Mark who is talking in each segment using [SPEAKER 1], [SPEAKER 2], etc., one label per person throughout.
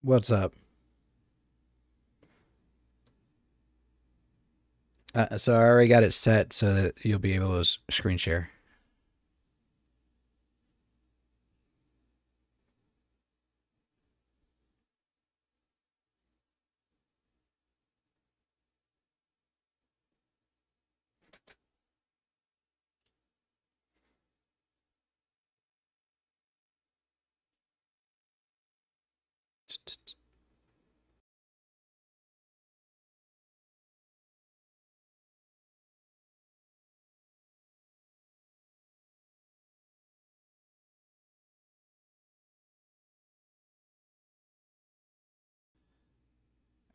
[SPEAKER 1] What's up? So I already got it set so that you'll be able to screen share.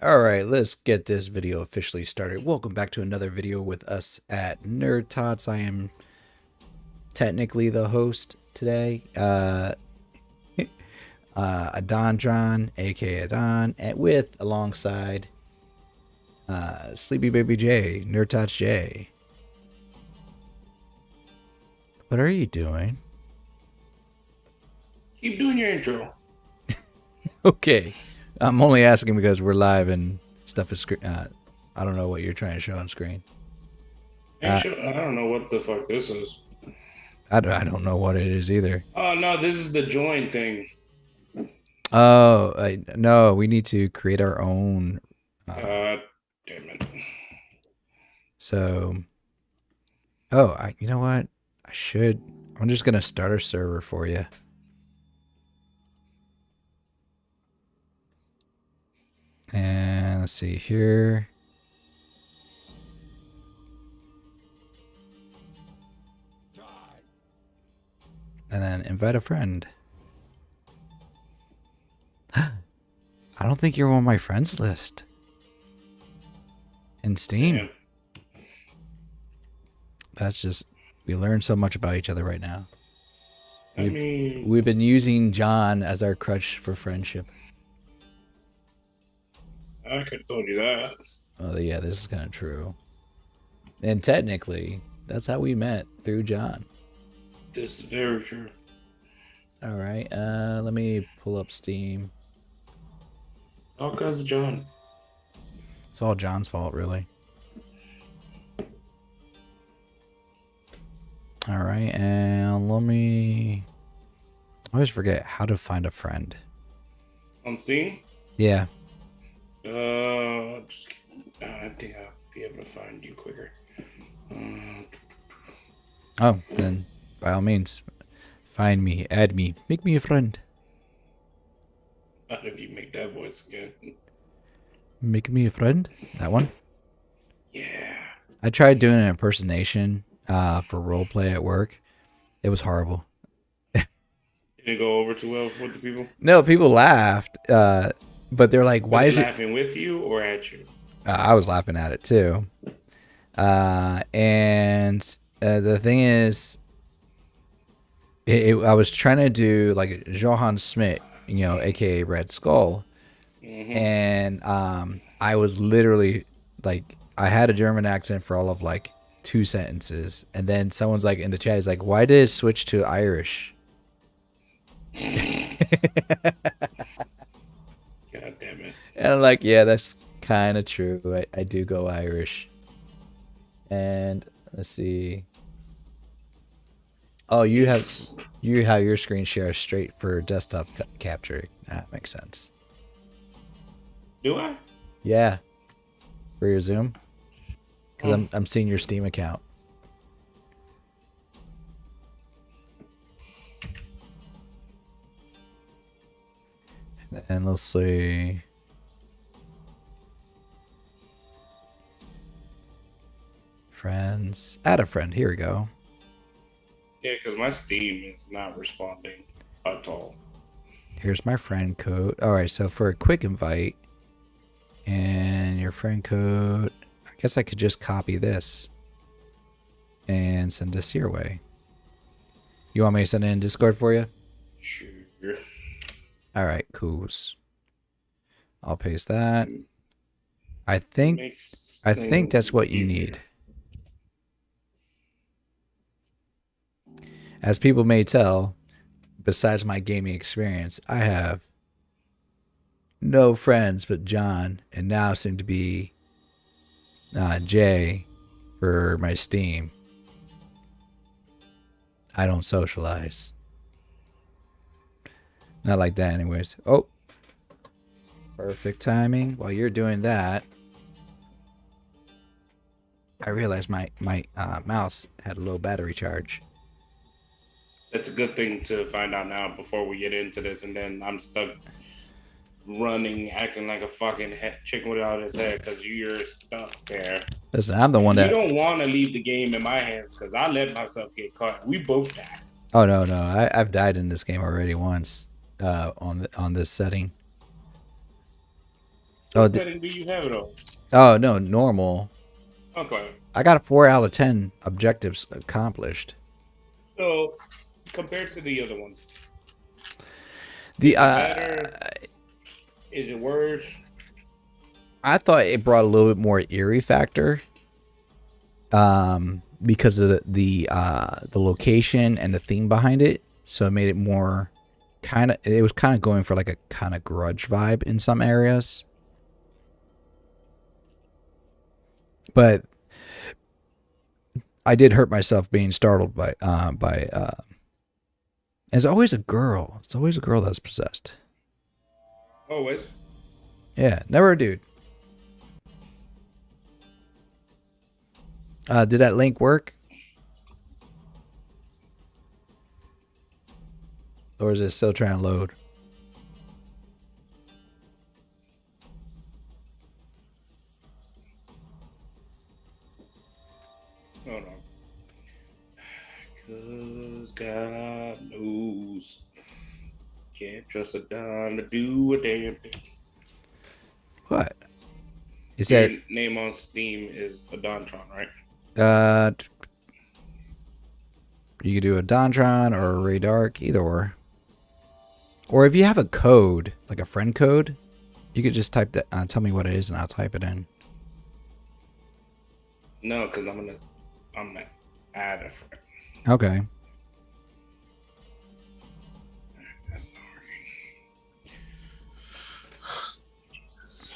[SPEAKER 1] All right, let's get this video officially started. Welcome back to another video with us at NerdTots. I am technically the host today. Adon John, aka Adon, and with alongside Sleepy Baby J, NerdTots J. What are you doing?
[SPEAKER 2] Keep doing your intro.
[SPEAKER 1] Okay, I'm only asking because we're live and stuff is. I don't know what you're trying to show on screen.
[SPEAKER 2] I don't know what the fuck this is.
[SPEAKER 1] I don't know what it is either.
[SPEAKER 2] Oh no, this is the join thing.
[SPEAKER 1] Oh, no, we need to create our own.
[SPEAKER 2] Uh, Damn it.
[SPEAKER 1] So, oh, you know what? I should. I'm just gonna start a server for you. And let's see here. And then invite a friend. I don't think you're on my friends list in Steam.
[SPEAKER 2] Damn.
[SPEAKER 1] That's just, we learn so much about each other right now. We've been using John as our crutch for friendship.
[SPEAKER 2] I could have told you that.
[SPEAKER 1] Oh yeah, this is kind of true. And technically, that's how we met, through John.
[SPEAKER 2] This is very true.
[SPEAKER 1] All right, let me pull up Steam.
[SPEAKER 2] All kinds of John.
[SPEAKER 1] It's all John's fault, really. All right, and let me. I always forget how to find a friend.
[SPEAKER 2] On Steam?
[SPEAKER 1] Yeah.
[SPEAKER 2] I think I'll be able to find you quicker.
[SPEAKER 1] Oh, then by all means, find me, add me, make me a friend.
[SPEAKER 2] Not if you make that voice again.
[SPEAKER 1] Make me a friend. That one.
[SPEAKER 2] Yeah.
[SPEAKER 1] I tried doing an impersonation for roleplay at work. It was horrible.
[SPEAKER 2] Didn't go over too well with the people?
[SPEAKER 1] No, people laughed, but they're like,
[SPEAKER 2] Were
[SPEAKER 1] "Why
[SPEAKER 2] they
[SPEAKER 1] is it?"
[SPEAKER 2] laughing with you or at you?
[SPEAKER 1] I was laughing at it too. And the thing is, I was trying to do like Johann Smith, aka Red Skull, and I was literally like, I had a German accent for all of like 2 sentences, and then someone's like in the chat is like, "Why did it switch to Irish?"
[SPEAKER 2] God damn it.
[SPEAKER 1] And I'm like, yeah, that's kind of true. I do go Irish. And let's see. Oh, you have your screen share straight for desktop capture. That makes sense.
[SPEAKER 2] Do I?
[SPEAKER 1] Yeah, for your Zoom, because
[SPEAKER 2] Oh.
[SPEAKER 1] I'm seeing your Steam account. And let's see. Friends. Add a friend. Here we go.
[SPEAKER 2] Yeah, because my Steam is not responding at all.
[SPEAKER 1] Here's my friend code. All right, so for a quick invite and your friend code, I guess I could just copy this and send this your way. You want me to send it in Discord for you?
[SPEAKER 2] Sure.
[SPEAKER 1] All right, cool. I'll paste that. I think that's what you need. As people may tell, besides my gaming experience, I have no friends but John, and now soon to be Jay for my Steam. I don't socialize. Not like that, anyways. Oh, perfect timing. While you're doing that, I realized my mouse had a low battery charge.
[SPEAKER 2] That's a good thing to find out now before we get into this, and then I'm stuck running, acting like a fucking chicken without his head because you're stuck there.
[SPEAKER 1] Listen, I'm the one
[SPEAKER 2] You
[SPEAKER 1] that.
[SPEAKER 2] don't want to leave the game in my hands because I let myself get caught. We both died.
[SPEAKER 1] Oh no! I've died in this game already once. On this setting.
[SPEAKER 2] What setting do you have it on?
[SPEAKER 1] Oh no, normal.
[SPEAKER 2] Okay.
[SPEAKER 1] I got a 4 out of 10 objectives accomplished.
[SPEAKER 2] So, compared to the other ones,
[SPEAKER 1] The
[SPEAKER 2] better? Is it worse?
[SPEAKER 1] I thought it brought a little bit more eerie factor. Because of the location and the theme behind it, so it made it more it was kind of going for like a kind of Grudge vibe in some areas. But I did hurt myself being startled by It's always a girl. It's always a girl that's possessed.
[SPEAKER 2] Always.
[SPEAKER 1] Yeah, never a dude. Did that link work? Or is it still trying to load?
[SPEAKER 2] Hold on. Cause God knows. Can't trust a dime to do a damn thing.
[SPEAKER 1] What? Is
[SPEAKER 2] Your
[SPEAKER 1] that
[SPEAKER 2] name on Steam is Adontron, right?
[SPEAKER 1] you could do a Dontron or a Ray Dark, either or. Or if you have a code, like a friend code, you could just type that. Tell me what it is, and I'll type it in.
[SPEAKER 2] No, because I'm gonna add a friend.
[SPEAKER 1] Okay.
[SPEAKER 2] That's not working. Jesus,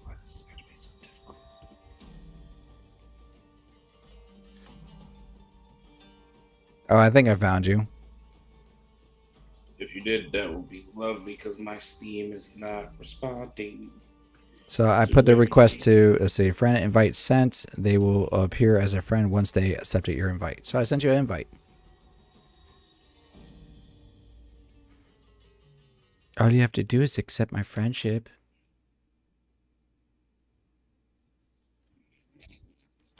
[SPEAKER 2] why does this have to be so difficult?
[SPEAKER 1] Oh, I think I found you.
[SPEAKER 2] If you did, that would be lovely because my Steam is not responding.
[SPEAKER 1] So I put the request to, let's see, friend invite sent. They will appear as a friend once they accepted your invite. So I sent you an invite. All you have to do is accept my friendship.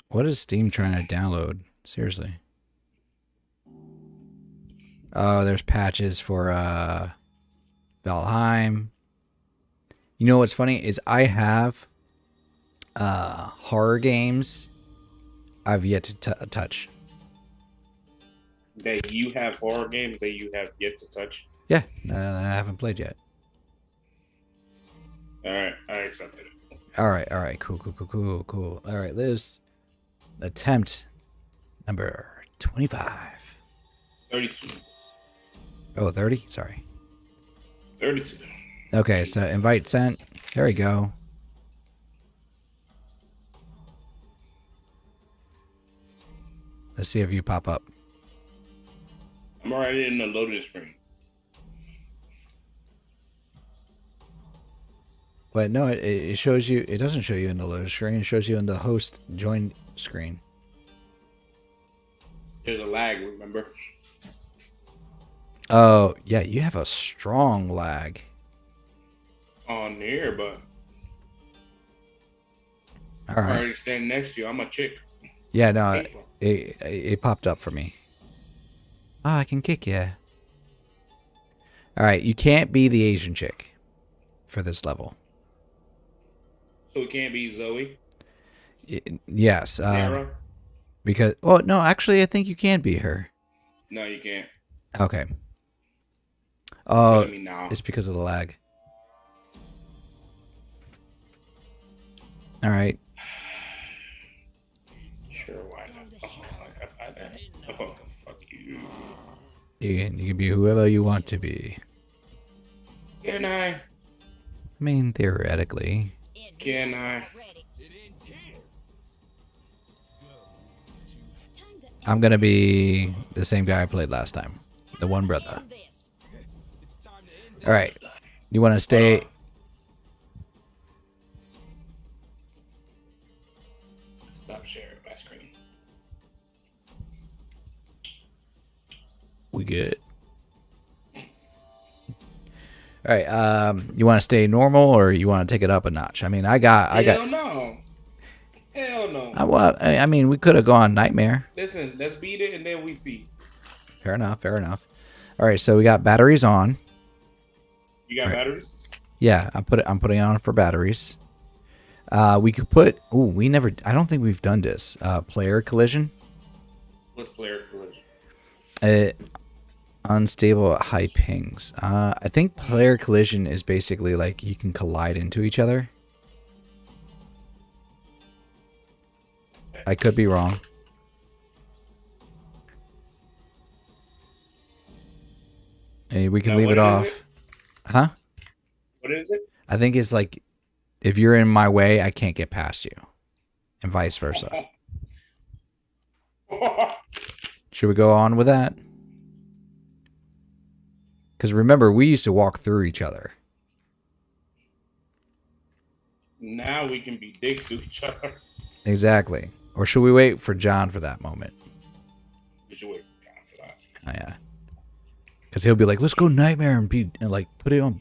[SPEAKER 1] What is Steam trying to download? Seriously. Oh, there's patches for Valheim. You know what's funny is I have horror games I've yet to touch.
[SPEAKER 2] That you have horror games that you have yet to touch.
[SPEAKER 1] Yeah, I haven't played yet.
[SPEAKER 2] All right, I accepted it.
[SPEAKER 1] All right, cool. All right, Liz, attempt number 25.
[SPEAKER 2] 32.
[SPEAKER 1] Oh, 30? Sorry.
[SPEAKER 2] 32.
[SPEAKER 1] Okay, so invite sent. There we go. Let's see if you pop up.
[SPEAKER 2] I'm already in the loading screen.
[SPEAKER 1] Wait, no, it shows you. It doesn't show you in the loading screen. It shows you in the host join screen.
[SPEAKER 2] There's a lag, remember?
[SPEAKER 1] Oh, yeah, you have a strong lag.
[SPEAKER 2] On here, but
[SPEAKER 1] All
[SPEAKER 2] I'm
[SPEAKER 1] right.
[SPEAKER 2] already standing next to you. I'm a chick.
[SPEAKER 1] Yeah, no, it popped up for me. Oh, I can kick you. All right, you can't be the Asian chick for this level.
[SPEAKER 2] So it can't be Zoe?
[SPEAKER 1] Yes.
[SPEAKER 2] Sarah?
[SPEAKER 1] Because, oh, no, actually, I think you can be her.
[SPEAKER 2] No, you can't.
[SPEAKER 1] Okay. Oh,
[SPEAKER 2] Telling me now.
[SPEAKER 1] it's because of the lag. All right.
[SPEAKER 2] Sure, why not? Oh, I fucking fuck you.
[SPEAKER 1] You can be whoever you want to be.
[SPEAKER 2] Can I?
[SPEAKER 1] I mean, theoretically.
[SPEAKER 2] Can I?
[SPEAKER 1] I'm gonna be the same guy I played last time. The one brother. Alright. You wanna stay...
[SPEAKER 2] Stop sharing my screen.
[SPEAKER 1] We good. All right. You want to stay normal or you want to take it up a notch? I mean, I got.
[SPEAKER 2] Hell no. Hell no.
[SPEAKER 1] I mean, we could have gone nightmare.
[SPEAKER 2] Listen, let's beat it and then we see.
[SPEAKER 1] Fair enough. Fair enough. All right. So we got batteries on.
[SPEAKER 2] You got batteries?
[SPEAKER 1] Yeah, I'm putting on for batteries. We could put. Ooh, we never. I don't think we've done this. Player collision.
[SPEAKER 2] What's player collision?
[SPEAKER 1] Unstable at high pings. I think player collision is basically like you can collide into each other. I could be wrong. Hey, we can leave it off. Huh?
[SPEAKER 2] What is it?
[SPEAKER 1] I think it's like if you're in my way, I can't get past you. And vice versa. Should we go on with that? Because remember, we used to walk through each other.
[SPEAKER 2] Now we can be dicks to each other.
[SPEAKER 1] Exactly. Or should we wait for John for that moment?
[SPEAKER 2] We should wait for John for that.
[SPEAKER 1] Oh, yeah. Because he'll be like, let's go nightmare and like put it on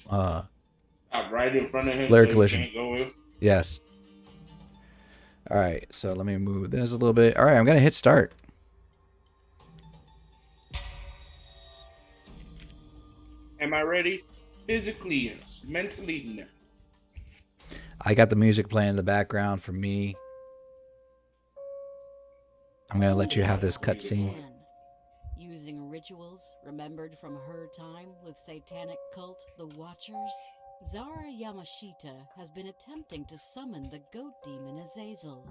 [SPEAKER 2] right in front of him.
[SPEAKER 1] Player
[SPEAKER 2] so
[SPEAKER 1] collision.
[SPEAKER 2] Can't go in.
[SPEAKER 1] Yes. All right. So let me move this a little bit. All right. I'm going to hit start.
[SPEAKER 2] Am I ready? Physically, yes. Mentally, no.
[SPEAKER 1] I got the music playing in the background for me. I'm going to let you have this cutscene.
[SPEAKER 3] Using rituals remembered from her time with satanic cult The Watchers, Zara Yamashita has been attempting to summon the goat demon Azazel.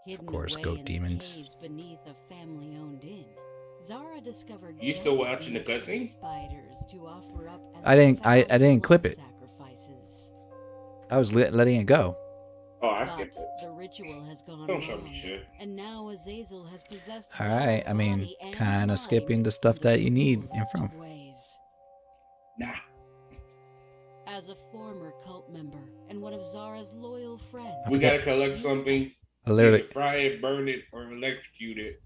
[SPEAKER 3] Hidden
[SPEAKER 1] Of course,
[SPEAKER 3] away
[SPEAKER 1] goat
[SPEAKER 3] in
[SPEAKER 1] demons.
[SPEAKER 3] caves beneath a family-owned inn, Zara discovered
[SPEAKER 2] You still watching the cutscene?
[SPEAKER 3] spiders to offer up as
[SPEAKER 1] I didn't clip it.
[SPEAKER 3] sacrifices.
[SPEAKER 1] I was letting it go.
[SPEAKER 2] Oh, I
[SPEAKER 3] But
[SPEAKER 2] skipped it.
[SPEAKER 3] the ritual has gone
[SPEAKER 2] Don't show
[SPEAKER 3] wrong,
[SPEAKER 2] me shit.
[SPEAKER 3] and now Azazel has possessed
[SPEAKER 1] All right. I mean, kind of skipping the stuff that you need in front.
[SPEAKER 2] Nah.
[SPEAKER 3] As a former cult member and one of Zara's loyal friends,
[SPEAKER 2] We gotta collect something.
[SPEAKER 1] I literally.
[SPEAKER 2] Either fry it, burn it, or electrocute it.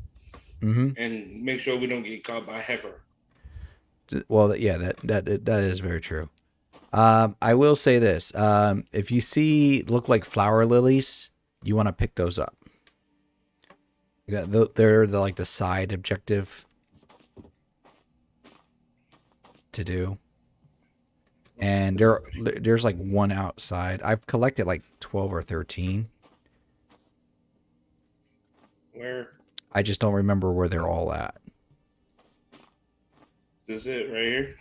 [SPEAKER 2] And make sure we don't get caught by heifer.
[SPEAKER 1] Well, yeah, that is very true. I will say this: if you see look like flower lilies, you want to pick those up. Yeah, they're like the side objective to do, and there's like one outside. I've collected like 12 or 13.
[SPEAKER 2] Where?
[SPEAKER 1] I just don't remember where they're all at.
[SPEAKER 2] Is this it right here?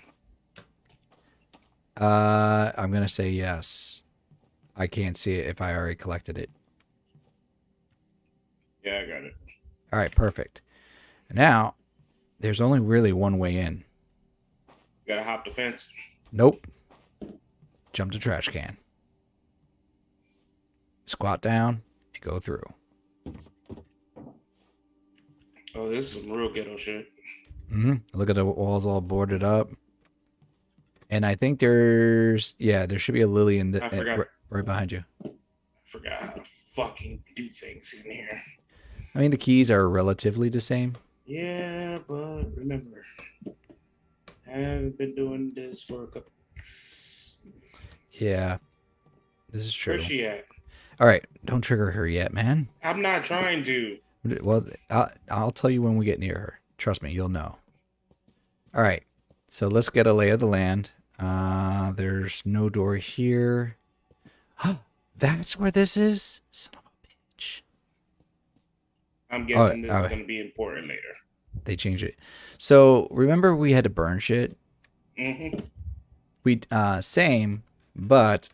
[SPEAKER 1] I'm gonna say yes. I can't see it if I already collected it.
[SPEAKER 2] Yeah, I got it.
[SPEAKER 1] All right, perfect. Now, there's only really one way in.
[SPEAKER 2] Gotta hop the fence.
[SPEAKER 1] Nope. Jump the trash can. Squat down and go through.
[SPEAKER 2] Oh, this is some real ghetto shit.
[SPEAKER 1] Look at the walls all boarded up. And I think there should be a lily in the right behind you.
[SPEAKER 2] I forgot how to fucking do things in here.
[SPEAKER 1] I mean, the keys are relatively the same.
[SPEAKER 2] Yeah, but remember, I haven't been doing this for a couple weeks.
[SPEAKER 1] Yeah, this is true.
[SPEAKER 2] Where's she at?
[SPEAKER 1] All right, don't trigger her yet, man.
[SPEAKER 2] I'm not trying to.
[SPEAKER 1] Well, I'll tell you when we get near her. Trust me, you'll know. All right, so let's get a lay of the land. There's no door here. That's where this is? Son of a bitch.
[SPEAKER 2] I'm guessing this is going to be important later.
[SPEAKER 1] They changed it. So, remember we had to burn shit? We, same, but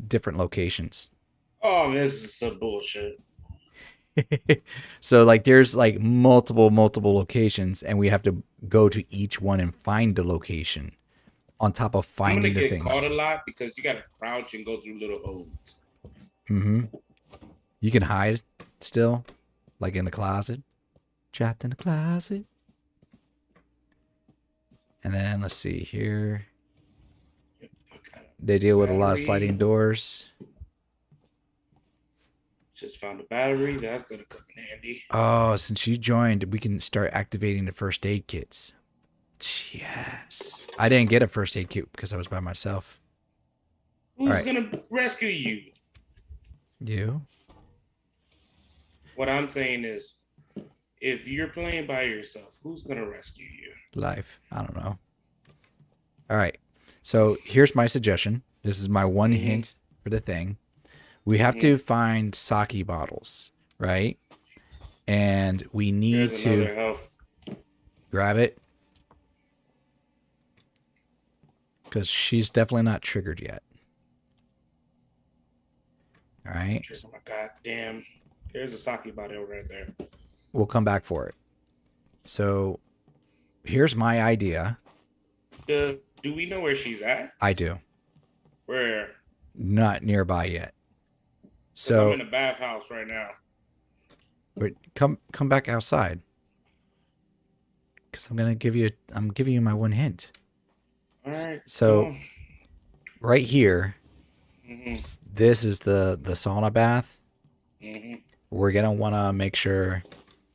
[SPEAKER 1] different locations.
[SPEAKER 2] Oh, this is some bullshit.
[SPEAKER 1] So, like, there's, like, multiple locations, and we have to go to each one and find the location. on top of
[SPEAKER 2] I'm gonna
[SPEAKER 1] finding the
[SPEAKER 2] get caught
[SPEAKER 1] things.
[SPEAKER 2] a lot because you gotta crouch and go through little holes.
[SPEAKER 1] Mm-hmm. You can hide still, like in the closet. Trapped in the closet. And then let's see here. They deal with a lot of sliding doors.
[SPEAKER 2] Just found a battery. That's gonna come in handy.
[SPEAKER 1] Oh, since you joined, we can start activating the first aid kits. Yes. I didn't get a first aid kit because I was by myself.
[SPEAKER 2] Who's gonna rescue you?
[SPEAKER 1] You?
[SPEAKER 2] What I'm saying is, if you're playing by yourself, who's gonna rescue you?
[SPEAKER 1] Life. I don't know. All right. So here's my suggestion. This is my one hint for the thing. We have to find sake bottles, right? And we need
[SPEAKER 2] There's
[SPEAKER 1] to
[SPEAKER 2] another health.
[SPEAKER 1] grab it. Because she's definitely not triggered yet. All right.
[SPEAKER 2] Oh my god damn. There's a sake bottle right there.
[SPEAKER 1] We'll come back for it. So here's my idea.
[SPEAKER 2] Do we know where she's at?
[SPEAKER 1] I do.
[SPEAKER 2] Where?
[SPEAKER 1] Not nearby yet.
[SPEAKER 2] I'm
[SPEAKER 1] So
[SPEAKER 2] in the bathhouse right now.
[SPEAKER 1] wait, come back outside. Because I'm giving you my one hint.
[SPEAKER 2] All right.
[SPEAKER 1] So right here, this is the sauna bath. We're gonna want to make sure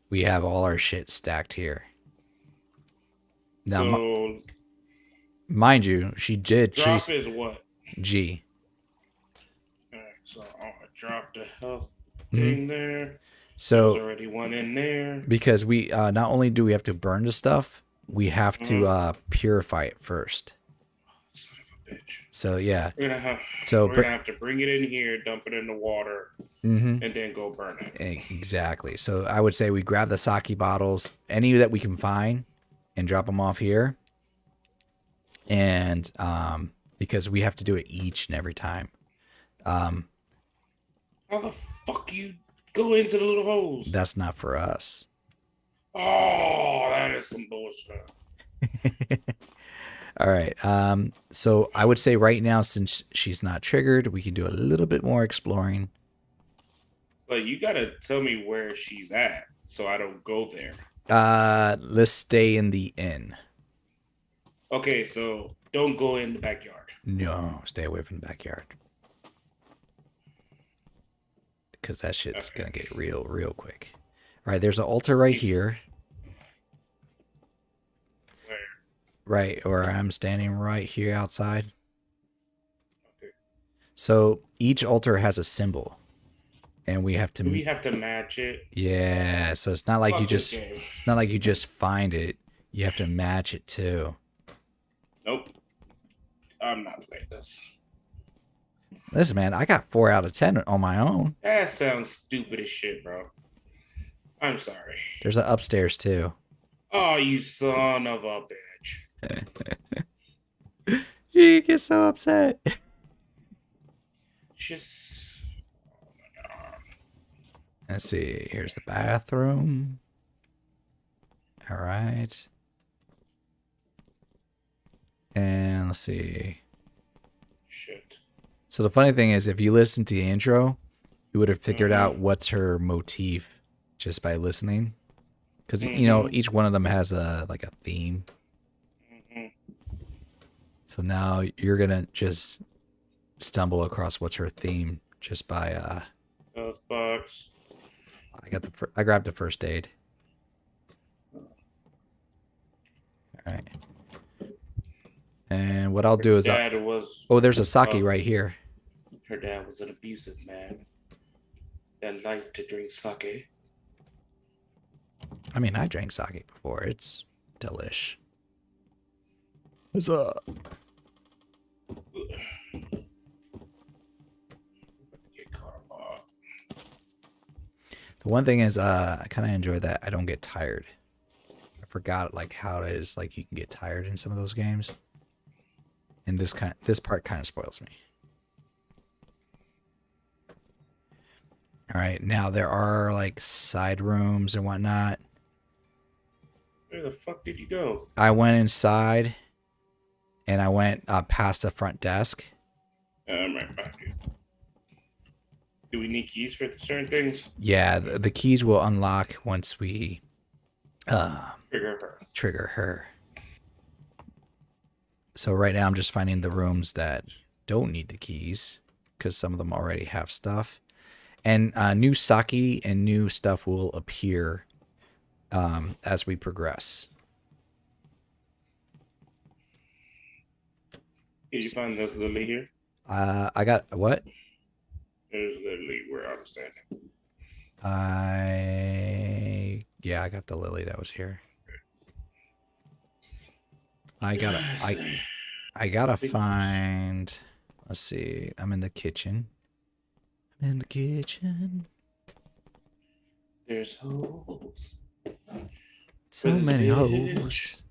[SPEAKER 1] we have all our shit stacked here. Now,
[SPEAKER 2] so
[SPEAKER 1] mind you, she did
[SPEAKER 2] drop
[SPEAKER 1] chase
[SPEAKER 2] is what?
[SPEAKER 1] G.
[SPEAKER 2] All right, so I'm gonna drop the health thing there.
[SPEAKER 1] So
[SPEAKER 2] there's already one in there.
[SPEAKER 1] because we not only do we have to burn the stuff, we have to purify it first.
[SPEAKER 2] Son of a bitch.
[SPEAKER 1] So yeah.
[SPEAKER 2] We're gonna have to bring it in here, dump it in the water, and then go burn it.
[SPEAKER 1] Exactly. So I would say we grab the sake bottles, any that we can find, and drop them off here. And because we have to do it each and every time.
[SPEAKER 2] How the fuck you go into the little holes?
[SPEAKER 1] That's not for us.
[SPEAKER 2] Oh, that is some bullshit.
[SPEAKER 1] All right. So I would say right now, since she's not triggered, we can do a little bit more exploring.
[SPEAKER 2] But you gotta tell me where she's at, so I don't go there.
[SPEAKER 1] Let's stay in the inn.
[SPEAKER 2] Okay, so don't go in the backyard.
[SPEAKER 1] No, stay away from the backyard. Because that shit's gonna get real quick. All right, there's an altar right here.
[SPEAKER 2] Where?
[SPEAKER 1] Right, or I'm standing right here outside.
[SPEAKER 2] Okay.
[SPEAKER 1] So each altar has a symbol, and we have to.
[SPEAKER 2] Do we have to match it?
[SPEAKER 1] Yeah, so it's not like
[SPEAKER 2] Fuck
[SPEAKER 1] you
[SPEAKER 2] this
[SPEAKER 1] just.
[SPEAKER 2] game.
[SPEAKER 1] It's not like you just find it. You have to match it too.
[SPEAKER 2] Nope. I'm not playing this.
[SPEAKER 1] Listen, man, I got 4 out of 10 on my own.
[SPEAKER 2] That sounds stupid as shit, bro. I'm sorry.
[SPEAKER 1] There's an upstairs too.
[SPEAKER 2] Oh, you son of a bitch.
[SPEAKER 1] You get so upset.
[SPEAKER 2] Just. Oh my god.
[SPEAKER 1] Let's see. Here's the bathroom. All right. And let's see.
[SPEAKER 2] Shit.
[SPEAKER 1] So the funny thing is, if you listen to the intro, you would have figured out what's her motif just by listening. Because, you know, each one of them has a theme. So now you're going to just stumble across what's her theme just by...
[SPEAKER 2] Health box.
[SPEAKER 1] I grabbed the first aid. All right. And what I'll do is... Oh, there's a sake right here.
[SPEAKER 2] Her dad was an abusive man that liked to drink sake.
[SPEAKER 1] I mean, I drank sake before. It's delish. What's up?
[SPEAKER 2] Get caught up.
[SPEAKER 1] The one thing is, I kind of enjoy that I don't get tired. I forgot how it is. Like, you can get tired in some of those games. And this part kind of spoils me. All right, now there are side rooms and whatnot.
[SPEAKER 2] Where the fuck did you go?
[SPEAKER 1] I went inside, and I went past the front desk.
[SPEAKER 2] I'm right back. Do we need keys for certain things?
[SPEAKER 1] Yeah, the keys will unlock once we
[SPEAKER 2] Trigger her.
[SPEAKER 1] trigger her. So right now I'm just finding the rooms that don't need the keys because some of them already have stuff. And new sake and new stuff will appear as we progress.
[SPEAKER 2] Did you find this lily here?
[SPEAKER 1] I got what?
[SPEAKER 2] There's literally where I was standing.
[SPEAKER 1] I got the lily that was here. I gotta find. Let's see. I'm in the kitchen.
[SPEAKER 2] There's holes.
[SPEAKER 1] So many holes.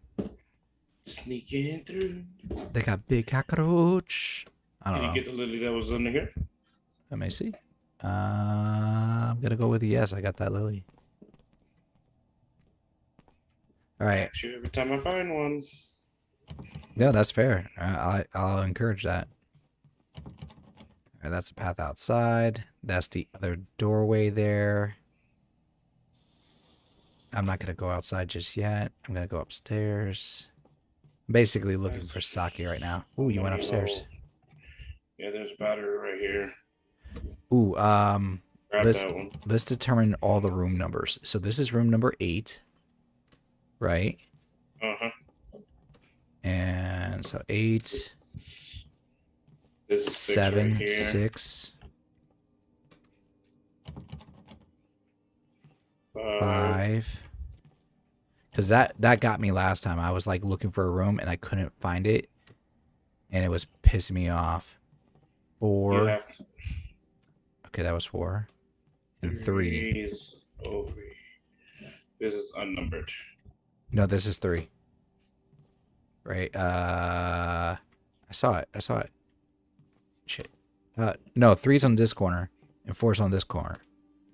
[SPEAKER 2] Sneaking through.
[SPEAKER 1] They got big cockroach. I don't
[SPEAKER 2] Did
[SPEAKER 1] know.
[SPEAKER 2] you get the lily that was under here?
[SPEAKER 1] Let me see. I'm gonna go with yes. I got that lily. All right.
[SPEAKER 2] Actually, every time I find one.
[SPEAKER 1] Yeah, that's fair. I'll encourage that. All right, that's a path outside. That's the other doorway there. I'm not gonna go outside just yet. I'm gonna go upstairs. I'm basically looking for sake right now. Ooh, you went upstairs.
[SPEAKER 2] Yeah, there's a battery right here.
[SPEAKER 1] Ooh,
[SPEAKER 2] Grab that one.
[SPEAKER 1] let's determine all the room numbers. So this is room number 8, right?
[SPEAKER 2] Uh-huh.
[SPEAKER 1] And so 8,
[SPEAKER 2] This is
[SPEAKER 1] 7,
[SPEAKER 2] right here.
[SPEAKER 1] 6, 5. Because that got me last time. I was like looking for a room and I couldn't find it, and it was pissing me off. 4. Okay, that was 4. And 3.
[SPEAKER 2] Is over. This is unnumbered.
[SPEAKER 1] No, this is 3. Right. I saw it. Shit. No, 3's on this corner and 4's on this corner.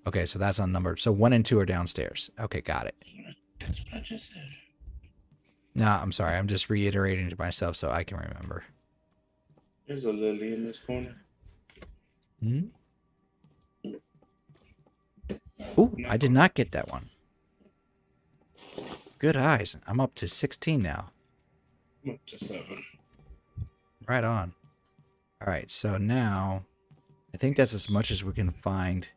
[SPEAKER 1] Okay, so that's unnumbered. So 1 and 2 are downstairs. Okay, got it.
[SPEAKER 2] That's what I just said.
[SPEAKER 1] Nah, I'm sorry. I'm just reiterating to myself so I can remember.
[SPEAKER 2] There's a lily in this corner.
[SPEAKER 1] Hmm? Ooh, I did not get that one. Good eyes. I'm up to 16 now.
[SPEAKER 2] I'm up to 7.
[SPEAKER 1] Right on. All right, so now I think that's as much as we can find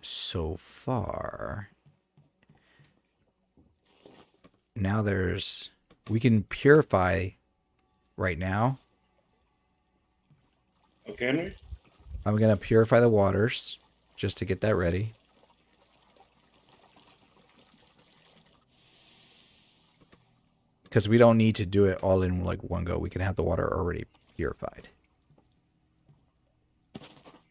[SPEAKER 1] so far. Now we can purify right now.
[SPEAKER 2] Okay,
[SPEAKER 1] I'm going to purify the waters just to get that ready. Because we don't need to do it all in like one go. We can have the water already purified.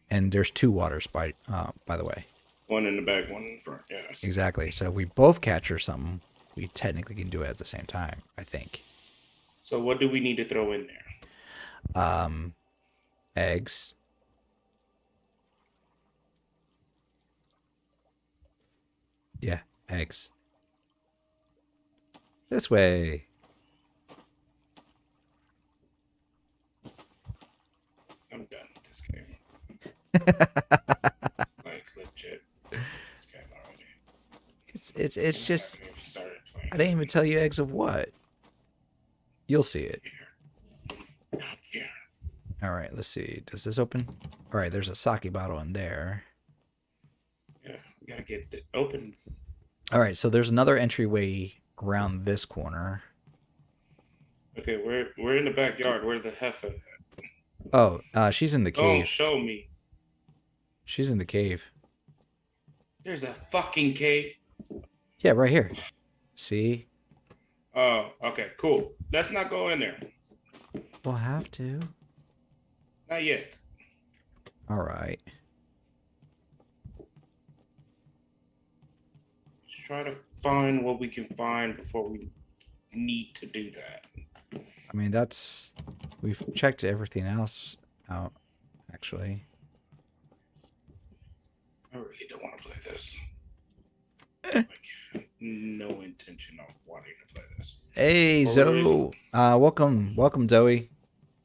[SPEAKER 1] And there's 2 waters by the way.
[SPEAKER 2] One in the back, one in the front. Yes.
[SPEAKER 1] Exactly. So if we both capture something, we technically can do it at the same time, I think.
[SPEAKER 2] So what do we need to throw in there?
[SPEAKER 1] Eggs. Yeah, eggs. This way.
[SPEAKER 2] I'm done with this game. Like legit. This game already.
[SPEAKER 1] It's just
[SPEAKER 2] I haven't even started playing.
[SPEAKER 1] I didn't even tell you eggs of what. You'll see it.
[SPEAKER 2] Not here.
[SPEAKER 1] All right, let's see. Does this open? All right, there's a sake bottle in there.
[SPEAKER 2] Yeah, we gotta get it open.
[SPEAKER 1] All right, so there's another entryway around this corner.
[SPEAKER 2] Okay, we're in the backyard. Where's the heifer?
[SPEAKER 1] Oh, she's in the
[SPEAKER 2] Oh,
[SPEAKER 1] cave.
[SPEAKER 2] show me.
[SPEAKER 1] She's in the cave.
[SPEAKER 2] There's a fucking cave.
[SPEAKER 1] Yeah, right here. See?
[SPEAKER 2] Oh, okay, cool. Let's not go in there.
[SPEAKER 1] We'll have to.
[SPEAKER 2] Not yet.
[SPEAKER 1] All right.
[SPEAKER 2] Let's try to find what we can find before we need to do that.
[SPEAKER 1] I mean, we've checked everything else out, actually.
[SPEAKER 2] I really don't want to play this. Like, no intention of wanting to play this.
[SPEAKER 1] Hey, Zoe. Welcome, Zoe.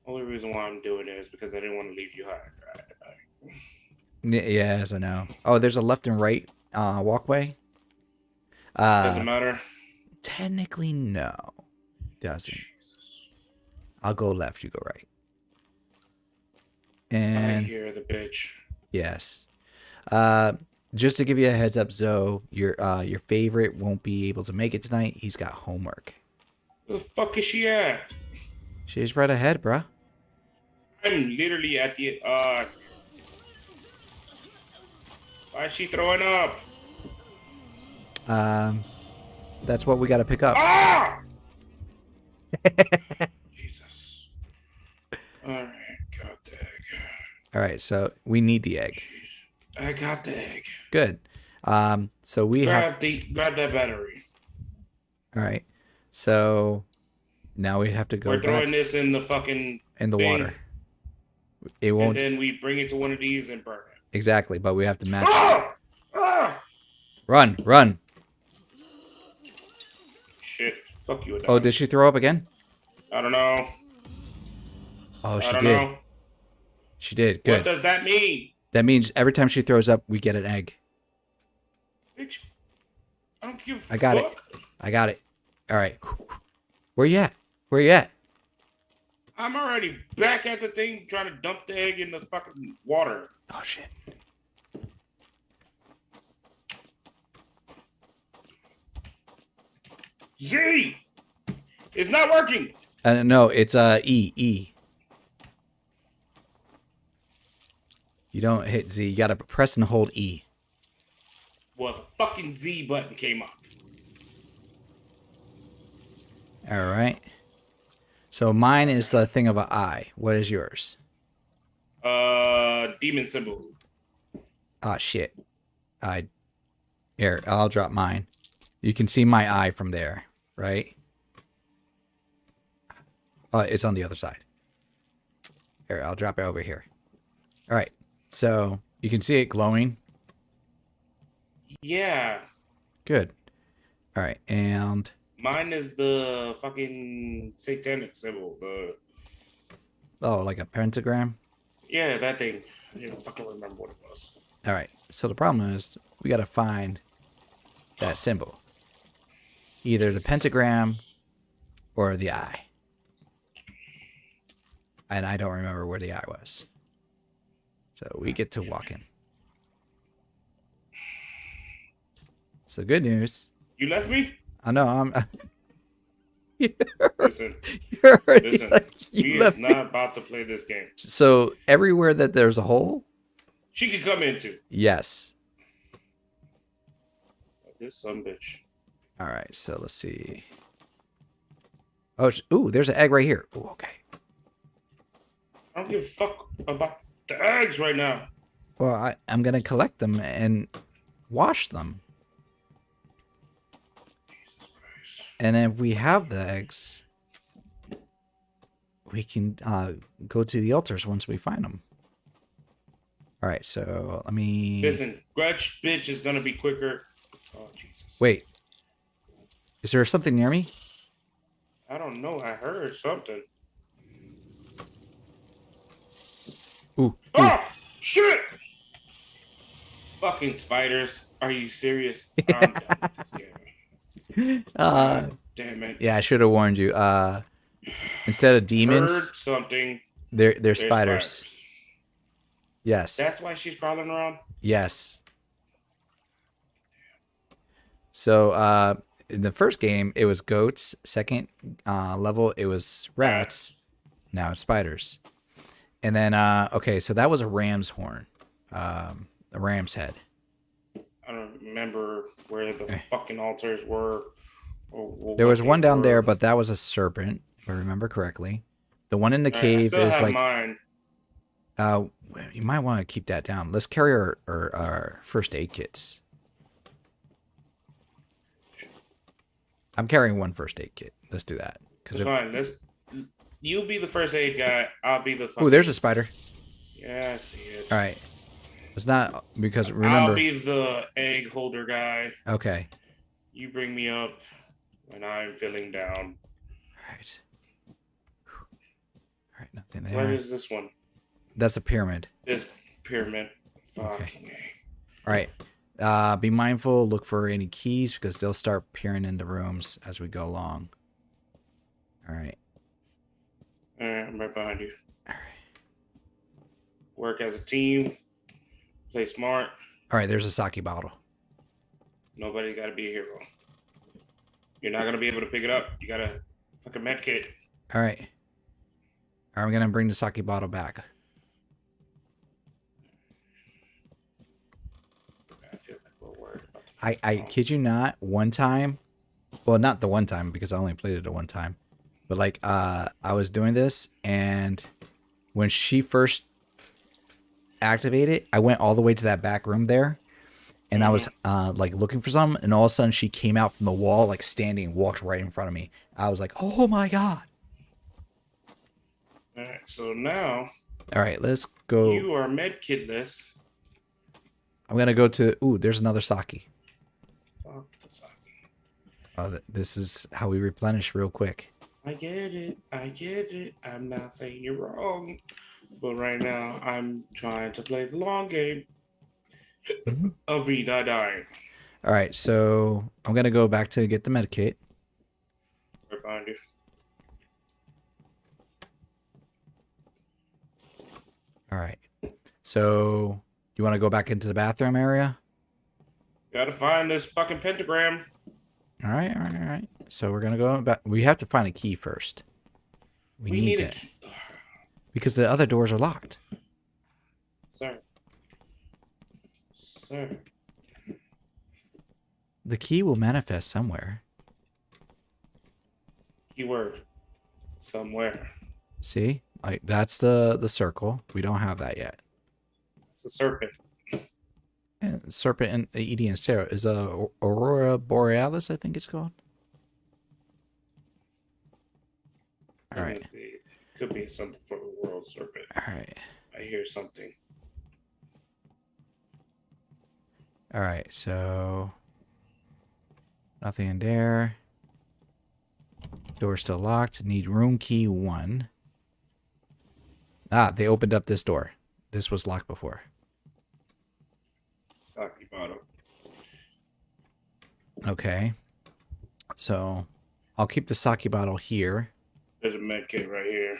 [SPEAKER 2] Only reason why I'm doing it is because I didn't want to leave you high and dry tonight.
[SPEAKER 1] Yes, I know. Oh, there's a left and right walkway.
[SPEAKER 2] Doesn't matter.
[SPEAKER 1] Technically, no. Doesn't.
[SPEAKER 2] Jesus.
[SPEAKER 1] I'll go left, you go right.
[SPEAKER 2] I
[SPEAKER 1] And
[SPEAKER 2] hear the bitch.
[SPEAKER 1] yes. Just to give you a heads up, Zoe, your favorite won't be able to make it tonight. He's got homework.
[SPEAKER 2] Where the fuck is she at?
[SPEAKER 1] She's right ahead, bruh.
[SPEAKER 2] I'm literally at the why is she throwing up?
[SPEAKER 1] That's what we got to pick up.
[SPEAKER 2] Ah! Jesus. Alright, got the egg.
[SPEAKER 1] All right, so we need the egg.
[SPEAKER 2] Jeez. I got the egg.
[SPEAKER 1] Good. So we have.
[SPEAKER 2] Grab that battery.
[SPEAKER 1] All right. So now we have to go
[SPEAKER 2] We're
[SPEAKER 1] back
[SPEAKER 2] throwing this in the fucking
[SPEAKER 1] in the
[SPEAKER 2] thing,
[SPEAKER 1] water. It won't
[SPEAKER 2] and then we bring it to one of these and burn it.
[SPEAKER 1] exactly, but we have to match.
[SPEAKER 2] Ah! Ah!
[SPEAKER 1] Run!
[SPEAKER 2] Shit. Fuck you.
[SPEAKER 1] Oh, did she throw up again?
[SPEAKER 2] I don't know.
[SPEAKER 1] Oh, she
[SPEAKER 2] I don't
[SPEAKER 1] did.
[SPEAKER 2] know.
[SPEAKER 1] She did.
[SPEAKER 2] What
[SPEAKER 1] Good.
[SPEAKER 2] does that mean?
[SPEAKER 1] That means every time she throws up, we get an egg.
[SPEAKER 2] Bitch. I don't give a
[SPEAKER 1] I got
[SPEAKER 2] fuck.
[SPEAKER 1] it. I got it. All right. Where you at? Where you at?
[SPEAKER 2] I'm already back at the thing trying to dump the egg in the fucking water.
[SPEAKER 1] Oh shit.
[SPEAKER 2] Z! It's not working!
[SPEAKER 1] No, it's E. You don't hit Z. You gotta press and hold E.
[SPEAKER 2] Well, the fucking Z button came up.
[SPEAKER 1] All right. So mine is the thing of an eye. What is yours?
[SPEAKER 2] Demon symbol.
[SPEAKER 1] Ah, shit. Here, I'll drop mine. You can see my eye from there, right? It's on the other side. Here, I'll drop it over here. All right. So you can see it glowing.
[SPEAKER 2] Yeah.
[SPEAKER 1] Good. All right, and
[SPEAKER 2] Mine is the fucking satanic symbol.
[SPEAKER 1] like a pentagram.
[SPEAKER 2] Yeah, that thing. I didn't fucking remember what it was.
[SPEAKER 1] All right. So the problem is we got to find that symbol. Either the pentagram or the eye. And I don't remember where the eye was. So we get to walking. So good news.
[SPEAKER 2] You left me?
[SPEAKER 1] I know I'm.
[SPEAKER 2] Listen,
[SPEAKER 1] You're already
[SPEAKER 2] listen.
[SPEAKER 1] like,
[SPEAKER 2] We
[SPEAKER 1] you
[SPEAKER 2] is
[SPEAKER 1] left me.
[SPEAKER 2] not about to play this game.
[SPEAKER 1] So everywhere that there's a hole,
[SPEAKER 2] She could come into.
[SPEAKER 1] yes.
[SPEAKER 2] This son bitch.
[SPEAKER 1] All right. So let's see. Oh, ooh, there's an egg right here. Ooh, okay.
[SPEAKER 2] I don't give a fuck about the eggs right now.
[SPEAKER 1] Well, I'm gonna collect them and wash them.
[SPEAKER 2] Jesus Christ.
[SPEAKER 1] And if we have the eggs, we can go to the altars once we find them. All right, so let me...
[SPEAKER 2] Listen, Grudge bitch is gonna be quicker. Oh, Jesus.
[SPEAKER 1] Wait. Is there something near me?
[SPEAKER 2] I don't know. I heard something.
[SPEAKER 1] Ooh.
[SPEAKER 2] Oh, shit! Fucking spiders. Are you serious? I'm done with this game. Damn it.
[SPEAKER 1] Yeah, I should have warned you. Instead of demons,
[SPEAKER 2] Heard something.
[SPEAKER 1] they're
[SPEAKER 2] There's
[SPEAKER 1] spiders. Yes.
[SPEAKER 2] That's why she's crawling around?
[SPEAKER 1] Yes. So, in the first game, it was goats. Second level, it was rats. Now it's spiders. And then, okay, so that was a ram's horn. A ram's head.
[SPEAKER 2] I don't remember where the fucking altars were. Or
[SPEAKER 1] There
[SPEAKER 2] what
[SPEAKER 1] was
[SPEAKER 2] they
[SPEAKER 1] one down
[SPEAKER 2] were.
[SPEAKER 1] there, but that was a serpent, if I remember correctly. The one in the
[SPEAKER 2] I
[SPEAKER 1] cave
[SPEAKER 2] still
[SPEAKER 1] is
[SPEAKER 2] have
[SPEAKER 1] like...
[SPEAKER 2] mine.
[SPEAKER 1] You might want to keep that down. Let's carry our first aid kits. I'm carrying one first aid kit. Let's do that.
[SPEAKER 2] It's fine. You be the first aid guy. I'll be the fucking...
[SPEAKER 1] Oh, there's a spider.
[SPEAKER 2] Yeah, I see it.
[SPEAKER 1] All right. It's not because remember.
[SPEAKER 2] I'll be the egg holder guy.
[SPEAKER 1] Okay.
[SPEAKER 2] You bring me up when I'm feeling down.
[SPEAKER 1] All right. All right, nothing
[SPEAKER 2] What
[SPEAKER 1] there.
[SPEAKER 2] is this one?
[SPEAKER 1] That's a pyramid.
[SPEAKER 2] This pyramid.
[SPEAKER 1] Okay.
[SPEAKER 2] Fucking A.
[SPEAKER 1] All right. Be mindful. Look for any keys because they'll start peering into rooms as we go along. All right.
[SPEAKER 2] All right, I'm right behind you.
[SPEAKER 1] All right.
[SPEAKER 2] Work as a team. Play smart.
[SPEAKER 1] All right. There's a sake bottle.
[SPEAKER 2] Nobody got to be a hero. You're not gonna be able to pick it up. You gotta fucking med kit.
[SPEAKER 1] All right. All right. I'm gonna bring the sake bottle back.
[SPEAKER 2] I feel like we're worried about the
[SPEAKER 1] I kid you not. One time, well, not the one time because I only played it at one time, but like I was doing this and when she first activated, I went all the way to that back room there. And I was like looking for something, and all of a sudden she came out from the wall, like standing, and walked right in front of me. I was like, "Oh my god!"
[SPEAKER 2] All right, so now
[SPEAKER 1] All right, let's go.
[SPEAKER 2] you are med kitless.
[SPEAKER 1] I'm gonna go to. Ooh, there's another sake.
[SPEAKER 2] Fuck the sake.
[SPEAKER 1] This is how we replenish real quick.
[SPEAKER 2] I get it. I get it. I'm not saying you're wrong, but right now I'm trying to play the long game of me not dying.
[SPEAKER 1] All right, so I'm gonna go back to get the med kit.
[SPEAKER 2] Right behind you.
[SPEAKER 1] All right, so you want to go back into the bathroom area?
[SPEAKER 2] Gotta find this fucking pentagram.
[SPEAKER 1] All right, all right, all right. So we're gonna go back. We have to find a key first. We need
[SPEAKER 2] a
[SPEAKER 1] it
[SPEAKER 2] key.
[SPEAKER 1] because the other doors are locked.
[SPEAKER 2] Sir. Sir.
[SPEAKER 1] The key will manifest somewhere.
[SPEAKER 2] Keyword. Somewhere.
[SPEAKER 1] See, like that's the circle. We don't have that yet.
[SPEAKER 2] It's a serpent.
[SPEAKER 1] And serpent and Edian Tarot is a Aurora Borealis, I think it's called. All right.
[SPEAKER 2] It could be something for the world serpent.
[SPEAKER 1] All right.
[SPEAKER 2] I hear something.
[SPEAKER 1] All right. So nothing in there. Door still locked. Need room key 1. Ah, they opened up this door. This was locked before.
[SPEAKER 2] Sake bottle.
[SPEAKER 1] Okay. So I'll keep the sake bottle here.
[SPEAKER 2] There's a med kit right here.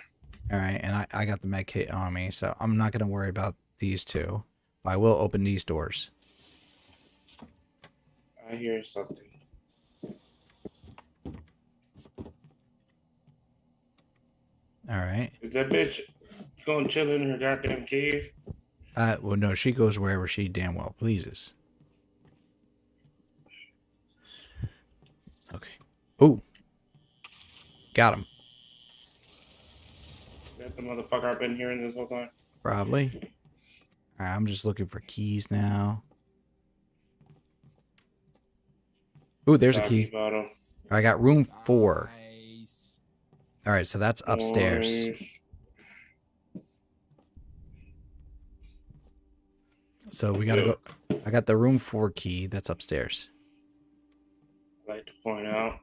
[SPEAKER 1] All right, and I got the med kit on me, so I'm not going to worry about these two. But I will open these doors.
[SPEAKER 2] I hear something.
[SPEAKER 1] All right.
[SPEAKER 2] Is that bitch going chill in her goddamn cave?
[SPEAKER 1] Well, no, she goes wherever she damn well pleases. Okay. Oh. Got him.
[SPEAKER 2] Is that the motherfucker I've been hearing this whole time?
[SPEAKER 1] Probably. All right, I'm just looking for keys now. Ooh, there's a key.
[SPEAKER 2] Bottle.
[SPEAKER 1] I got room 4. All right, so that's upstairs.
[SPEAKER 2] Nice.
[SPEAKER 1] So we got to go. I got the room 4 key. That's upstairs.
[SPEAKER 2] I'd like to point out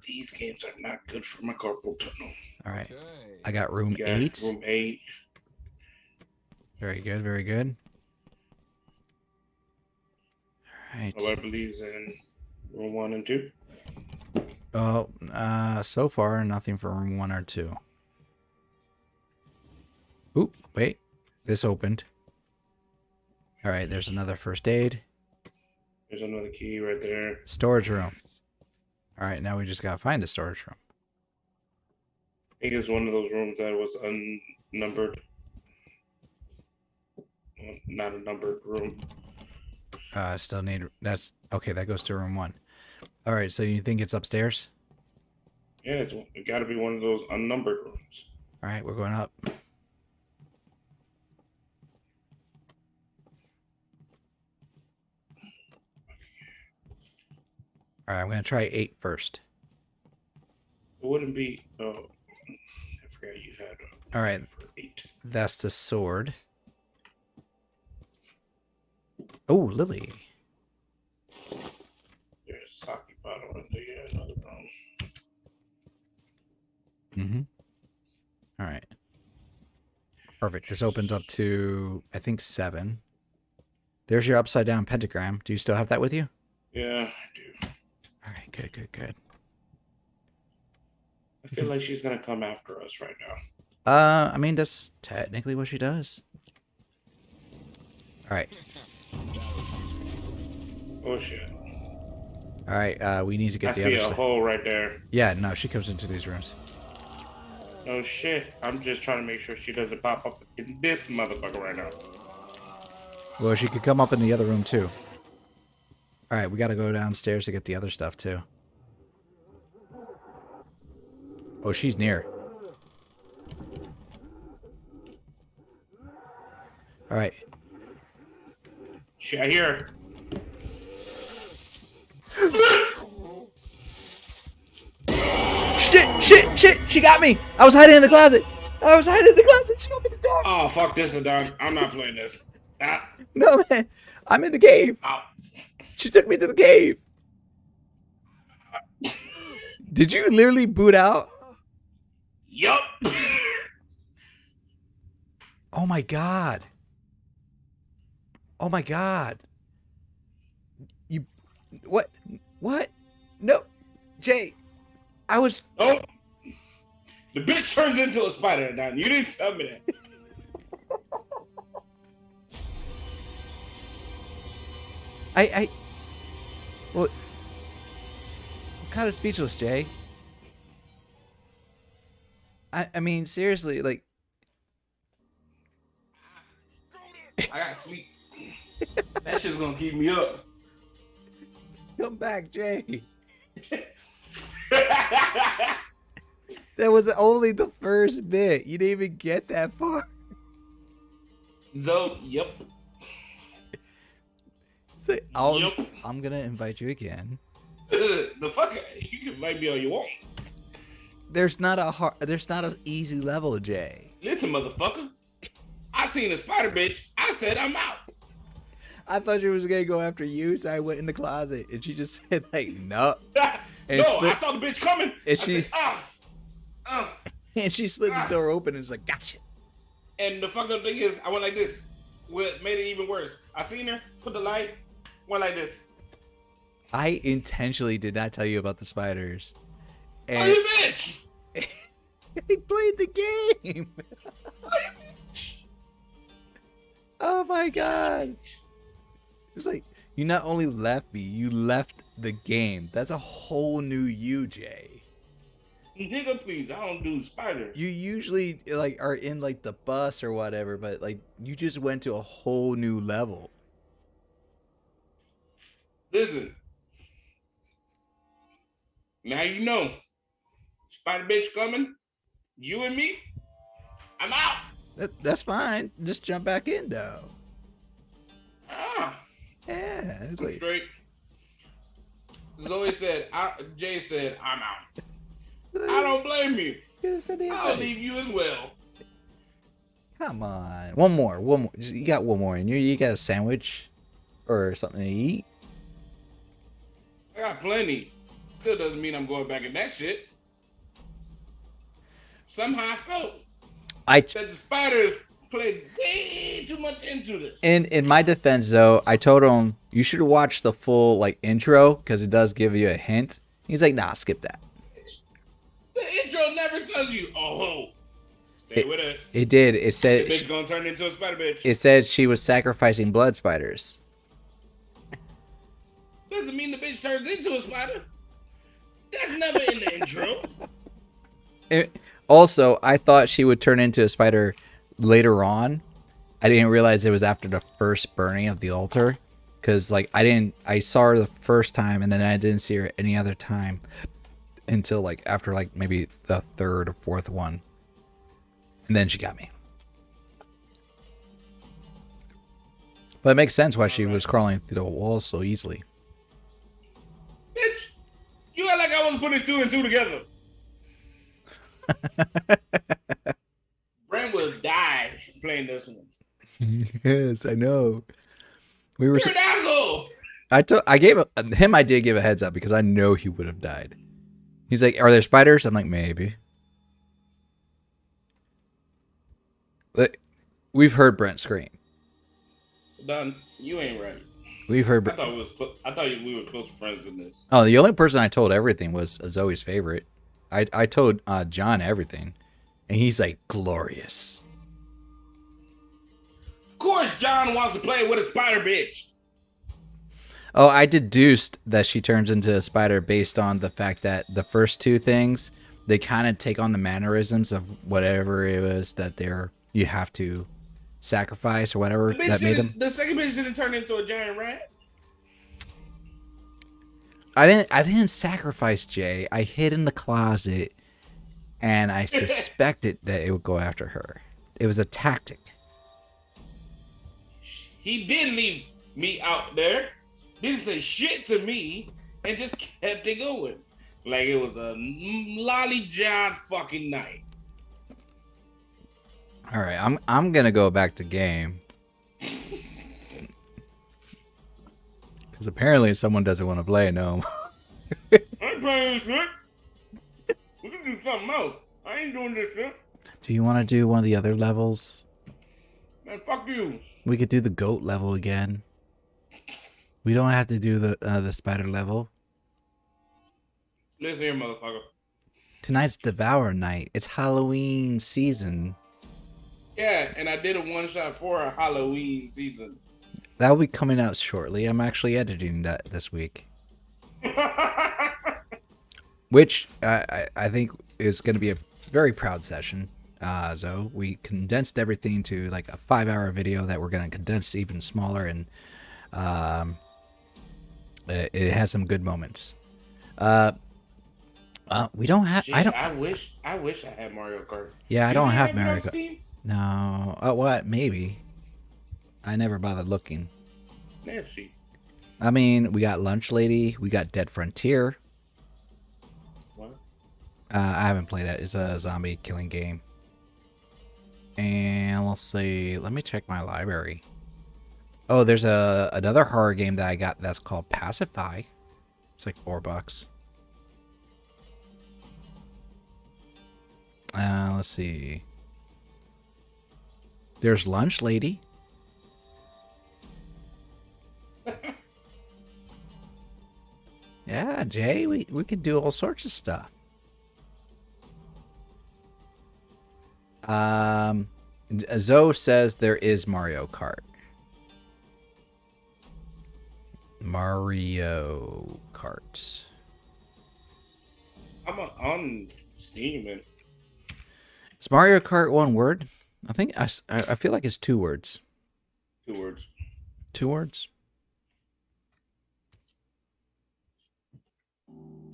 [SPEAKER 2] these games are not good for my carpal tunnel.
[SPEAKER 1] All right. I got room
[SPEAKER 2] Yeah,
[SPEAKER 1] 8.
[SPEAKER 2] Room 8.
[SPEAKER 1] Very good. Very good. All right.
[SPEAKER 2] Nobody believes in room 1 and 2.
[SPEAKER 1] Oh, so far nothing for room 1 or 2. Oop, wait. This opened. All right, there's another first aid.
[SPEAKER 2] There's another key right there.
[SPEAKER 1] Storage room. All right, now we just gotta find the storage room.
[SPEAKER 2] I think it's one of those rooms that was unnumbered. Well, not a numbered room.
[SPEAKER 1] Still need. That's okay. That goes to room 1. All right, so you think it's upstairs?
[SPEAKER 2] Yeah, it got to be one of those unnumbered rooms.
[SPEAKER 1] All right, we're going up. All right, I'm gonna try 8 first.
[SPEAKER 2] It wouldn't be. Oh, I forgot you had.
[SPEAKER 1] All right,
[SPEAKER 2] For 8.
[SPEAKER 1] that's the sword. Oh, Lily. Mm-hmm. All right. Perfect. This opens up to, I think, 7. There's your upside down pentagram. Do you still have that with you?
[SPEAKER 2] Yeah, I do.
[SPEAKER 1] All right. Good.
[SPEAKER 2] I feel like she's gonna come after us right now.
[SPEAKER 1] I mean, that's technically what she does. All right.
[SPEAKER 2] Oh shit!
[SPEAKER 1] All right. We need to get
[SPEAKER 2] I
[SPEAKER 1] the
[SPEAKER 2] see
[SPEAKER 1] other
[SPEAKER 2] a
[SPEAKER 1] side.
[SPEAKER 2] hole right there.
[SPEAKER 1] Yeah, no, she comes into these rooms.
[SPEAKER 2] Oh shit! I'm just trying to make sure she doesn't pop up in this motherfucker right now.
[SPEAKER 1] Well, she could come up in the other room, too. All right, we got to go downstairs to get the other stuff, too. Oh, she's near. All right.
[SPEAKER 2] Shit, I hear her.
[SPEAKER 1] Shit! She got me! I was hiding in the closet! She got me in the dark!
[SPEAKER 2] Oh fuck this, dog. I'm not playing this. Ah.
[SPEAKER 1] No, man. I'm in the cave.
[SPEAKER 2] Ow.
[SPEAKER 1] She took me to the cave. Did you literally boot out?
[SPEAKER 2] Yup.
[SPEAKER 1] Oh my god. You what? No. Jay. I was
[SPEAKER 2] Oh. The bitch turns into a spider, Don. You didn't tell me that.
[SPEAKER 1] Well, I'm kind of speechless, Jay. I mean, seriously, like,
[SPEAKER 2] I gotta sleep. That shit's gonna keep me up.
[SPEAKER 1] come back, Jay. That was only the first bit. You didn't even get that far.
[SPEAKER 2] So, yep.
[SPEAKER 1] So
[SPEAKER 2] Yep.
[SPEAKER 1] I'm gonna invite you again.
[SPEAKER 2] The fuck, you can invite me all you want.
[SPEAKER 1] There's not an easy level, Jay.
[SPEAKER 2] Listen, motherfucker. I seen a spider bitch. I said I'm out.
[SPEAKER 1] I thought she was gonna go after you, so I went in the closet, and she just said like, no. And
[SPEAKER 2] No,
[SPEAKER 1] slid-
[SPEAKER 2] I saw the bitch coming.
[SPEAKER 1] And
[SPEAKER 2] I
[SPEAKER 1] she-
[SPEAKER 2] said,
[SPEAKER 1] and she slid the door open and was like, gotcha.
[SPEAKER 2] And the fucked up thing is, I went like this. What made it even worse? I seen her, put the light, went like this.
[SPEAKER 1] I intentionally did not tell you about the spiders.
[SPEAKER 2] Oh,
[SPEAKER 1] And
[SPEAKER 2] you bitch!
[SPEAKER 1] I played the game.
[SPEAKER 2] Oh, you bitch!
[SPEAKER 1] Oh my god. It was like, you not only left me, you left the game. That's a whole new you, Jay.
[SPEAKER 2] Nigga, please, I don't do spiders.
[SPEAKER 1] You usually like are in like the bus or whatever, but like you just went to a whole new level.
[SPEAKER 2] Listen. Now you know. Spider bitch coming. You and me. I'm out.
[SPEAKER 1] That's fine. Just jump back in, though.
[SPEAKER 2] Ah,
[SPEAKER 1] Yeah. It's
[SPEAKER 2] I'm
[SPEAKER 1] like,
[SPEAKER 2] straight. Zoe said, Jay said, I'm out. I don't blame you. I'll leave you as well.
[SPEAKER 1] Come on. One more. You got one more. And you got a sandwich or something to eat?
[SPEAKER 2] I got plenty. Still doesn't mean I'm going back in that shit. Somehow I felt that the spiders played way too much into this.
[SPEAKER 1] In my defense, though, I told him you should watch the full like intro because it does give you a hint. He's like, nah, skip that.
[SPEAKER 2] The intro never tells you, oh, stay with us.
[SPEAKER 1] It did. It
[SPEAKER 2] The
[SPEAKER 1] said
[SPEAKER 2] bitch gonna turn into a spider bitch.
[SPEAKER 1] it said she was sacrificing blood spiders.
[SPEAKER 2] Doesn't mean the bitch turns into a spider. That's never in the intro.
[SPEAKER 1] Also, I thought she would turn into a spider later on. I didn't realize it was after the first burning of the altar. Because, like, I saw her the first time and then I didn't see her any other time until, like, after, like, maybe the third or fourth one. And then she got me. But it makes sense why she was crawling through the walls so easily.
[SPEAKER 2] Bitch, you act like I was putting 2 and 2 together. Brent would have died playing this one.
[SPEAKER 1] Yes, I know. We were.
[SPEAKER 2] You're an asshole.
[SPEAKER 1] I did give a heads up because I know he would have died. He's like, "Are there spiders?" I'm like, "Maybe." We've heard Brent scream.
[SPEAKER 2] Done. You ain't right.
[SPEAKER 1] We've heard.
[SPEAKER 2] I thought we were close friends in this.
[SPEAKER 1] Oh, the only person I told everything was Zoe's favorite. I told John everything, and he's like glorious.
[SPEAKER 2] Of course, John wants to play with a spider bitch.
[SPEAKER 1] Oh, I deduced that she turns into a spider based on the fact that the first two things, they kind of take on the mannerisms of whatever it was that you have to sacrifice or whatever that made them.
[SPEAKER 2] The second bitch didn't turn into a giant rat.
[SPEAKER 1] I didn't sacrifice Jay. I hid in the closet, and I suspected that it would go after her. It was a tactic.
[SPEAKER 2] He did leave me out there. Didn't say shit to me and just kept it going. Like it was a lolly John fucking night.
[SPEAKER 1] All right, I'm gonna go back to game because apparently someone doesn't want to play no.
[SPEAKER 2] I ain't playing this shit. We can do something else. I ain't doing this shit.
[SPEAKER 1] Do you want to do one of the other levels?
[SPEAKER 2] Man, fuck you.
[SPEAKER 1] We could do the goat level again. We don't have to do the spider level.
[SPEAKER 2] Listen here, motherfucker.
[SPEAKER 1] Tonight's Devour night. It's Halloween season.
[SPEAKER 2] Yeah, and I did a one shot for a Halloween season.
[SPEAKER 1] That will be coming out shortly. I'm actually editing that this week. Which I think is going to be a very proud session. So we condensed everything to like a 5-hour video that we're going to condense even smaller, and it has some good moments. We don't have.
[SPEAKER 2] Gee, I wish I had Mario Kart.
[SPEAKER 1] Yeah, I don't have Mario Kart.
[SPEAKER 2] Steam?
[SPEAKER 1] No. Oh, what? Maybe. I never bothered looking.
[SPEAKER 2] Yeah, she.
[SPEAKER 1] I mean, we got Lunch Lady. We got Dead Frontier.
[SPEAKER 2] What?
[SPEAKER 1] I haven't played that. It's a zombie killing game. And let's see. Let me check my library. Oh, there's another horror game that I got that's called Pacify. It's like $4. Let's see. There's Lunch Lady. Yeah, Jay, we could do all sorts of stuff. Zoe says there is Mario Kart. Mario Kart.
[SPEAKER 2] I'm on Steam and
[SPEAKER 1] Is Mario Kart one word? I think I feel like it's 2 words.
[SPEAKER 2] 2 words.
[SPEAKER 1] 2 words?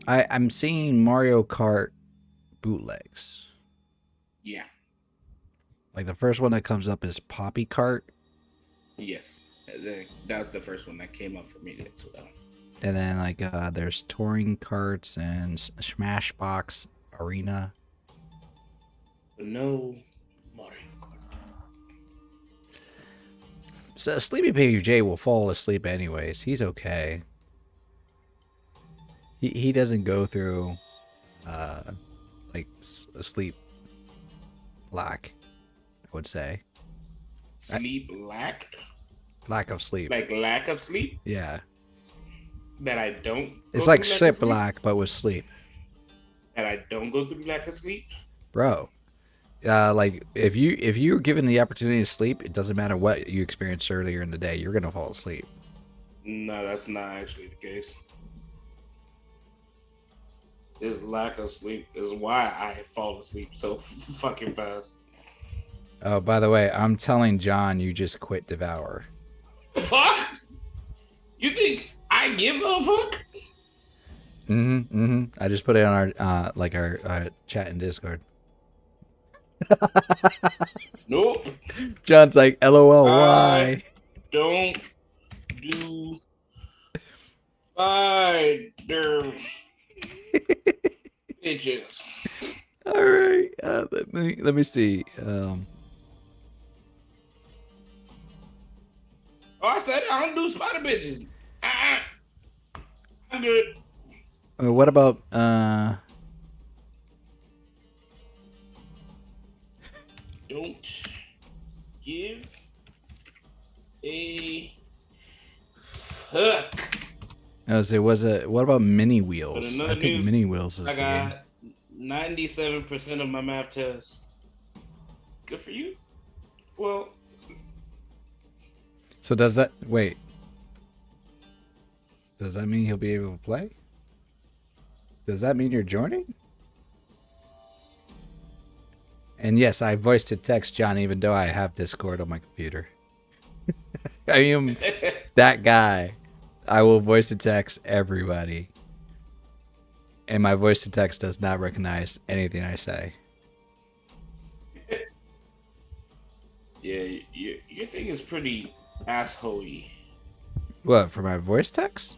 [SPEAKER 1] I'm seeing Mario Kart bootlegs.
[SPEAKER 2] Yeah.
[SPEAKER 1] Like the first one that comes up is Poppy Kart.
[SPEAKER 2] Yes. That was the first one that came up for me as well.
[SPEAKER 1] And then like there's touring carts and Smashbox Arena.
[SPEAKER 2] But no Mario Kart.
[SPEAKER 1] So Sleepy Baby J will fall asleep anyways. He's okay. He doesn't go through like a sleep lack, I would say.
[SPEAKER 2] Sleep lack?
[SPEAKER 1] Lack of sleep.
[SPEAKER 2] Like lack of sleep?
[SPEAKER 1] Yeah.
[SPEAKER 2] That I don't.
[SPEAKER 1] It's like ship lack, but with sleep.
[SPEAKER 2] That I don't go through lack of sleep?
[SPEAKER 1] Bro. Like if you're given the opportunity to sleep, it doesn't matter what you experienced earlier in the day, you're gonna fall asleep.
[SPEAKER 2] No, that's not actually the case. This lack of sleep is why I fall asleep so fucking fast.
[SPEAKER 1] Oh, by the way, I'm telling John you just quit Devour.
[SPEAKER 2] Fuck? You think I give a fuck?
[SPEAKER 1] I just put it on our chat in Discord.
[SPEAKER 2] Nope.
[SPEAKER 1] John's like, LOL, why?
[SPEAKER 2] Don't do spider bitches.
[SPEAKER 1] All right, let me see.
[SPEAKER 2] Oh, I said I don't do spider bitches. I'm good.
[SPEAKER 1] What about
[SPEAKER 2] Don't give a fuck.
[SPEAKER 1] What about Mini
[SPEAKER 2] But
[SPEAKER 1] Wheels? I
[SPEAKER 2] another
[SPEAKER 1] think
[SPEAKER 2] news,
[SPEAKER 1] Mini Wheels is
[SPEAKER 2] I
[SPEAKER 1] the game.
[SPEAKER 2] got 97% of my math test. Good for you. Well,
[SPEAKER 1] So wait? Does that mean he'll be able to play? Does that mean you're joining? And yes, I voice to text John even though I have Discord on my computer. I am that guy. I will voice to text everybody. And my voice to text does not recognize anything I say.
[SPEAKER 2] yeah, your thing is pretty asshole-y.
[SPEAKER 1] What, for my voice text?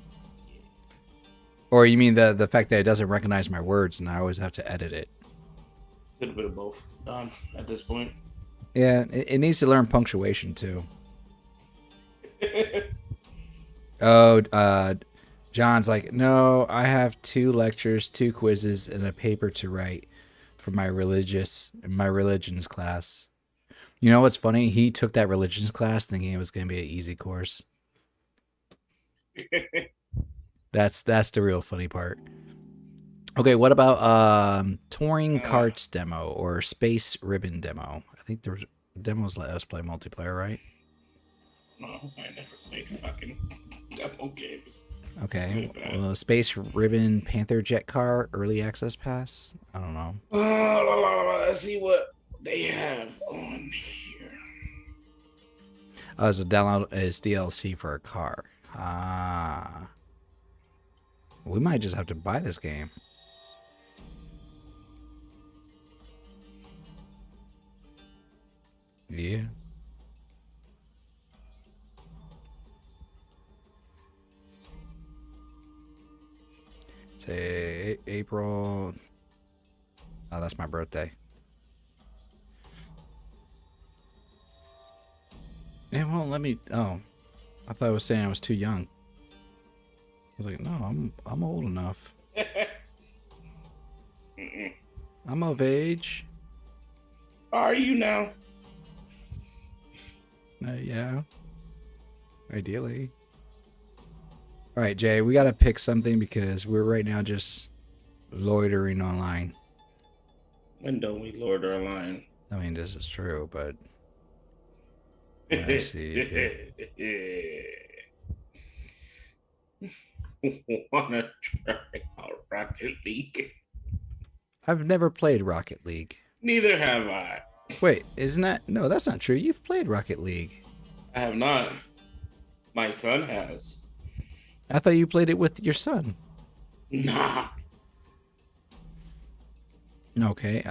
[SPEAKER 1] Or you mean the fact that it doesn't recognize my words and I always have to edit it?
[SPEAKER 2] A little bit of both, Don, at this point.
[SPEAKER 1] Yeah, it needs to learn punctuation too. Oh, John's like, no, I have 2 lectures, 2 quizzes, and a paper to write for my religions class. You know what's funny? He took that religions class thinking it was going to be an easy course. That's the real funny part. Okay, what about touring carts demo or space ribbon demo? I think there was demos let us play multiplayer, right?
[SPEAKER 2] No, I never played fucking demo games.
[SPEAKER 1] Okay. Space Ribbon Panther Jet Car Early Access Pass? I don't know.
[SPEAKER 2] Let's see what they have on here.
[SPEAKER 1] Oh, it's a download as DLC for a car. Ah. We might just have to buy this game. Yeah. Say April. Oh, that's my birthday. It won't let me. Oh, I thought it was saying I was too young. I was like, no, I'm old enough. I'm of age.
[SPEAKER 2] Are you now?
[SPEAKER 1] Yeah. Ideally. All right, Jay, we got to pick something because we're right now just loitering online.
[SPEAKER 2] When don't we lord our line?
[SPEAKER 1] I mean, this is true, but let's see here.
[SPEAKER 2] Wanna try out Rocket League?
[SPEAKER 1] I've never played Rocket League.
[SPEAKER 2] Neither have I.
[SPEAKER 1] Wait, isn't that? No, that's not true. You've played Rocket League.
[SPEAKER 2] I have not. My son has.
[SPEAKER 1] I thought you played it with your son.
[SPEAKER 2] Nah.
[SPEAKER 1] Okay.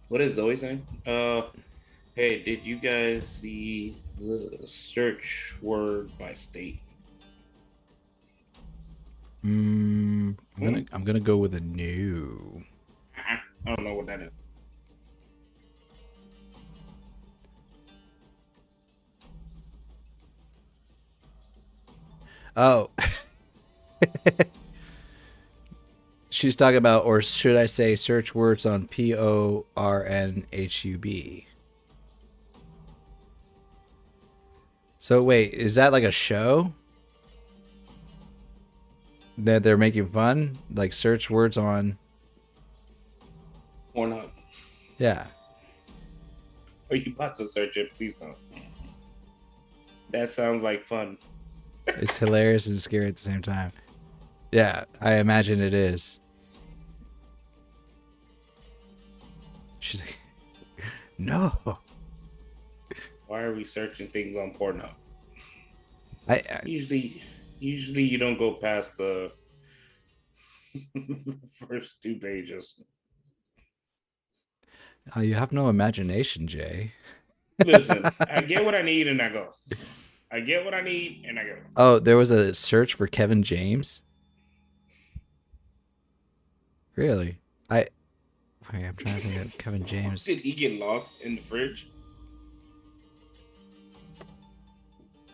[SPEAKER 2] What is Zoe saying? Hey, did you guys see the search word by state?
[SPEAKER 1] I'm gonna go with a no.
[SPEAKER 2] I don't know what that is.
[SPEAKER 1] Oh. She's talking about, or should I say, search words on PORNHUB. So wait, is that like a show that they're making fun? Like search words on?
[SPEAKER 2] Pornhub.
[SPEAKER 1] Yeah.
[SPEAKER 2] Are you about to search it? Please don't. That sounds like fun.
[SPEAKER 1] It's hilarious and scary at the same time. Yeah, I imagine it is. She's like, no.
[SPEAKER 2] Why are we searching things on Pornhub?
[SPEAKER 1] I
[SPEAKER 2] Usually you don't go past the first 2 pages.
[SPEAKER 1] you have no imagination, Jay.
[SPEAKER 2] Listen, I get what I need and I go. I get what I need and I go.
[SPEAKER 1] Oh, there was a search for Kevin James? Really? Wait, I'm trying to think of Kevin James.
[SPEAKER 2] Did he get lost in the fridge?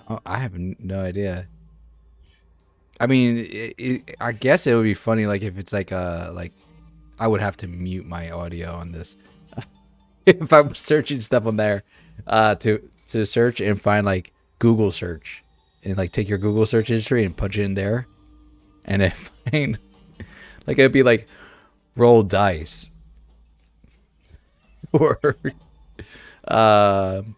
[SPEAKER 1] Oh, I have no idea. I mean, I guess it would be funny, like if it's like I would have to mute my audio on this if I'm searching stuff on there, to search and find like Google search and like take your Google search history and punch it in there, and if find like it'd be like roll dice or I'm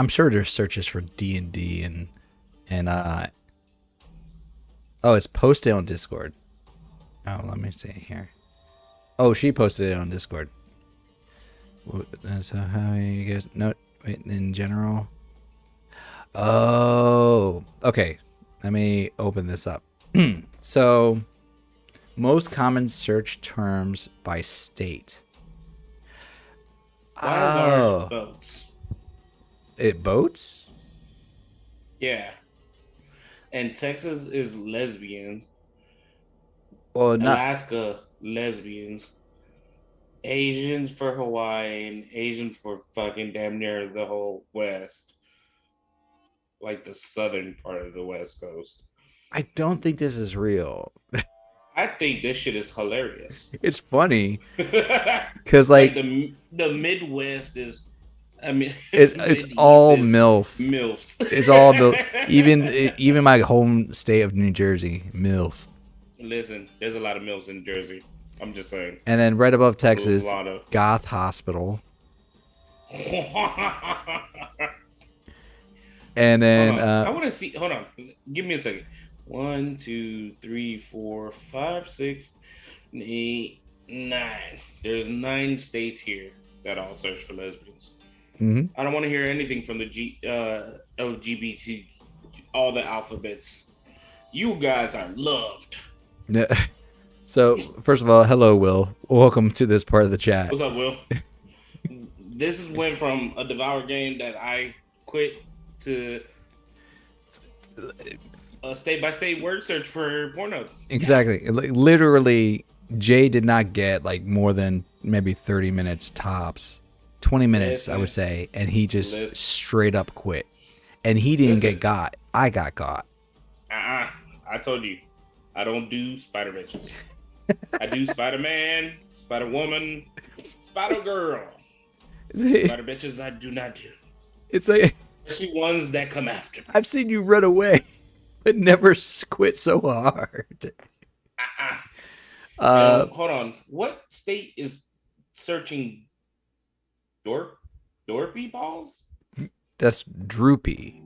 [SPEAKER 1] sure there's searches for D&D and oh, it's posted on Discord. Oh, let me see here. Oh, she posted it on Discord. So how you guys? No, wait. In general. Oh, okay. Let me open this up. So, most common search terms by state.
[SPEAKER 2] Why is ours boats?
[SPEAKER 1] It boats?
[SPEAKER 2] Yeah. And Texas is lesbian.
[SPEAKER 1] Well, not.
[SPEAKER 2] Alaska, lesbians. Asians for Hawaii and Asians for fucking damn near the whole West. Like the southern part of the West Coast.
[SPEAKER 1] I don't think this is real.
[SPEAKER 2] I think this shit is hilarious.
[SPEAKER 1] It's funny because like
[SPEAKER 2] the Midwest is, I mean,
[SPEAKER 1] it's all
[SPEAKER 2] is
[SPEAKER 1] MILF.
[SPEAKER 2] MILFs.
[SPEAKER 1] It's all MILF. Even my home state of New Jersey, MILF.
[SPEAKER 2] Listen, there's a lot of MILFs in Jersey. I'm just saying.
[SPEAKER 1] And then right above Texas,
[SPEAKER 2] A lot of...
[SPEAKER 1] Goth Hospital. And then
[SPEAKER 2] I want to see. Hold on, give me a second. 1, 2, 3, 4, 5, 6, 8, 9. There's 9 states here that all search for lesbians.
[SPEAKER 1] mm-hmm.
[SPEAKER 2] I don't want to hear anything from the LGBT, all the alphabets. You guys are loved.
[SPEAKER 1] Yeah. So first of all, hello, Will. Welcome to this part of the chat.
[SPEAKER 2] What's up, Will? This went from a Devour game that I quit to a state-by-state word search for porno.
[SPEAKER 1] Exactly. Yeah. Literally, Jay did not get like more than maybe 30 minutes tops. 20 minutes, I would say. And he just straight up quit. And he didn't get got. I got got.
[SPEAKER 2] I told you. I don't do spider bitches. I do Spider-Man, Spider-Woman, Spider-Girl. Spider bitches I do not do.
[SPEAKER 1] It's like...
[SPEAKER 2] Especially ones that come after me.
[SPEAKER 1] I've seen you run away, but never quit so hard.
[SPEAKER 2] Hold on. What state is searching Dorpy balls?
[SPEAKER 1] That's droopy.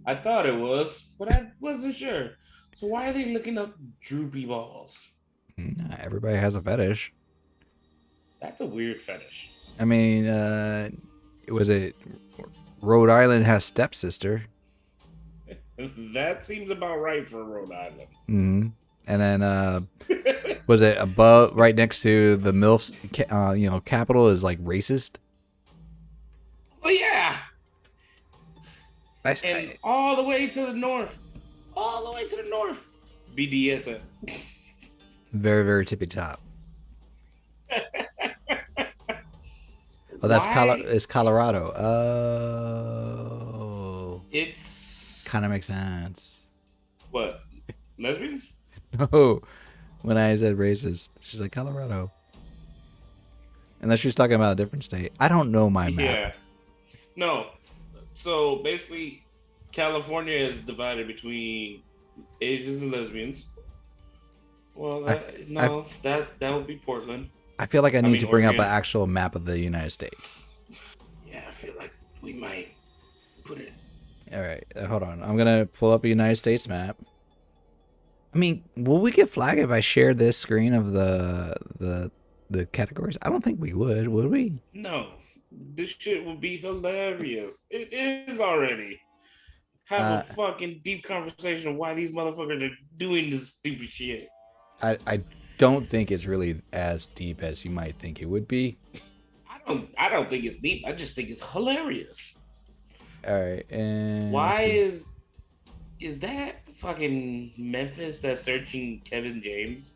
[SPEAKER 2] I thought it was, but I wasn't sure. So why are they looking up droopy balls?
[SPEAKER 1] Everybody has a fetish.
[SPEAKER 2] That's a weird fetish.
[SPEAKER 1] I mean, was it Rhode Island has stepsister?
[SPEAKER 2] That seems about right for Rhode Island.
[SPEAKER 1] Mm-hmm. And then was it above, right next to the MILF, capital is like racist?
[SPEAKER 2] Well, yeah. All the way to the north. BDSM.
[SPEAKER 1] Very, very tippy top. Oh, that's it's Colorado. Oh.
[SPEAKER 2] It's...
[SPEAKER 1] kind of makes sense.
[SPEAKER 2] What? Lesbians?
[SPEAKER 1] No. When I said racist, she's like, Colorado. Unless she's talking about a different state. I don't know my map.
[SPEAKER 2] Yeah. No. So, basically, California is divided between Asians and lesbians. Well, that would be Portland.
[SPEAKER 1] I feel like I need to bring up an actual map of the United States.
[SPEAKER 2] Yeah, I feel like we might put it.
[SPEAKER 1] All right, hold on. I'm gonna pull up a United States map. I mean, will we get flagged if I share this screen of the categories? I don't think we would we?
[SPEAKER 2] No, this shit would be hilarious. It is already. Have a fucking deep conversation of why these motherfuckers are doing this stupid shit.
[SPEAKER 1] I don't think it's really as deep as you might think it would be.
[SPEAKER 2] I don't think it's deep. I just think it's hilarious.
[SPEAKER 1] All right, and
[SPEAKER 2] why is that fucking Memphis that's searching Kevin James?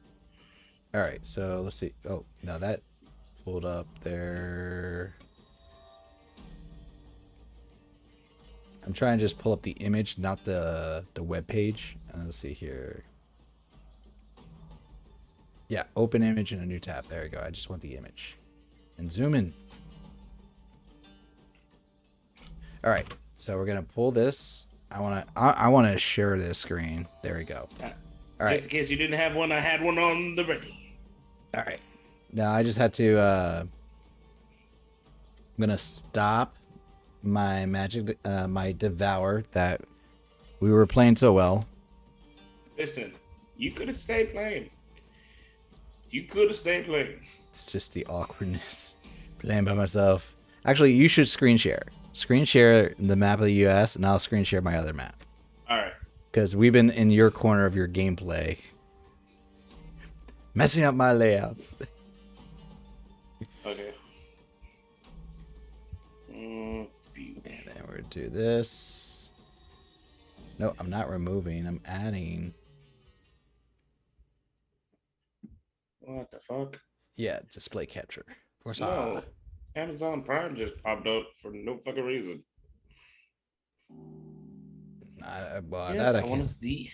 [SPEAKER 1] All right, so let's see. Oh, now that pulled up there. I'm trying to just pull up the image, not the web page. Let's see here. Yeah, open image in a new tab. There you go. I just want the image. And zoom in. All right. So we're gonna pull this. I wanna share this screen. There we go. All right.
[SPEAKER 2] Just in case you didn't have one, I had one on the ready.
[SPEAKER 1] All right. Now I just had to. I'm gonna stop my my Devour that we were playing so well.
[SPEAKER 2] Listen, you could have stayed playing. You could have stayed playing.
[SPEAKER 1] It's just the awkwardness playing by myself. Actually, you should screen share. Screen share the map of the U.S. and I'll screen share my other map.
[SPEAKER 2] All right.
[SPEAKER 1] Because we've been in your corner of your gameplay, messing up my layouts.
[SPEAKER 2] Okay.
[SPEAKER 1] And then we're gonna do this. No, I'm not removing. I'm adding.
[SPEAKER 2] What the fuck?
[SPEAKER 1] Yeah, display capture. Of course,
[SPEAKER 2] No. Amazon Prime just popped up for no fucking reason.
[SPEAKER 1] well,
[SPEAKER 2] Yes,
[SPEAKER 1] that
[SPEAKER 2] I
[SPEAKER 1] I
[SPEAKER 2] want
[SPEAKER 1] can.
[SPEAKER 2] to see.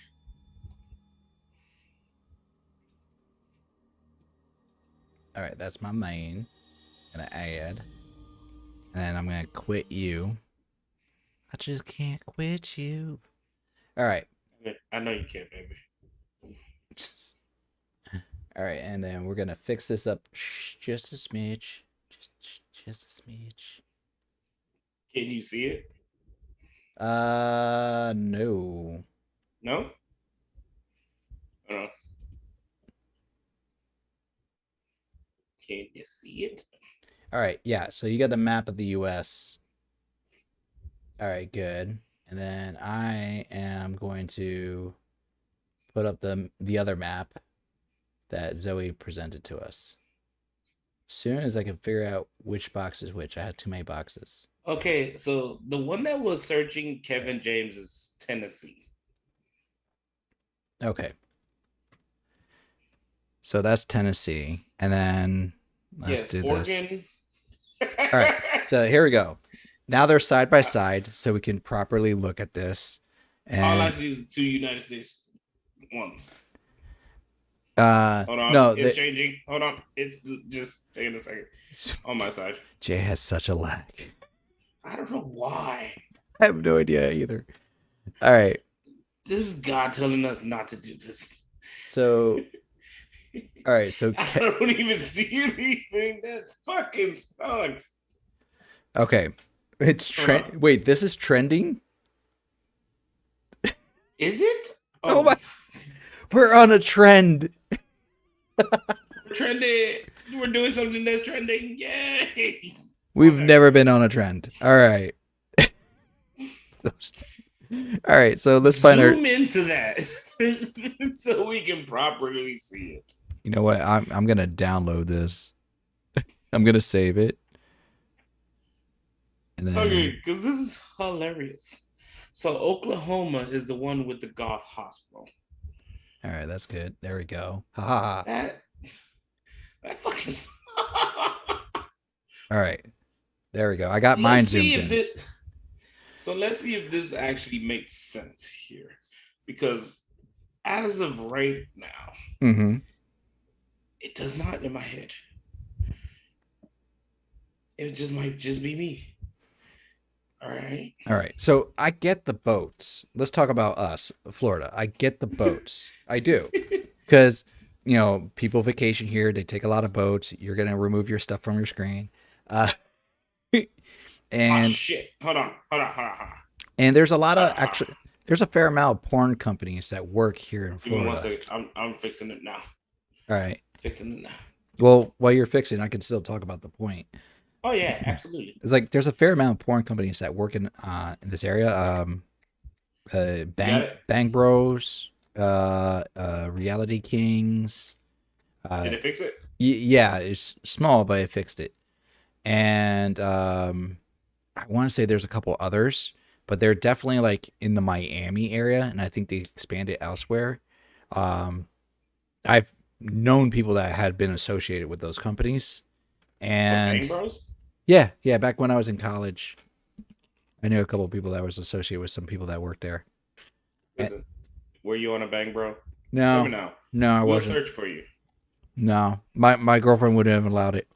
[SPEAKER 1] All right, that's my main. Gonna add, and I'm gonna quit you. I just can't quit you. All right.
[SPEAKER 2] I know you can't, baby.
[SPEAKER 1] All right, and then we're gonna fix this up just a smidge, just a smidge.
[SPEAKER 2] Can you see it?
[SPEAKER 1] No.
[SPEAKER 2] No? Can you see it?
[SPEAKER 1] All right, yeah. So you got the map of the U.S. All right, good. And then I am going to put up the other map that Zoe presented to us. As soon as I can figure out which box is which, I had too many boxes.
[SPEAKER 2] Okay, so the one that was searching Kevin James is Tennessee.
[SPEAKER 1] Okay. So that's Tennessee. And then let's do
[SPEAKER 2] Oregon.
[SPEAKER 1] this. All right. So here we go. Now they're side by side, so we can properly look at this. And
[SPEAKER 2] all I see is the 2 United States ones. Hold on.
[SPEAKER 1] No,
[SPEAKER 2] it's changing. Hold on. It's just taking a second. On my side.
[SPEAKER 1] Jay has such a lag.
[SPEAKER 2] I don't know why.
[SPEAKER 1] I have no idea either. All right.
[SPEAKER 2] This is God telling us not to do this.
[SPEAKER 1] So, all right. So
[SPEAKER 2] I don't even see anything that fucking sucks.
[SPEAKER 1] Okay. It's Wait, this is trending?
[SPEAKER 2] Is it?
[SPEAKER 1] Oh my. We're on a trend.
[SPEAKER 2] We're trending. We're doing something that's trending. Yay.
[SPEAKER 1] We've never been on a trend. All right. All right, so let's find our
[SPEAKER 2] zoom into that so we can properly see it.
[SPEAKER 1] You know what? I'm gonna download this. I'm gonna save it. And then
[SPEAKER 2] Okay, because this is hilarious. So Oklahoma is the one with the goth hospital.
[SPEAKER 1] All right, that's good. There we go. Ha ha.
[SPEAKER 2] That fucking.
[SPEAKER 1] All right, there we go. I got mine zoomed in.
[SPEAKER 2] So let's see if this actually makes sense here, because as of right now, it does not in my head. It just might just be me. All right.
[SPEAKER 1] All right. So I get the boats. Let's talk about us, Florida. I get the boats. I do. Because, you know, people vacation here. They take a lot of boats. You're going to remove your stuff from your screen. And
[SPEAKER 2] oh, shit. Hold on.
[SPEAKER 1] And there's a lot of actually, there's a fair amount of porn companies that work here in Florida.
[SPEAKER 2] Give me 1 second. I'm fixing it now.
[SPEAKER 1] All right.
[SPEAKER 2] Fixing it now.
[SPEAKER 1] Well, while you're fixing, I can still talk about the point.
[SPEAKER 2] Oh yeah, absolutely.
[SPEAKER 1] It's like there's a fair amount of porn companies that work in this area. Bang Bros, Reality Kings.
[SPEAKER 2] Did it fix it?
[SPEAKER 1] Yeah, it's small, but it fixed it. And I want to say there's a couple others, but they're definitely like in the Miami area, and I think they expanded elsewhere. I've known people that had been associated with those companies. And
[SPEAKER 2] Bang Bros?
[SPEAKER 1] Yeah, back when I was in college, I knew a couple of people that was associated with some people that worked there.
[SPEAKER 2] Listen, were you on a Bang Bro?
[SPEAKER 1] No,
[SPEAKER 2] Tell me now.
[SPEAKER 1] No, I wasn't.
[SPEAKER 2] We'll search for you.
[SPEAKER 1] No, my girlfriend wouldn't have allowed it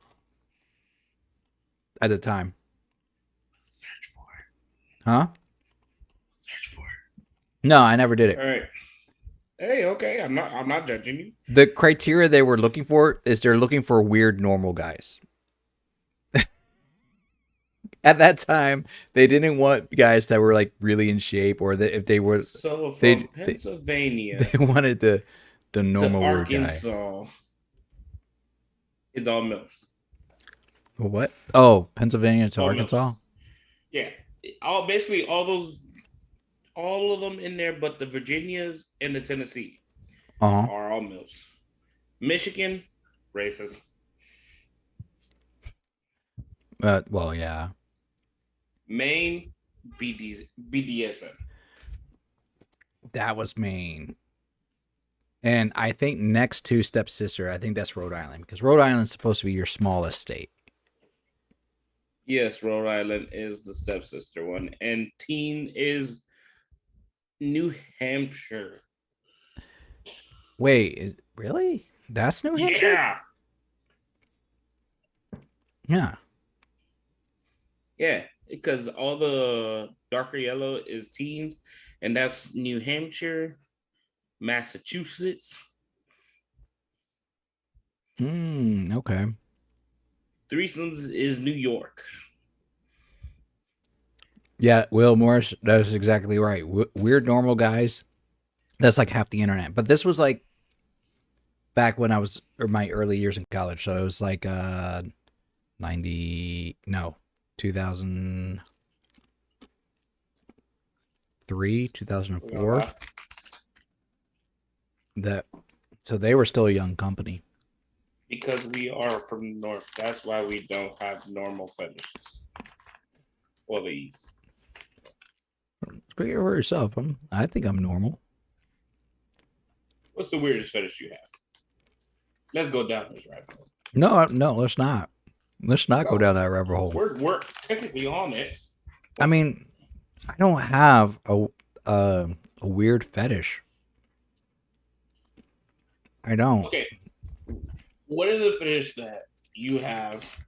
[SPEAKER 1] at the time.
[SPEAKER 2] Search for it.
[SPEAKER 1] Huh?
[SPEAKER 2] Search for it.
[SPEAKER 1] No, I never did
[SPEAKER 2] All
[SPEAKER 1] it.
[SPEAKER 2] right. Hey, okay. I'm not judging you.
[SPEAKER 1] The criteria they were looking for is they're looking for weird normal guys. At that time, they didn't want guys that were like really in shape, or that if they were,
[SPEAKER 2] So
[SPEAKER 1] they
[SPEAKER 2] from
[SPEAKER 1] they,
[SPEAKER 2] Pennsylvania
[SPEAKER 1] they wanted the
[SPEAKER 2] to
[SPEAKER 1] normal weird guy.
[SPEAKER 2] Arkansas, it's all MILFs.
[SPEAKER 1] What? Oh, Pennsylvania to
[SPEAKER 2] All
[SPEAKER 1] Arkansas.
[SPEAKER 2] MILFs. Yeah. Basically all of them in there, but the Virginias and the Tennessee
[SPEAKER 1] Uh huh.
[SPEAKER 2] are all MILFs. Michigan, racist.
[SPEAKER 1] Well, yeah.
[SPEAKER 2] Maine, BDSM.
[SPEAKER 1] That was Maine. And I think next to stepsister, I think that's Rhode Island, because Rhode Island's supposed to be your smallest state.
[SPEAKER 2] Yes, Rhode Island is the stepsister one, and teen is New Hampshire.
[SPEAKER 1] Wait, really? That's New Hampshire?
[SPEAKER 2] Yeah.
[SPEAKER 1] Yeah.
[SPEAKER 2] Yeah, because all the darker yellow is teens, and that's New Hampshire, Massachusetts.
[SPEAKER 1] Okay.
[SPEAKER 2] Threesomes is New York.
[SPEAKER 1] Yeah, Will Morris, that's exactly right. Weird normal guys, that's like half the internet. But this was like back when I was, or my early years in college. So it was like 2003, 2004. So they were still a young company.
[SPEAKER 2] Because we are from the north, that's why we don't have normal fetishes. Or the east.
[SPEAKER 1] Speak for yourself. I think I'm normal.
[SPEAKER 2] What's the weirdest fetish you have? Let's go down this rabbit hole.
[SPEAKER 1] No, let's not. Let's not go down that rabbit hole.
[SPEAKER 2] We're technically on it.
[SPEAKER 1] I mean, I don't have a weird fetish. I don't.
[SPEAKER 2] Okay. What is a fetish that you have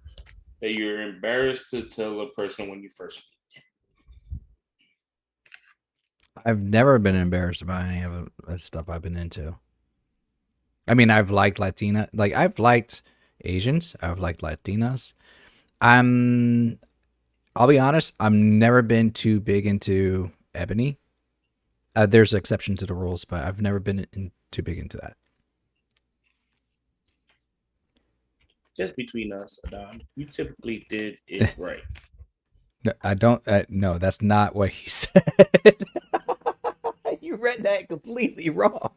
[SPEAKER 2] that you're embarrassed to tell a person when you first meet?
[SPEAKER 1] I've never been embarrassed about any of the stuff I've been into. I mean, I've liked Latina, like I've liked Asians, I've liked Latinas. I'll be honest, I've never been too big into ebony. There's an exception to the rules, but I've never been too big into that.
[SPEAKER 2] Just between us, Adon, you typically did it right.
[SPEAKER 1] No, I don't. No, that's not what he said. You read that completely wrong.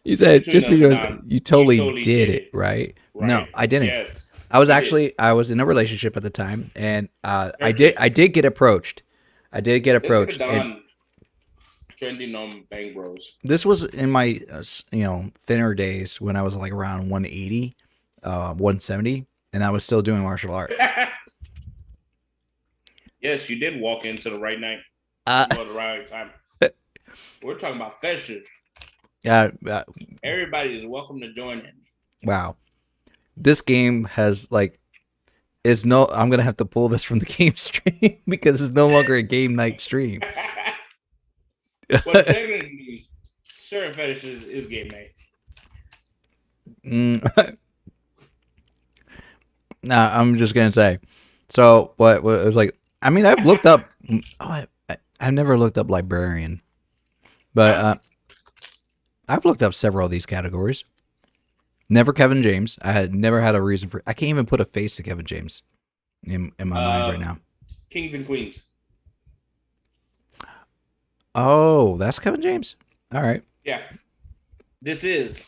[SPEAKER 1] You said
[SPEAKER 2] Between
[SPEAKER 1] just
[SPEAKER 2] us,
[SPEAKER 1] because
[SPEAKER 2] Adon,
[SPEAKER 1] you totally,
[SPEAKER 2] totally
[SPEAKER 1] did
[SPEAKER 2] did
[SPEAKER 1] it,
[SPEAKER 2] it.
[SPEAKER 1] right?
[SPEAKER 2] Right.
[SPEAKER 1] No, I didn't.
[SPEAKER 2] Yes.
[SPEAKER 1] I was
[SPEAKER 2] you
[SPEAKER 1] actually I was in a relationship at the time, and I did get approached. I did get approached.
[SPEAKER 2] Let's
[SPEAKER 1] And
[SPEAKER 2] trending on Bang Bros.
[SPEAKER 1] this was in my thinner days when I was like around 180, 170, and I was still doing martial arts.
[SPEAKER 2] Yes, you did walk into the right night.
[SPEAKER 1] Uh,
[SPEAKER 2] At the right time. We're talking about fetishes.
[SPEAKER 1] Yeah.
[SPEAKER 2] Everybody is welcome to join in.
[SPEAKER 1] Wow. This game has like is no. I'm gonna have to pull this from the game stream because it's no longer a game night stream.
[SPEAKER 2] But technically, certain fetishes is game night.
[SPEAKER 1] Nah, I'm just gonna say. So what it was like? I mean, I've looked up. I've never looked up librarian, but I've looked up several of these categories. Never Kevin James. I had never had a reason for. I can't even put a face to Kevin James in my mind right now.
[SPEAKER 2] Kings and Queens.
[SPEAKER 1] Oh, that's Kevin James. All right.
[SPEAKER 2] Yeah. This is.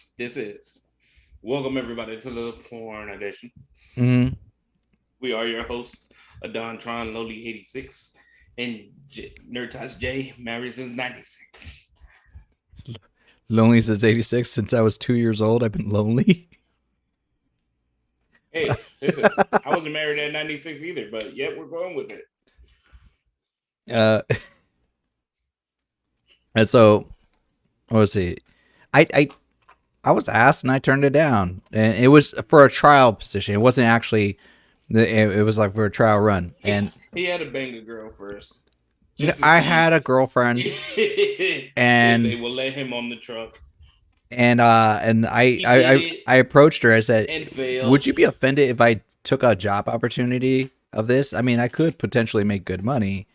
[SPEAKER 2] Welcome everybody to the porn edition.
[SPEAKER 1] Mm-hmm.
[SPEAKER 2] We are your hosts, Adon Tron Lowly 86 and NerdTots J, married since 96.
[SPEAKER 1] Lonely since 86. Since I was 2 years old, I've been lonely.
[SPEAKER 2] Hey, listen, I wasn't married at 96 either, but yet we're going with it.
[SPEAKER 1] And so let's see. I I was asked and I turned it down, and it was for a trial position. It wasn't actually. It was like for a trial run, and
[SPEAKER 2] he had to bang a girl first.
[SPEAKER 1] I had a girlfriend,
[SPEAKER 2] if
[SPEAKER 1] and
[SPEAKER 2] they will let him on the truck.
[SPEAKER 1] And
[SPEAKER 2] He did it
[SPEAKER 1] I approached her. I said,
[SPEAKER 2] and failed.
[SPEAKER 1] "Would you be offended if I took a job opportunity of this? I mean, I could potentially make good money."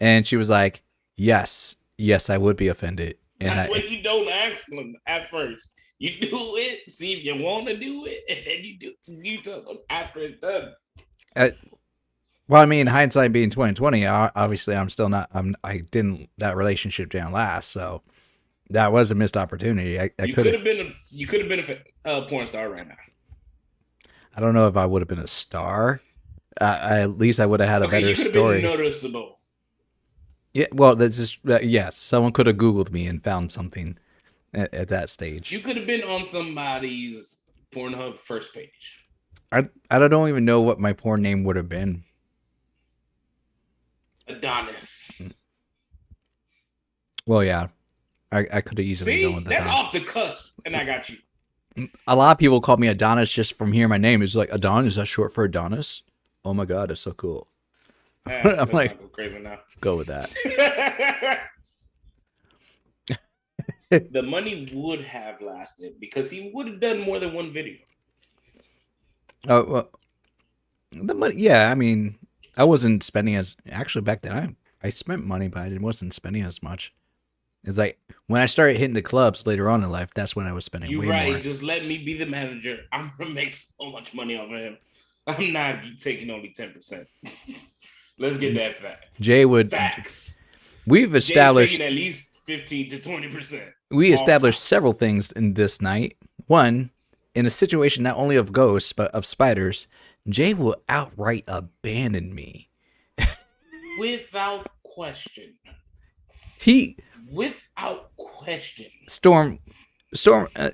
[SPEAKER 1] And she was like, "Yes, yes, I would be offended." And
[SPEAKER 2] That's what you don't ask them at first. You do it, see if you want to do it, and then you tell them after it's done.
[SPEAKER 1] Well, I mean, hindsight being 2020, obviously, I'm still not. That relationship didn't last, so that was a missed opportunity.
[SPEAKER 2] You could have been a porn star right now.
[SPEAKER 1] I don't know if I would have been a star. At least I would have had a better
[SPEAKER 2] you could
[SPEAKER 1] story.
[SPEAKER 2] have been noticeable.
[SPEAKER 1] Yeah, well, that's just yes. Someone could have Googled me and found something at that stage.
[SPEAKER 2] You could have been on somebody's Pornhub first page.
[SPEAKER 1] I don't even know what my porn name would have been.
[SPEAKER 2] Adonis.
[SPEAKER 1] Well, yeah, I could have easily gone with
[SPEAKER 2] that's
[SPEAKER 1] Adonis.
[SPEAKER 2] off the cusp, and I got you.
[SPEAKER 1] A lot of people call me Adonis just from hearing my name. It's like, Adonis, is that short for Adonis? Oh my God, it's so cool. I'm like,
[SPEAKER 2] go crazy now.
[SPEAKER 1] Go with that.
[SPEAKER 2] The money would have lasted because he would have done more than one video.
[SPEAKER 1] Oh, well, the money. Yeah, I mean, I wasn't spending actually back then. I spent money, but I wasn't spending as much. It's like when I started hitting the clubs later on in life, that's when I was spending way more.
[SPEAKER 2] Just let me be the manager. I'm gonna make so much money off of him. I'm not taking only 10%. Let's get that fact.
[SPEAKER 1] Jay would.
[SPEAKER 2] Facts.
[SPEAKER 1] We've established
[SPEAKER 2] Jay's taking at least 15 to 20%.
[SPEAKER 1] We established several things in this night. One, in a situation not only of ghosts but of spiders, Jay will outright abandon me.
[SPEAKER 2] Without question. Without question.
[SPEAKER 1] Storm.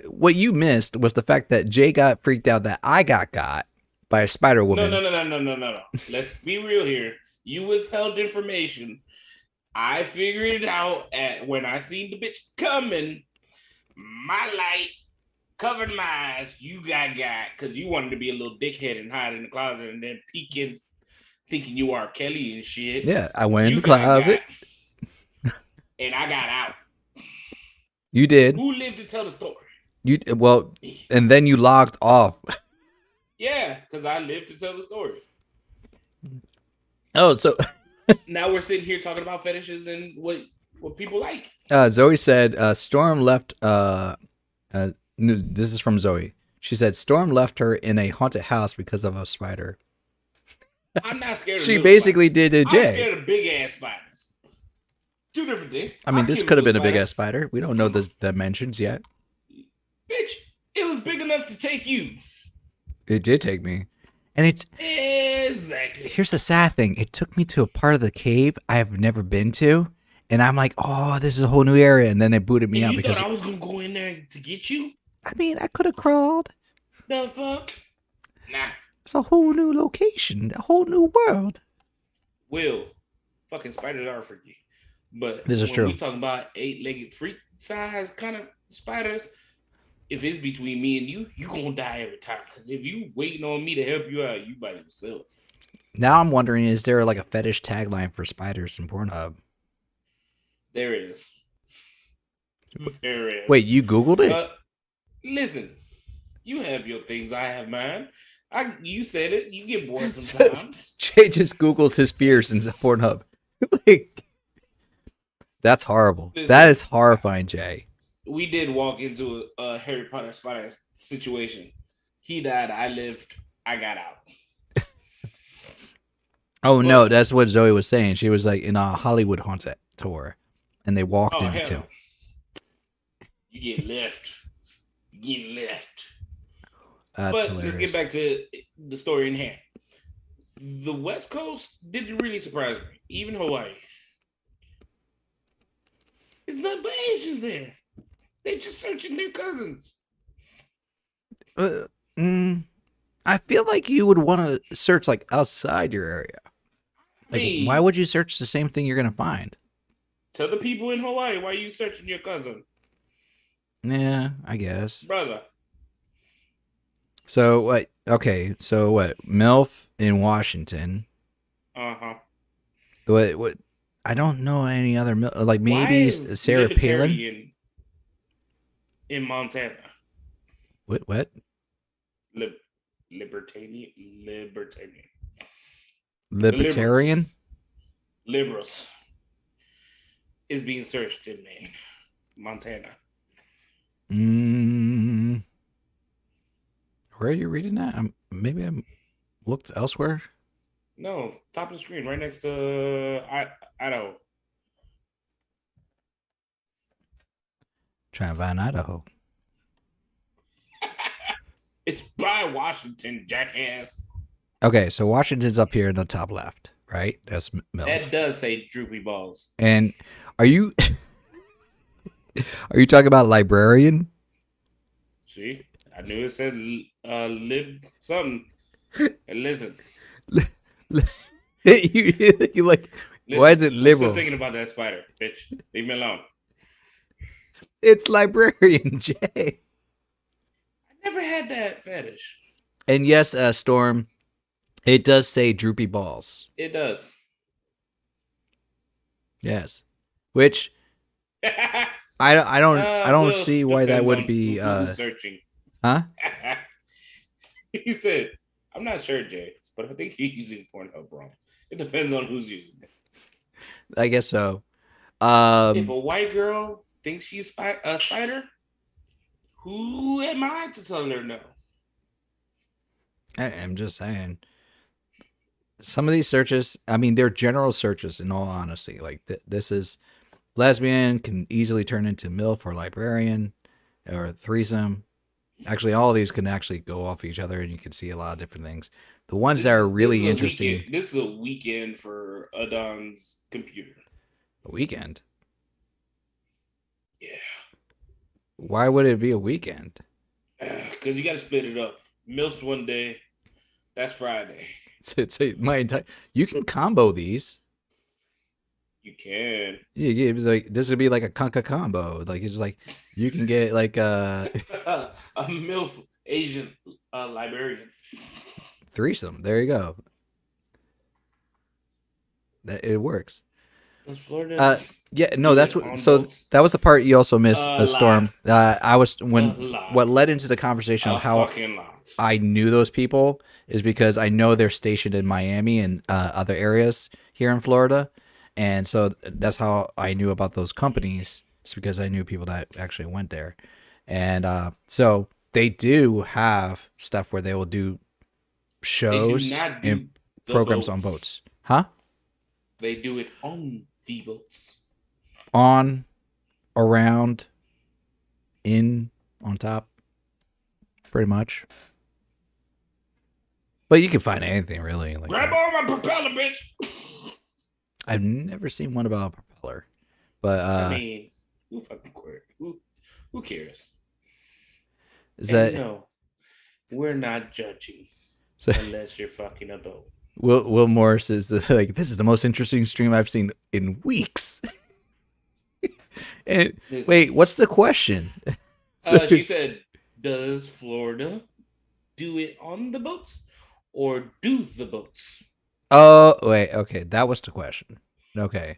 [SPEAKER 1] What you missed was the fact that Jay got freaked out that I got by a spider woman.
[SPEAKER 2] No. Let's be real here. You withheld information. I figured it out when I seen the bitch coming. My light covered my eyes. You got because you wanted to be a little dickhead and hide in the closet and then peeking, thinking you are Kelly and shit.
[SPEAKER 1] Yeah, I went in the closet.
[SPEAKER 2] And I got out.
[SPEAKER 1] You did.
[SPEAKER 2] Who lived to tell the story?
[SPEAKER 1] And then you logged off.
[SPEAKER 2] Yeah, because I lived to tell the story.
[SPEAKER 1] Oh, so
[SPEAKER 2] now we're sitting here talking about fetishes and what people like.
[SPEAKER 1] Zoe said Storm left. This is from Zoe. She said Storm left her in a haunted house because of a spider.
[SPEAKER 2] I'm not scared.
[SPEAKER 1] She basically did to Jay.
[SPEAKER 2] I'm scared of big ass spiders. Two different things.
[SPEAKER 1] I mean, this could have been a big ass spider. We don't know the dimensions yet.
[SPEAKER 2] Bitch, it was big enough to take you.
[SPEAKER 1] It did take me. And it's
[SPEAKER 2] exactly.
[SPEAKER 1] Here's the sad thing. It took me to a part of the cave I've never been to. And I'm like, oh, this is a whole new area. And then it booted me out
[SPEAKER 2] you
[SPEAKER 1] because
[SPEAKER 2] thought I was gonna go in there to get you.
[SPEAKER 1] I mean, I could have crawled.
[SPEAKER 2] The fuck? Nah.
[SPEAKER 1] It's a whole new location, a whole new world.
[SPEAKER 2] Will, fucking spiders are freaky. But
[SPEAKER 1] this is true.
[SPEAKER 2] We talking about 8-legged freak size kind of spiders. If it's between me and you gonna die every time. Because if you waiting on me to help you out, you by yourself.
[SPEAKER 1] Now I'm wondering, is there like a fetish tagline for spiders in Pornhub?
[SPEAKER 2] There is. There is.
[SPEAKER 1] Wait, you Googled it?
[SPEAKER 2] Listen, you have your things, I have mine. You said it. You get bored sometimes.
[SPEAKER 1] Jay just Googles his fears in Pornhub. Like, that's horrible. Listen, that is horrifying, Jay.
[SPEAKER 2] We did walk into a Harry Potter spider situation. He died. I lived. I got out.
[SPEAKER 1] Oh, no. That's what Zoe was saying. She was like in a Hollywood haunted tour. And they walked into.
[SPEAKER 2] You get left. You get left.
[SPEAKER 1] That's
[SPEAKER 2] but
[SPEAKER 1] hilarious.
[SPEAKER 2] Let's get back to the story in hand. The West Coast didn't really surprise me. Even Hawaii. It's not but Asians there. They just searching their cousins.
[SPEAKER 1] I feel like you would want to search like outside your area. Like, why would you search the same thing you're gonna find?
[SPEAKER 2] Tell the people in Hawaii why you searching your cousin.
[SPEAKER 1] Yeah, I guess.
[SPEAKER 2] Brother.
[SPEAKER 1] So what? Okay, so what? MILF in Washington.
[SPEAKER 2] Uh-huh.
[SPEAKER 1] What? I don't know any other like
[SPEAKER 2] Why
[SPEAKER 1] maybe
[SPEAKER 2] is
[SPEAKER 1] Sarah Palin.
[SPEAKER 2] libertarian in Montana?
[SPEAKER 1] What?
[SPEAKER 2] Libertarian. The
[SPEAKER 1] Libertarian?
[SPEAKER 2] liberals is being searched in Maine, Montana.
[SPEAKER 1] Where are you reading that? Maybe I looked elsewhere.
[SPEAKER 2] No, top of the screen, right next to Idaho.
[SPEAKER 1] Trying to find Idaho.
[SPEAKER 2] It's by Washington, jackass.
[SPEAKER 1] Okay, so Washington's up here in the top left, right? That's MILF.
[SPEAKER 2] That does say droopy balls.
[SPEAKER 1] And are you are you talking about librarian?
[SPEAKER 2] See, I knew it said lib something. And listen,
[SPEAKER 1] you like
[SPEAKER 2] listen,
[SPEAKER 1] why is it
[SPEAKER 2] I'm
[SPEAKER 1] liberal?
[SPEAKER 2] still thinking about that spider, bitch. Leave me alone.
[SPEAKER 1] It's librarian, Jay.
[SPEAKER 2] I never had that fetish.
[SPEAKER 1] And yes, Storm, it does say droopy balls.
[SPEAKER 2] It does.
[SPEAKER 1] Yes, which I don't see why that would be
[SPEAKER 2] searching.
[SPEAKER 1] Huh?
[SPEAKER 2] He said, "I'm not sure, Jay, but I think you're using Pornhub wrong. It depends on who's using it.
[SPEAKER 1] I guess so.
[SPEAKER 2] If a white girl thinks she's a spider, who am I to tell her no?"
[SPEAKER 1] I'm just saying. Some of these searches, I mean, they're general searches. In all honesty, like this is lesbian can easily turn into MILF or librarian or threesome. Actually, all of these can actually go off each other, and you can see a lot of different things. The ones that are really interesting.
[SPEAKER 2] This is a weekend for Adon's computer.
[SPEAKER 1] A weekend?
[SPEAKER 2] Yeah.
[SPEAKER 1] Why would it be a weekend?
[SPEAKER 2] Because you got to split it up. MILFs one day, that's Friday.
[SPEAKER 1] My entire. You can combo these.
[SPEAKER 2] You can.
[SPEAKER 1] Yeah, like this would be like a conca combo. Like it's like you can get like
[SPEAKER 2] a MILF Asian librarian
[SPEAKER 1] threesome. There you go. That it works.
[SPEAKER 2] Does Florida?
[SPEAKER 1] Yeah, no, that's what. So
[SPEAKER 2] boats?
[SPEAKER 1] That was the part you also missed, Storm. I was what led into the conversation of how I knew those people is because I know they're stationed in Miami and other areas here in Florida. And so that's how I knew about those companies. It's because I knew people that actually went there. And so they do have stuff where they will do shows and programs on boats. Huh?
[SPEAKER 2] They do it on the boats.
[SPEAKER 1] On, around, in, on top. Pretty much. But you can find anything, really. Like
[SPEAKER 2] grab on my propeller, bitch!
[SPEAKER 1] I've never seen one about a propeller, but
[SPEAKER 2] I mean, who fucking cares? Who cares?
[SPEAKER 1] Is that
[SPEAKER 2] no? We're not judging unless you're fucking a boat.
[SPEAKER 1] Will Morris is like, this is the most interesting stream I've seen in weeks. And wait, what's the question?
[SPEAKER 2] She said, "Does Florida do it on the boats, or do the boats?"
[SPEAKER 1] Oh, wait. Okay, that was the question. Okay.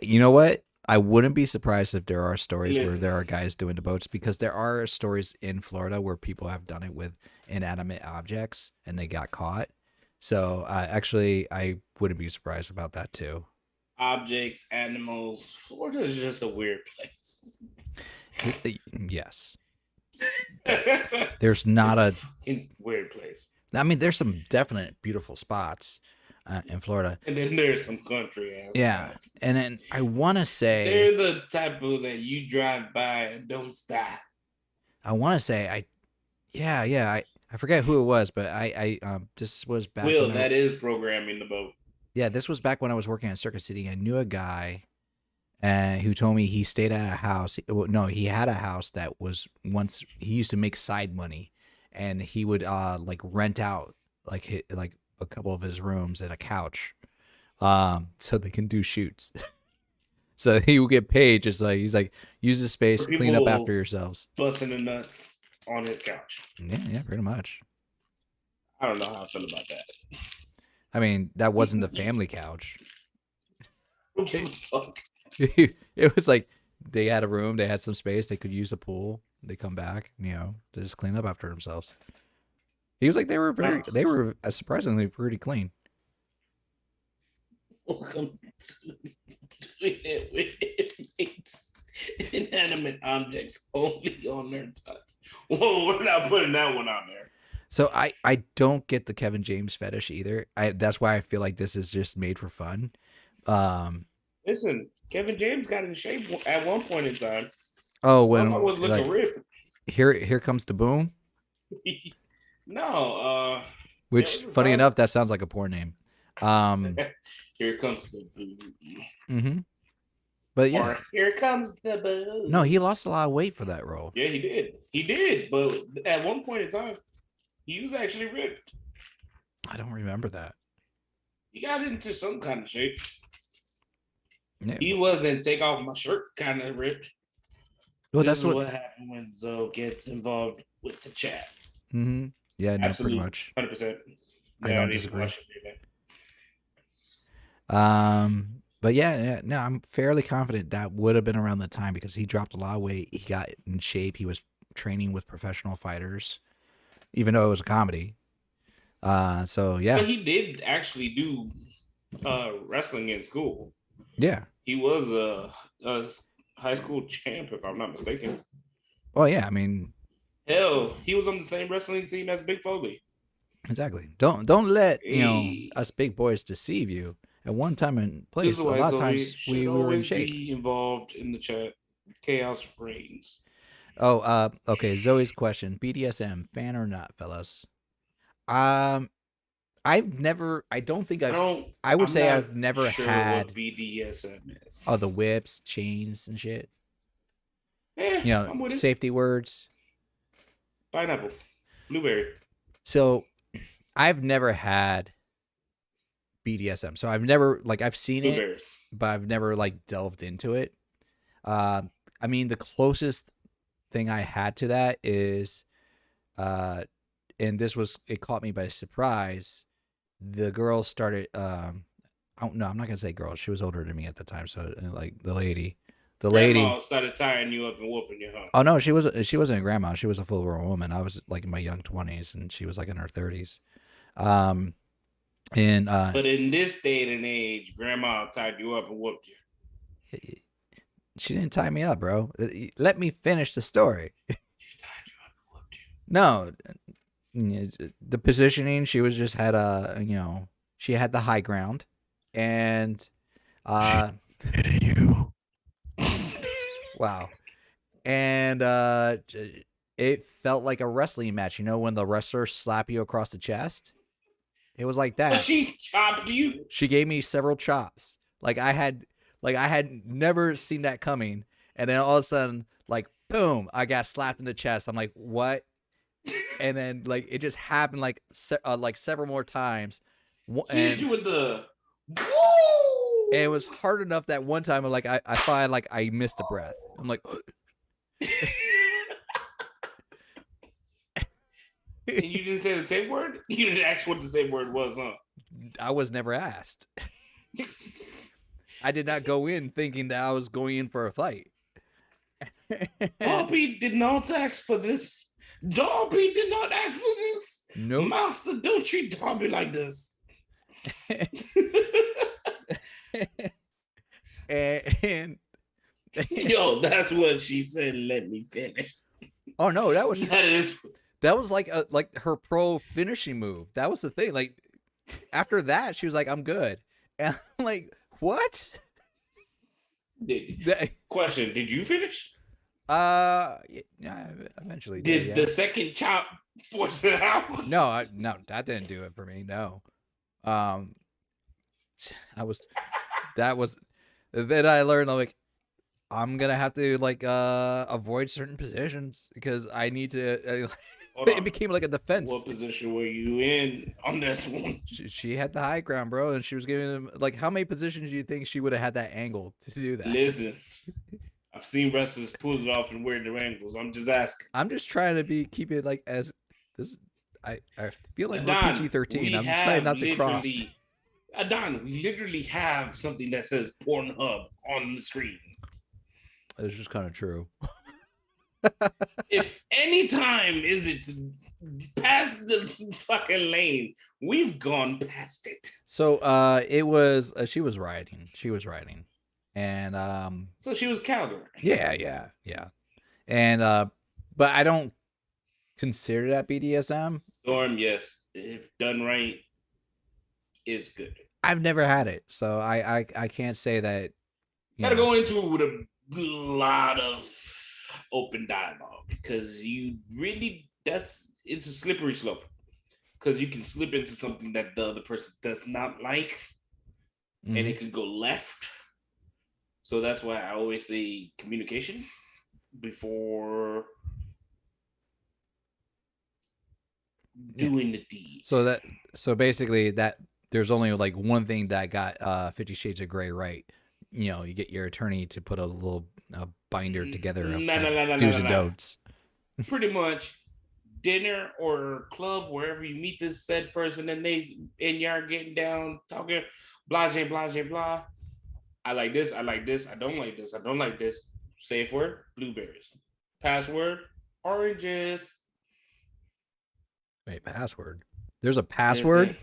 [SPEAKER 1] You know what? I wouldn't be surprised if there are stories where there are guys doing the boats, because there are stories in Florida where people have done it with inanimate objects and they got caught. So actually, I wouldn't be surprised about that too.
[SPEAKER 2] Objects, animals. Florida is just a weird place.
[SPEAKER 1] Yes. There's not a
[SPEAKER 2] weird place.
[SPEAKER 1] I mean, there's some definite beautiful spots in Florida.
[SPEAKER 2] And then there's some country ass spots.
[SPEAKER 1] And then I want to say
[SPEAKER 2] they're the type of that you drive by and don't stop.
[SPEAKER 1] I want to say I forget who it was, but this was back
[SPEAKER 2] when that is programming the boat.
[SPEAKER 1] Yeah, this was back when I was working at Circuit City. I knew a guy who told me he stayed at a house. No, he had a house that was once he used to make side money, and he would like rent out like a couple of his rooms and a couch, so they can do shoots. So he will get paid just like he's like, use the space,
[SPEAKER 2] For
[SPEAKER 1] clean up
[SPEAKER 2] people
[SPEAKER 1] after yourselves.
[SPEAKER 2] busting the nuts on his couch.
[SPEAKER 1] Yeah, pretty much.
[SPEAKER 2] I don't know how I feel about that.
[SPEAKER 1] I mean, that wasn't the family couch.
[SPEAKER 2] What the fuck?
[SPEAKER 1] It was like they had a room, they had some space, they could use the pool. They come back, to just clean up after themselves. He was like they were surprisingly pretty clean.
[SPEAKER 2] Welcome to doing it with inanimate objects only on NerdTots. Whoa, we're not putting that one on there.
[SPEAKER 1] So I don't get the Kevin James fetish either. That's why I feel like this is just made for fun.
[SPEAKER 2] Listen, Kevin James got in shape at one point in time.
[SPEAKER 1] Oh, when
[SPEAKER 2] I was looking
[SPEAKER 1] like,
[SPEAKER 2] ripped.
[SPEAKER 1] here comes the boom.
[SPEAKER 2] No,
[SPEAKER 1] Which, funny enough, that sounds like a porn name.
[SPEAKER 2] Here comes the boom.
[SPEAKER 1] Mm-hmm. But yeah,
[SPEAKER 2] Or here comes the boom.
[SPEAKER 1] no, he lost a lot of weight for that role.
[SPEAKER 2] Yeah, he did. He did. But at one point in time, he was actually ripped.
[SPEAKER 1] I don't remember that.
[SPEAKER 2] He got into some kind of shape.
[SPEAKER 1] Yeah.
[SPEAKER 2] He wasn't take off my shirt kind of ripped.
[SPEAKER 1] Well,
[SPEAKER 2] This
[SPEAKER 1] that's
[SPEAKER 2] is what happens when Zoe gets involved with the chat.
[SPEAKER 1] Mm-hmm. Yeah, no,
[SPEAKER 2] Absolutely,
[SPEAKER 1] pretty much.
[SPEAKER 2] 100%.
[SPEAKER 1] I don't disagree.
[SPEAKER 2] It,
[SPEAKER 1] But yeah, no, I'm fairly confident that would have been around the time because he dropped a lot of weight. He got in shape. He was training with professional fighters, even though it was a comedy. So yeah.
[SPEAKER 2] But he did actually do wrestling in school.
[SPEAKER 1] Yeah.
[SPEAKER 2] He was a high school champ, if I'm not mistaken.
[SPEAKER 1] Well, yeah, I mean,
[SPEAKER 2] hell, he was on the same wrestling team as Big Foley.
[SPEAKER 1] Exactly. Don't let us big boys deceive you. At one time and place, a lot of times we were in shape.
[SPEAKER 2] Be involved in the chat. Chaos reigns.
[SPEAKER 1] Oh, okay. Zoe's question: BDSM, fan or not, fellas? I've never. I don't think I've. I would say I've never had
[SPEAKER 2] what BDSM is.
[SPEAKER 1] Oh, the whips, chains, and shit.
[SPEAKER 2] I'm
[SPEAKER 1] safety words.
[SPEAKER 2] Pineapple, blueberry.
[SPEAKER 1] So, I've never had BDSM. So I've never I've seen it, but I've never delved into it. I mean, the closest thing I had to that is, and it caught me by surprise. The girl started. I'm not gonna say girl. She was older than me at the time. So the lady.
[SPEAKER 2] Grandma started tying you up and whooping you, huh?
[SPEAKER 1] Oh no, she wasn't a grandma. She was a full-grown woman. I was in my young 20s, and she was in her 30s. But
[SPEAKER 2] in this day and age, grandma tied you up and whooped you.
[SPEAKER 1] She didn't tie me up, bro. Let me finish the story.
[SPEAKER 2] She tied you up and whooped
[SPEAKER 1] you. No, the positioning, she was just had she had the high ground, and
[SPEAKER 2] you.
[SPEAKER 1] Wow. And it felt like a wrestling match, when the wrestlers slap you across the chest. It was like that.
[SPEAKER 2] But she chopped you.
[SPEAKER 1] She gave me several chops. I had never seen that coming. And then all of a sudden, boom, I got slapped in the chest. I'm like, what? And then it just happened several more times.
[SPEAKER 2] She hit you with the
[SPEAKER 1] woo! And it was hard enough that one time I thought I missed a breath. I'm like
[SPEAKER 2] And you didn't say the safe word? You didn't ask what the safe word was, huh?
[SPEAKER 1] I was never asked. I did not go in thinking that I was going in for a fight.
[SPEAKER 2] Dobby did not ask for this. Dobby did not ask for this.
[SPEAKER 1] No. Nope.
[SPEAKER 2] Master, don't treat Dobby like this.
[SPEAKER 1] and
[SPEAKER 2] Yo, that's what she said. Let me finish.
[SPEAKER 1] Oh no, that was like her pro finishing move. That was the thing. After that, she was like, "I'm good," and I'm like, "What?"
[SPEAKER 2] Question: did you finish?
[SPEAKER 1] Yeah, eventually.
[SPEAKER 2] Did the second chop force it out?
[SPEAKER 1] No, that didn't do it for me. No, that was. Then I learned I'm gonna have to like avoid certain positions because I need to.
[SPEAKER 2] Hold
[SPEAKER 1] It
[SPEAKER 2] on.
[SPEAKER 1] became like a defense.
[SPEAKER 2] What position were you in on this one?
[SPEAKER 1] She had the high ground, bro, and she was giving them like how many positions do you think she would have had that angle to do that?
[SPEAKER 2] Listen, I've seen wrestlers pull it off and wear their ankles. I'm just asking.
[SPEAKER 1] I'm just trying to keep it like as this. I feel like we're
[SPEAKER 2] Adon,
[SPEAKER 1] PG-13.
[SPEAKER 2] we
[SPEAKER 1] I'm trying
[SPEAKER 2] have
[SPEAKER 1] not to cross.
[SPEAKER 2] literally, Adon, we literally have something that says Pornhub on the screen.
[SPEAKER 1] It's just kind of true.
[SPEAKER 2] If any time is it past the fucking lane, we've gone past it.
[SPEAKER 1] So it was she was riding. And
[SPEAKER 2] So she was cowgirl.
[SPEAKER 1] yeah. And but I don't consider that BDSM.
[SPEAKER 2] Storm, yes, if done right, is good.
[SPEAKER 1] I've never had it, so I can't say that.
[SPEAKER 2] Gotta go into it with a lot of open dialogue because you really it's a slippery slope because you can slip into something that the other person does not like and it could go left. So that's why I always say communication before doing the deed.
[SPEAKER 1] So basically that there's only like one thing that got 50 Shades of Grey right. You know, you get your attorney to put a little binder together of do's and don'ts.
[SPEAKER 2] Pretty much dinner or club, wherever you meet this said person and y'all getting down, talking, blah, blah, blah, blah. I like this, I like this, I don't like this, I don't like this. Safe word, blueberries. Password, oranges.
[SPEAKER 1] Wait, password? There's a password?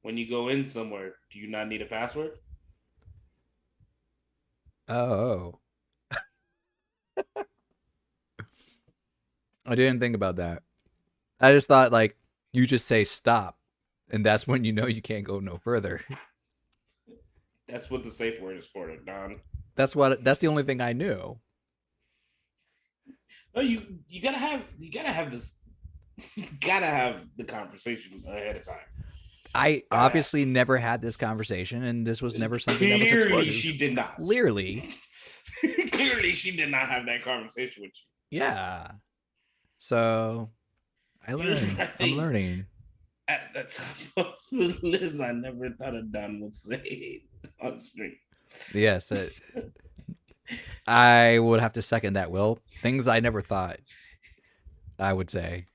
[SPEAKER 2] When you go in somewhere, do you not need a password?
[SPEAKER 1] Oh. I didn't think about that. I just thought like you just say stop, and that's when you know you can't go no further.
[SPEAKER 2] That's what the safe word is for, Don.
[SPEAKER 1] That's the only thing I knew.
[SPEAKER 2] No, you gotta have this. You gotta have the conversation ahead of time.
[SPEAKER 1] I obviously never had this conversation, and this was never something that was explored.
[SPEAKER 2] Clearly, she did not.
[SPEAKER 1] Clearly,
[SPEAKER 2] she did not have that conversation with you.
[SPEAKER 1] Yeah. So I learned. Right. I'm learning.
[SPEAKER 2] At the top of the list, I never thought a Don would say on stream.
[SPEAKER 1] Yes, I would have to second that. Will things I never thought I would say.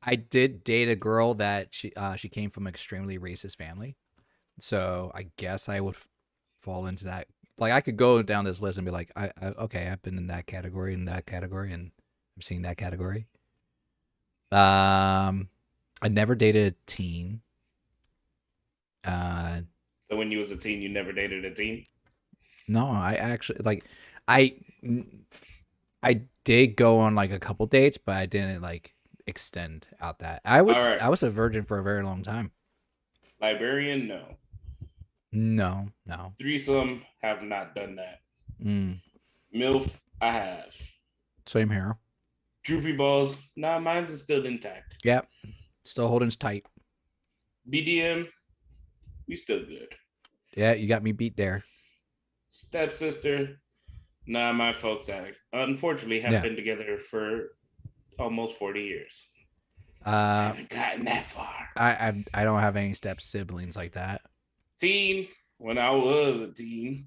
[SPEAKER 1] I did date a girl that she came from an extremely racist family, so I guess I would fall into that. Like I could go down this list and be like, okay, I've been in that category, and I've seen that category. I never dated a teen.
[SPEAKER 2] So when you was a teen, you never dated a teen?
[SPEAKER 1] No, I actually like I did go on like a couple dates, but I didn't like extend out that. I was a virgin for a very long time.
[SPEAKER 2] Librarian, no.
[SPEAKER 1] No.
[SPEAKER 2] Threesome, have not done that. MILF, I have.
[SPEAKER 1] Same here.
[SPEAKER 2] Droopy balls, nah, mine's is still intact.
[SPEAKER 1] Yep, still holding tight.
[SPEAKER 2] BDM, we still good.
[SPEAKER 1] Yeah, you got me beat there.
[SPEAKER 2] Stepsister, nah, my folks unfortunately have been together for almost 40 years. I haven't gotten that far.
[SPEAKER 1] I don't have any step siblings like that.
[SPEAKER 2] Teen, when I was a teen.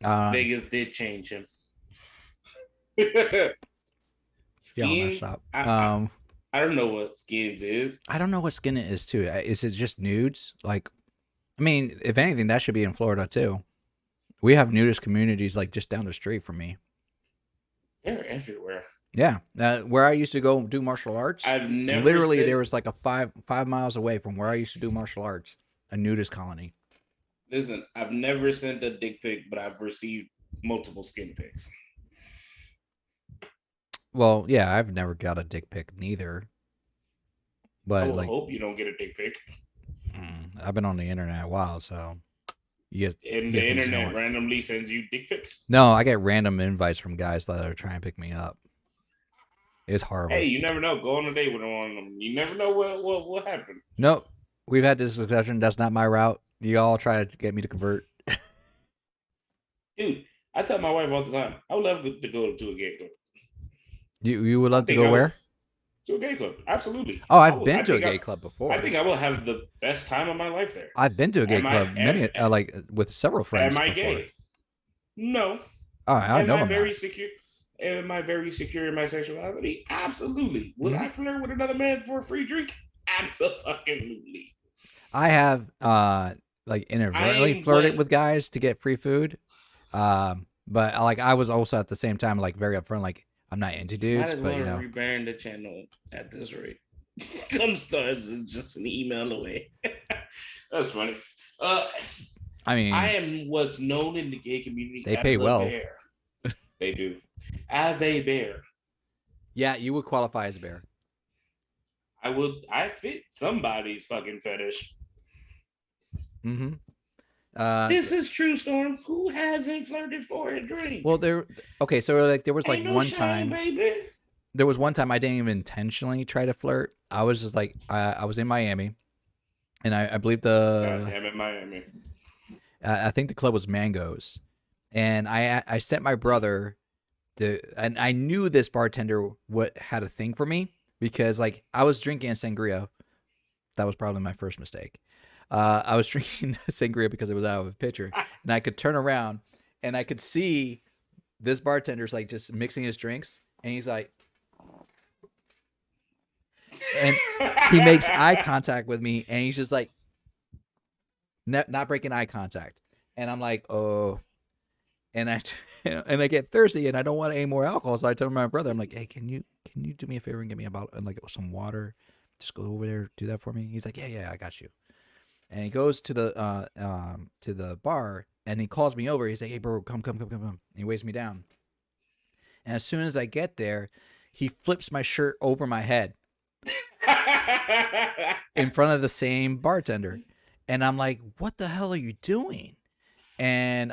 [SPEAKER 2] Vegas did change him. Skins, I don't know what Skins is.
[SPEAKER 1] I don't know what Skin is too. Is it just nudes? Like, I mean, if anything, that should be in Florida too. We have nudist communities like just down the street from me.
[SPEAKER 2] They're everywhere.
[SPEAKER 1] Yeah, where I used to go do martial arts,
[SPEAKER 2] I've never
[SPEAKER 1] literally there was like a 5 miles away from where I used to do martial arts, a nudist colony.
[SPEAKER 2] Listen, I've never sent a dick pic, but I've received multiple skin pics.
[SPEAKER 1] Well, yeah, I've never got a dick pic neither. But
[SPEAKER 2] I hope you don't get a dick pic.
[SPEAKER 1] I've been on the internet a while, so
[SPEAKER 2] the internet randomly sends you dick pics?
[SPEAKER 1] No, I get random invites from guys that are trying to pick me up. It's horrible.
[SPEAKER 2] Hey, you never know. Go on a date with one of them. You never know what happened.
[SPEAKER 1] Nope. We've had this discussion. That's not my route. You all try to get me to convert.
[SPEAKER 2] Dude, I tell my wife all the time, I would love to go to a gay club.
[SPEAKER 1] You would
[SPEAKER 2] I
[SPEAKER 1] love to
[SPEAKER 2] think
[SPEAKER 1] go
[SPEAKER 2] I would
[SPEAKER 1] where?
[SPEAKER 2] to a gay club. Absolutely.
[SPEAKER 1] Oh, I've been to a gay club
[SPEAKER 2] I
[SPEAKER 1] before.
[SPEAKER 2] think I will have the best time of my life there.
[SPEAKER 1] I've been to a gay club like with several friends
[SPEAKER 2] Am I
[SPEAKER 1] before.
[SPEAKER 2] gay? No.
[SPEAKER 1] Oh, I know I'm
[SPEAKER 2] very
[SPEAKER 1] not.
[SPEAKER 2] secure? Am I very secure in my sexuality? Absolutely. Would I flirt with another man for a free drink? Absolutely.
[SPEAKER 1] I have like inadvertently flirted with guys to get free food. But like I was also at the same time like very upfront, like I'm not into dudes,
[SPEAKER 2] Might as
[SPEAKER 1] but
[SPEAKER 2] well rebrand the channel at this rate. Come stars is just an email away. That's funny.
[SPEAKER 1] I mean,
[SPEAKER 2] I am what's known in the gay community
[SPEAKER 1] they
[SPEAKER 2] as
[SPEAKER 1] pay
[SPEAKER 2] a
[SPEAKER 1] well.
[SPEAKER 2] bear. They do. As a bear.
[SPEAKER 1] Yeah, you would qualify as a bear.
[SPEAKER 2] I fit somebody's fucking fetish.
[SPEAKER 1] Mm-hmm.
[SPEAKER 2] This is true, Storm. Who hasn't flirted for a drink?
[SPEAKER 1] Well, okay, so like there was like
[SPEAKER 2] no
[SPEAKER 1] one
[SPEAKER 2] shame,
[SPEAKER 1] time,
[SPEAKER 2] baby.
[SPEAKER 1] There was one time I didn't even intentionally try to flirt. I was just like, I was in Miami, and I believe
[SPEAKER 2] I'm in Miami.
[SPEAKER 1] I think the club was Mangoes, and I sent my brother and I knew this bartender had a thing for me because like I was drinking a sangria. That was probably my first mistake. I was drinking sangria because it was out of a pitcher, and I could turn around and I could see this bartender's like just mixing his drinks, and he's like, and he makes eye contact with me, and he's just like not breaking eye contact, and I'm like, oh, and I get thirsty, and I don't want any more alcohol, so I tell my brother, I'm like, hey, can you do me a favor and get me a bottle and like some water? Just go over there, do that for me. He's like, yeah, I got you. And he goes to the bar, and he calls me over. He's like, hey, bro, come. And he waves me down. And as soon as I get there, he flips my shirt over my head in front of the same bartender. And I'm like, what the hell are you doing? And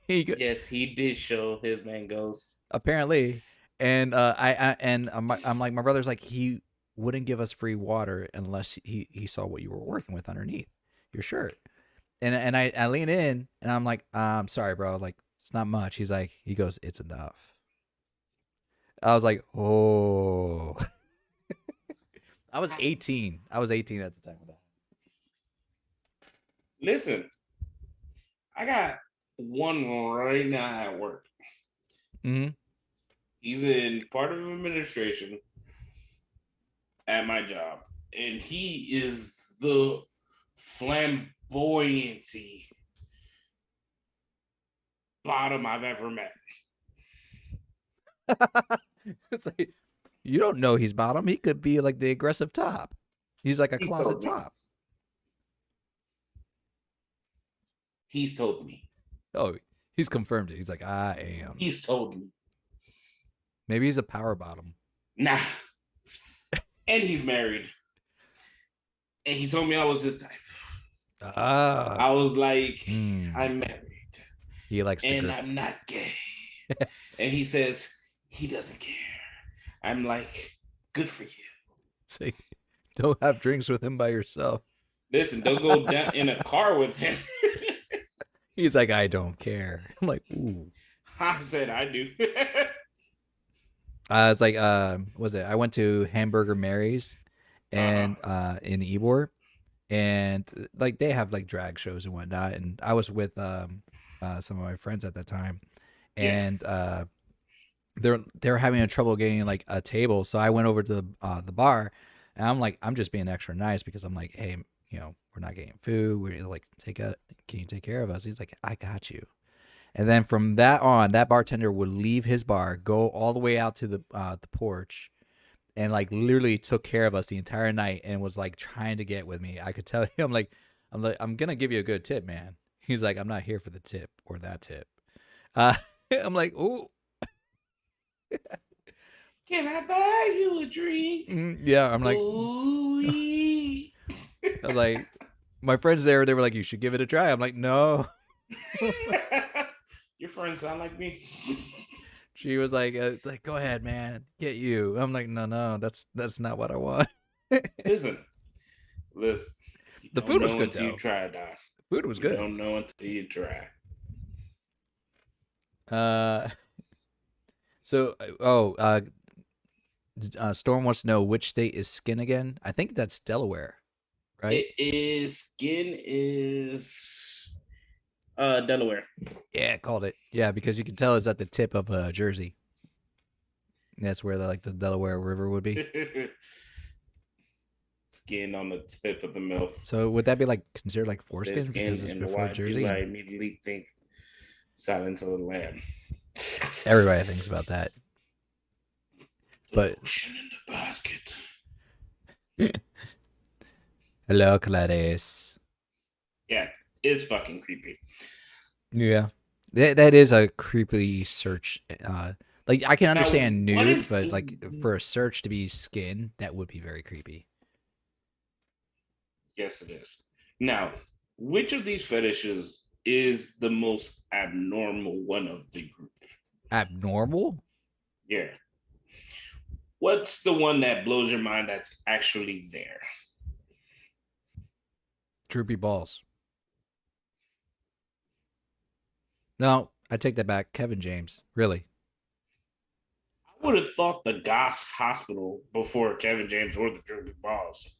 [SPEAKER 2] yes, he did show his mangoes.
[SPEAKER 1] Apparently. And I'm like, my brother's like, he wouldn't give us free water unless he saw what you were working with underneath your shirt. And I lean in, and I'm like, I'm sorry, bro. Like, it's not much. He goes, it's enough. I was like, oh. I was 18. I was 18 at the time of that.
[SPEAKER 2] Listen, I got one right now at work.
[SPEAKER 1] Mm-hmm.
[SPEAKER 2] He's in part of administration at my job, and he is the flamboyancy bottom I've ever met.
[SPEAKER 1] It's like, you don't know he's bottom. He could be like the aggressive top. He's like a closet top.
[SPEAKER 2] He's told me.
[SPEAKER 1] Oh, he's confirmed it. He's like, I am.
[SPEAKER 2] He's told me.
[SPEAKER 1] Maybe he's a power bottom.
[SPEAKER 2] Nah. And he's married. And he told me I was his type. I was like, I'm married.
[SPEAKER 1] He likes sticker.
[SPEAKER 2] And I'm not gay. And he says he doesn't care. I'm like, good for you.
[SPEAKER 1] Say, don't have drinks with him by yourself.
[SPEAKER 2] Listen, don't go down in a car with him.
[SPEAKER 1] He's like, I don't care. I'm like, ooh.
[SPEAKER 2] I said I do.
[SPEAKER 1] I was like, was it? I went to Hamburger Mary's and in Ybor, and like they have like drag shows and whatnot. And I was with some of my friends at that time, and they're having trouble getting like a table. So I went over to the bar, and I'm like, I'm just being extra nice because I'm like, hey, we're not getting food. We're like, can you take care of us? He's like, I got you. And then from that on, that bartender would leave his bar, go all the way out to the porch, and like literally took care of us the entire night, and was like trying to get with me. I could tell him I'm gonna give you a good tip, man. He's like, I'm not here for the tip or that tip. I'm like, ooh.
[SPEAKER 2] Can I buy you a drink?
[SPEAKER 1] Yeah, I'm like, I was like, my friends there, they were like, you should give it a try. I'm like, no.
[SPEAKER 2] Your friends sound like me.
[SPEAKER 1] She was like, go ahead, man, get you. I'm like, no, that's not what I want.
[SPEAKER 2] Listen, Listen, you
[SPEAKER 1] The
[SPEAKER 2] don't
[SPEAKER 1] food was
[SPEAKER 2] know
[SPEAKER 1] good
[SPEAKER 2] until you
[SPEAKER 1] though.
[SPEAKER 2] try, Don.
[SPEAKER 1] The food was
[SPEAKER 2] You
[SPEAKER 1] good.
[SPEAKER 2] don't know until you try.
[SPEAKER 1] Uh, so Storm wants to know which state is skin again. I think that's Delaware, right?
[SPEAKER 2] It is skin is Delaware.
[SPEAKER 1] Yeah, called it. Yeah, because you can tell it's at the tip of Jersey. And that's where the Delaware River would be.
[SPEAKER 2] Skin on the tip of the mouth.
[SPEAKER 1] So would that be like considered like
[SPEAKER 2] Thin
[SPEAKER 1] foreskin
[SPEAKER 2] skin,
[SPEAKER 1] because it's
[SPEAKER 2] and
[SPEAKER 1] before
[SPEAKER 2] why
[SPEAKER 1] Jersey?
[SPEAKER 2] do I
[SPEAKER 1] And
[SPEAKER 2] immediately think Silence of the Lamb?
[SPEAKER 1] everybody thinks about that. But
[SPEAKER 2] Ocean in the basket.
[SPEAKER 1] hello, Clarice.
[SPEAKER 2] Yeah, it's fucking creepy.
[SPEAKER 1] Yeah, that is a creepy search. Like I can understand
[SPEAKER 2] Now, what
[SPEAKER 1] nude,
[SPEAKER 2] is
[SPEAKER 1] but
[SPEAKER 2] the-
[SPEAKER 1] like for a search to be skin, that would be very creepy.
[SPEAKER 2] Yes, it is. Now, which of these fetishes is the most abnormal one of the group?
[SPEAKER 1] Abnormal?
[SPEAKER 2] Yeah. What's the one that blows your mind that's actually there?
[SPEAKER 1] Droopy balls. No, I take that back. Kevin James, really?
[SPEAKER 2] I would have thought the Goss Hospital before Kevin James or the Droopy Balls.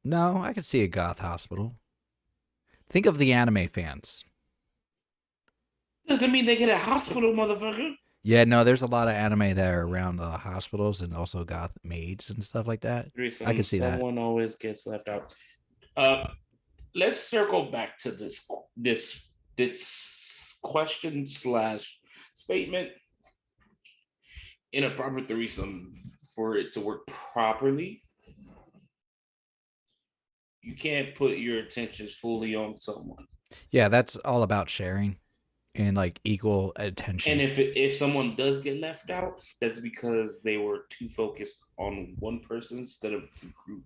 [SPEAKER 1] No, I could see a goth hospital. Think of the anime fans.
[SPEAKER 2] Doesn't mean they get a hospital, motherfucker.
[SPEAKER 1] Yeah, no, there's a lot of anime there around hospitals and also goth maids and stuff like that. I can see that.
[SPEAKER 2] Someone always gets left out. Let's circle back to this question slash statement. In a proper threesome, for it to work properly, you can't put your attentions fully on someone.
[SPEAKER 1] Yeah, that's all about sharing and like equal attention.
[SPEAKER 2] And if someone does get left out, that's because they were too focused on one person instead of the group.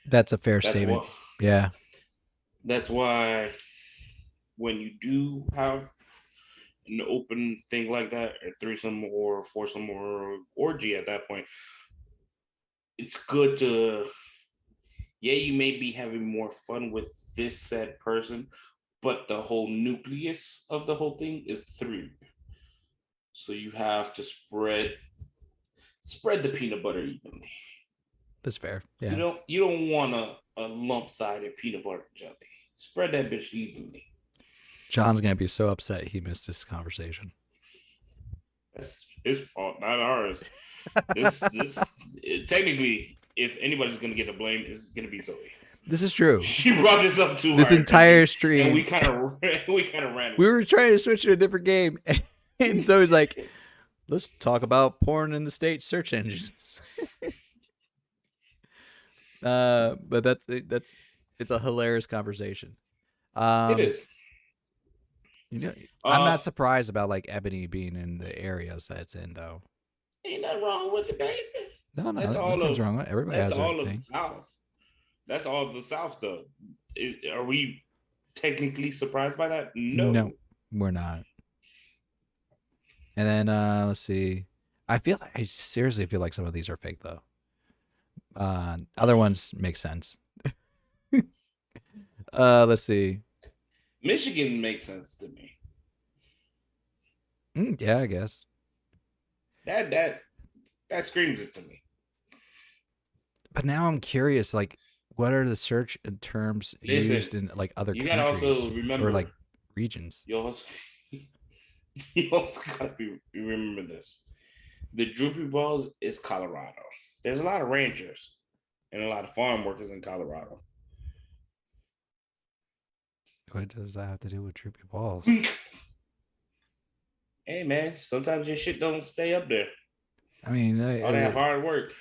[SPEAKER 1] That's a fair statement. Yeah.
[SPEAKER 2] That's why when you do have an open thing like that, a threesome or foursome or orgy at that point, it's good to, you may be having more fun with this said person, but the whole nucleus of the whole thing is three. So you have to spread the peanut butter evenly.
[SPEAKER 1] That's fair. Yeah.
[SPEAKER 2] You don't want a lump-sided peanut butter jelly. Spread that bitch evenly.
[SPEAKER 1] John's gonna be so upset he missed this conversation.
[SPEAKER 2] That's his fault, not ours. This technically, if anybody's gonna get the blame, it's gonna be Zoe.
[SPEAKER 1] This is true.
[SPEAKER 2] She brought this up to
[SPEAKER 1] this
[SPEAKER 2] her,
[SPEAKER 1] entire stream.
[SPEAKER 2] and we kind of ran.
[SPEAKER 1] We were trying to switch to a different game, and Zoe's like, "Let's talk about porn in the state search engines." But that's it's a hilarious conversation.
[SPEAKER 2] It is.
[SPEAKER 1] You know, I'm not surprised about like Ebony being in the areas that it's in, though.
[SPEAKER 2] Ain't nothing wrong with it, baby.
[SPEAKER 1] No, nothing's wrong with it. Everybody has their thing.
[SPEAKER 2] South. That's all the South, though. Are we technically surprised by that? No,
[SPEAKER 1] we're not. And then let's see. I seriously feel like some of these are fake, though. Other ones make sense. Let's see.
[SPEAKER 2] Michigan makes sense to me.
[SPEAKER 1] Yeah, I guess.
[SPEAKER 2] That screams it to me.
[SPEAKER 1] But now I'm curious, like, what are the search terms used in like other countries? You gotta also remember, or like regions.
[SPEAKER 2] You also gotta remember this. The Droopy Balls is Colorado. There's a lot of ranchers and a lot of farm workers in Colorado.
[SPEAKER 1] What does that have to do with Droopy Balls?
[SPEAKER 2] Hey man, sometimes your shit don't stay up there.
[SPEAKER 1] I mean,
[SPEAKER 2] all that hard work.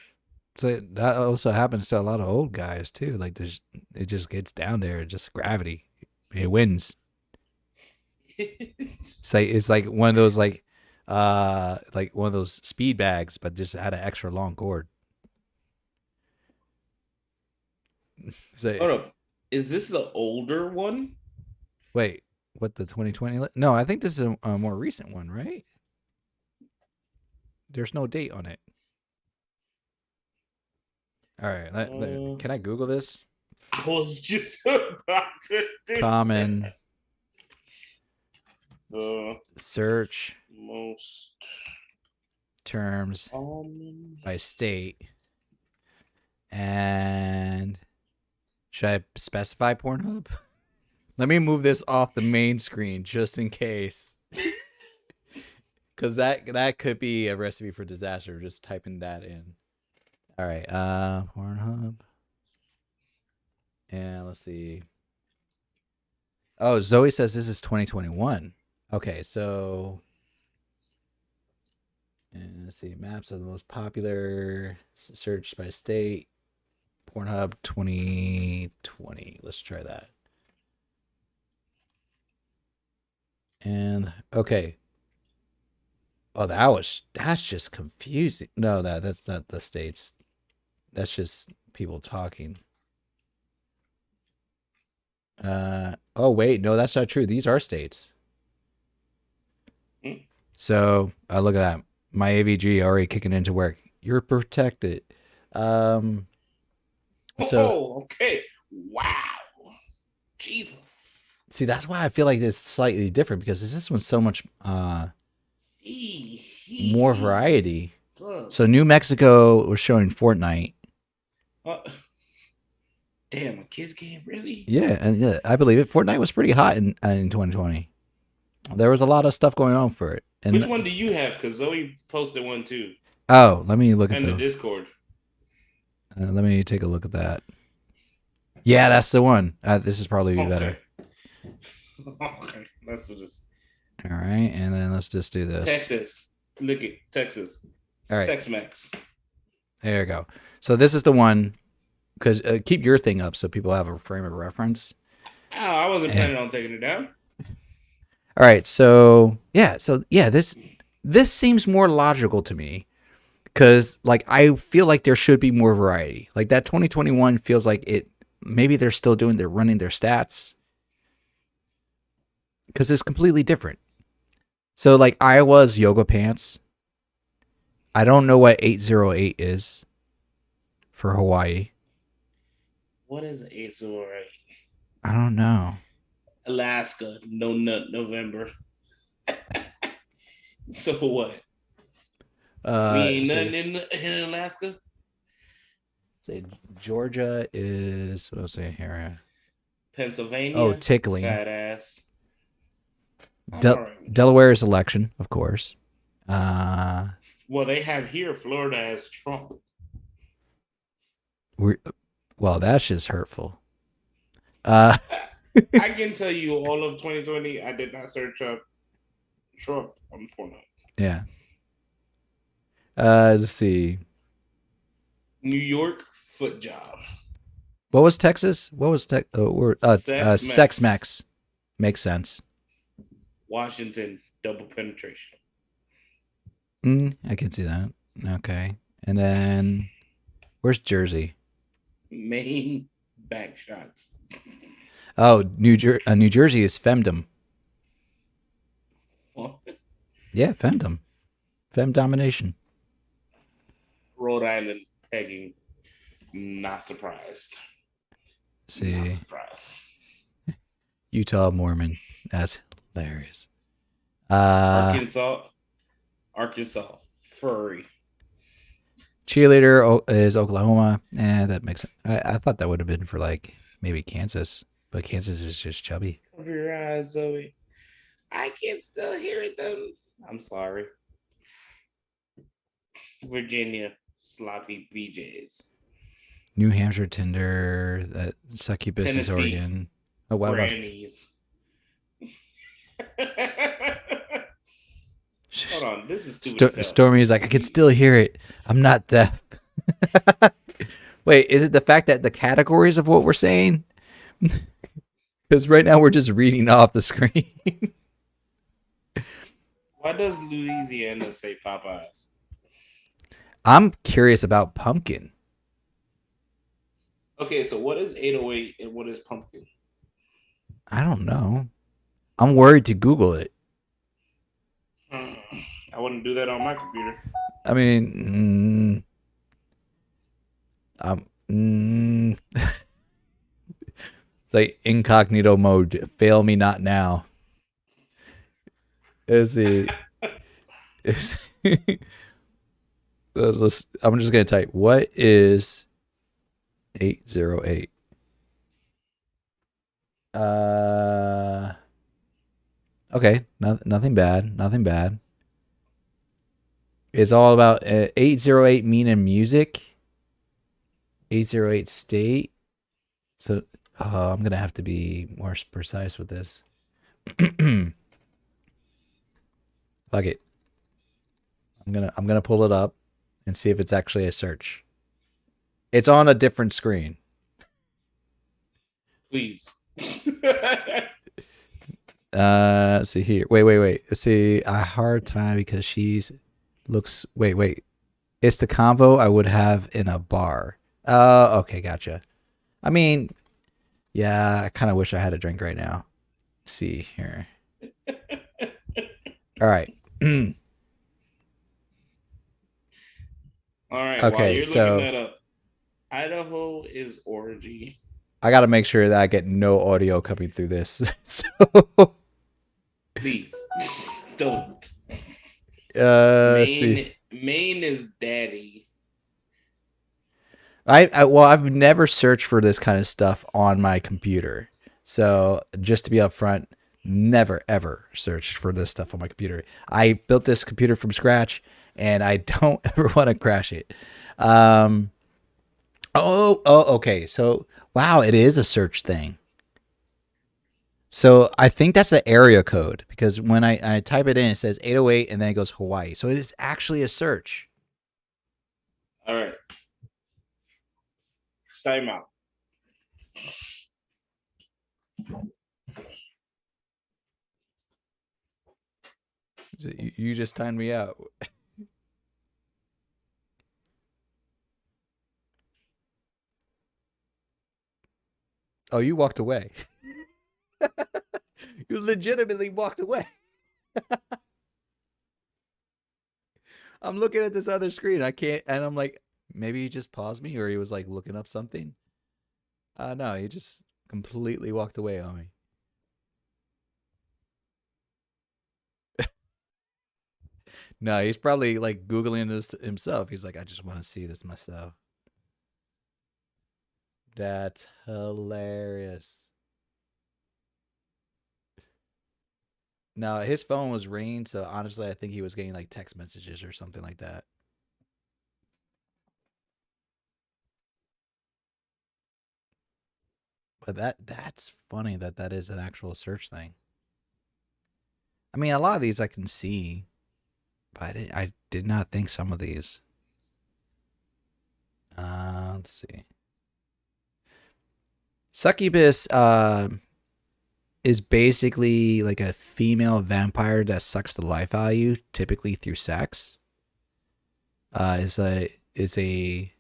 [SPEAKER 1] So that also happens to a lot of old guys too. Like it just gets down there. Just gravity, it wins. It's like one of those like one of those speed bags, but just had an extra long cord. So,
[SPEAKER 2] hold up, is this the older one?
[SPEAKER 1] Wait, what, the 2020? No, I think this is a more recent one, right? There's no date on it. All right. Can I Google this?
[SPEAKER 2] I was just about to do
[SPEAKER 1] Common
[SPEAKER 2] the
[SPEAKER 1] search
[SPEAKER 2] most
[SPEAKER 1] terms
[SPEAKER 2] common.
[SPEAKER 1] by state. And should I specify Pornhub? Let me move this off the main screen just in case. Because that could be a recipe for disaster, just typing that in. All right, Pornhub. And let's see. Oh, Zoe says this is 2021. Okay, so and let's see. Maps of the most popular searched by state. Pornhub 2020. Let's try that. And okay. Oh, that's just confusing. No, that's not the states. That's just people talking. Oh wait, no, that's not true. These are states. So look at that. My AVG already kicking into work. You're protected. So
[SPEAKER 2] Okay. Wow. Jesus.
[SPEAKER 1] see, that's why I feel like this is slightly different because this one's so much more variety. So New Mexico was showing Fortnite.
[SPEAKER 2] Damn, a kids game, really?
[SPEAKER 1] Yeah, and yeah, I believe it. Fortnite was pretty hot in 2020. There was a lot of stuff going on for it. And
[SPEAKER 2] which one do you have? Because Zoe posted one too.
[SPEAKER 1] Oh, let me look at
[SPEAKER 2] the Discord.
[SPEAKER 1] Let me take a look at that. Yeah, that's the one. This is probably better.
[SPEAKER 2] Okay, let's do this.
[SPEAKER 1] All right, and then let's just do this.
[SPEAKER 2] Texas. Look at Texas.
[SPEAKER 1] All right.
[SPEAKER 2] Sex Max.
[SPEAKER 1] There you go. So this is the one. Because keep your thing up so people have a frame of reference.
[SPEAKER 2] Oh, I wasn't planning on taking it down.
[SPEAKER 1] All right, so yeah, this seems more logical to me because like I feel like there should be more variety. Like that 2021 feels like it. Maybe they're running their stats because it's completely different. So like Iowa's yoga pants. I don't know what 808 is for Hawaii.
[SPEAKER 2] What is 808?
[SPEAKER 1] I don't know.
[SPEAKER 2] Alaska, no nut November. So what? We ain't nothing in Alaska.
[SPEAKER 1] Say Georgia is what was it here?
[SPEAKER 2] Pennsylvania.
[SPEAKER 1] Oh, tickling.
[SPEAKER 2] Fat ass.
[SPEAKER 1] Delaware is election, of course.
[SPEAKER 2] Well, they have here Florida as Trump.
[SPEAKER 1] Well, that's just hurtful.
[SPEAKER 2] I can tell you all of 2020, I did not search up Trump on Pornhub.
[SPEAKER 1] Yeah. Let's see.
[SPEAKER 2] New York foot job.
[SPEAKER 1] What was Texas? What was Sex Max. Makes sense.
[SPEAKER 2] Washington double penetration.
[SPEAKER 1] I can see that. Okay. And then where's Jersey?
[SPEAKER 2] Maine back shots.
[SPEAKER 1] Oh, New Jersey is femdom.
[SPEAKER 2] What?
[SPEAKER 1] Yeah, femdom. Fem domination.
[SPEAKER 2] Rhode Island pegging. Not surprised.
[SPEAKER 1] See.
[SPEAKER 2] Not surprised.
[SPEAKER 1] Utah Mormon. That's hilarious.
[SPEAKER 2] Arkansas. Furry.
[SPEAKER 1] Cheerleader is Oklahoma. That makes sense. I thought that would have been for like maybe Kansas, but Kansas is just chubby.
[SPEAKER 2] Cover your eyes, Zoe. I can still hear them. I'm sorry. Virginia, sloppy BJs.
[SPEAKER 1] New Hampshire Tinder, that succubus
[SPEAKER 2] Tennessee,
[SPEAKER 1] is Oregon. Oh, what
[SPEAKER 2] grannies. Hold on, this is stupid.
[SPEAKER 1] Stormy's like, I can still hear it. I'm not deaf. Wait, is it the fact that the categories of what we're saying? Because right now we're just reading off the screen.
[SPEAKER 2] Why does Louisiana say Popeyes?
[SPEAKER 1] I'm curious about pumpkin.
[SPEAKER 2] Okay, so what is 808 and what is pumpkin?
[SPEAKER 1] I don't know. I'm worried to Google it.
[SPEAKER 2] I wouldn't do that on my computer.
[SPEAKER 1] I mean, Mm, it's like incognito mode. Fail me not now. Is it? Is, I'm just gonna type. What is 808? Okay, nothing bad. Nothing bad. It's all about 808 mean in music. 808 state. So I'm gonna have to be more precise with this. Fuck it. I'm gonna pull it up and see if it's actually a search. It's on a different screen.
[SPEAKER 2] Please.
[SPEAKER 1] Let's see here. Wait. Let's see. A hard time because she's looks. Wait. It's the convo I would have in a bar. Okay, gotcha. I mean, yeah, I kind of wish I had a drink right now. Let's see here. All right.
[SPEAKER 2] All right. While
[SPEAKER 1] Okay,
[SPEAKER 2] you're
[SPEAKER 1] so
[SPEAKER 2] looking that up, Idaho is orgy.
[SPEAKER 1] I got to make sure that I get no audio coming through this. So,
[SPEAKER 2] Please don't.
[SPEAKER 1] see.
[SPEAKER 2] Maine is daddy.
[SPEAKER 1] Well, I've never searched for this kind of stuff on my computer. So just to be upfront, never ever searched for this stuff on my computer. I built this computer from scratch, and I don't ever want to crash it. Okay. So wow, it is a search thing. So I think that's an area code because when I type it in, it says 808 and then it goes Hawaii. So it is actually a search.
[SPEAKER 2] All right. Time out.
[SPEAKER 1] You just timed me out. Oh, you walked away. You legitimately walked away. I'm looking at this other screen. I can't, and I'm like, maybe he just paused me, or he was like looking up something. No, he just completely walked away on me. No, he's probably like Googling this himself. He's like, I just want to see this myself. That's hilarious. No, his phone was ringing, so honestly, I think he was getting like text messages or something like that. But that's funny that is an actual search thing. I mean, a lot of these I can see, but I did not think some of these. Let's see. Succubus is basically like a female vampire that sucks the life out of you, typically through sex. Is a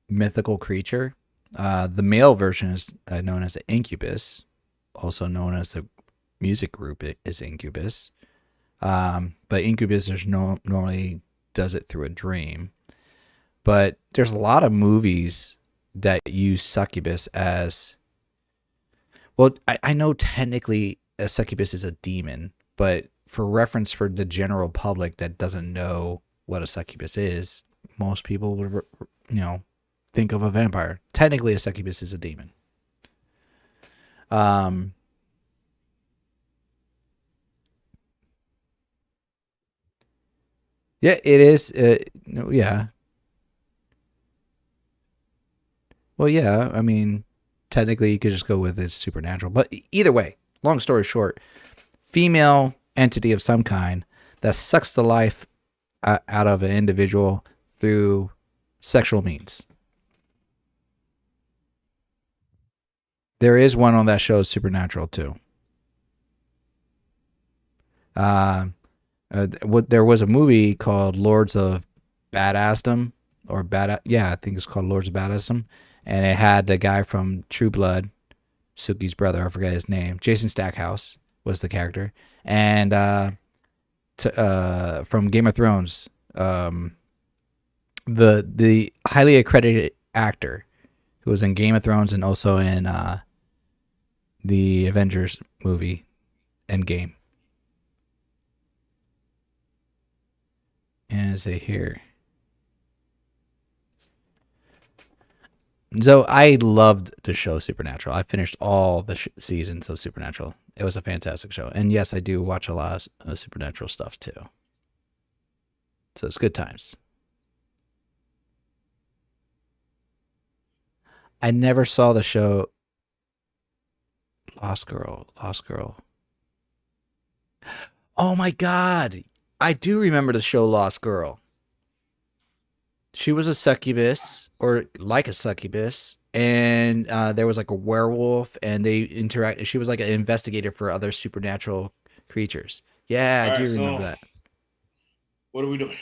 [SPEAKER 1] mythical creature. The male version is known as the incubus, also known as the music group is Incubus. But Incubus normally does it through a dream. But there's a lot of movies that use succubus as well. I know technically a succubus is a demon, but for reference for the general public that doesn't know what a succubus is, most people would think of a vampire. Technically, a succubus is a demon. Yeah, it is. Yeah. Well, yeah. I mean, technically, you could just go with it's supernatural. But either way, long story short, female entity of some kind that sucks the life out of an individual through sexual means. There is one on that show, Supernatural, too. There was a movie called Lords of Badassdom, I think it's called Lords of Badassdom, and it had the guy from True Blood, Suki's brother, I forget his name, Jason Stackhouse was the character, and from Game of Thrones, the highly accredited actor who was in Game of Thrones and also in the Avengers movie Endgame. And say here. So I loved the show Supernatural. I finished all the seasons of Supernatural. It was a fantastic show. And yes, I do watch a lot of Supernatural stuff too. So it's good times. I never saw the show Lost Girl. Oh my God. I do remember the show Lost Girl. She was a succubus, or like a succubus, and there was like a werewolf, and they interact. She was like an investigator for other supernatural creatures. Yeah, I do remember that.
[SPEAKER 2] What are we doing?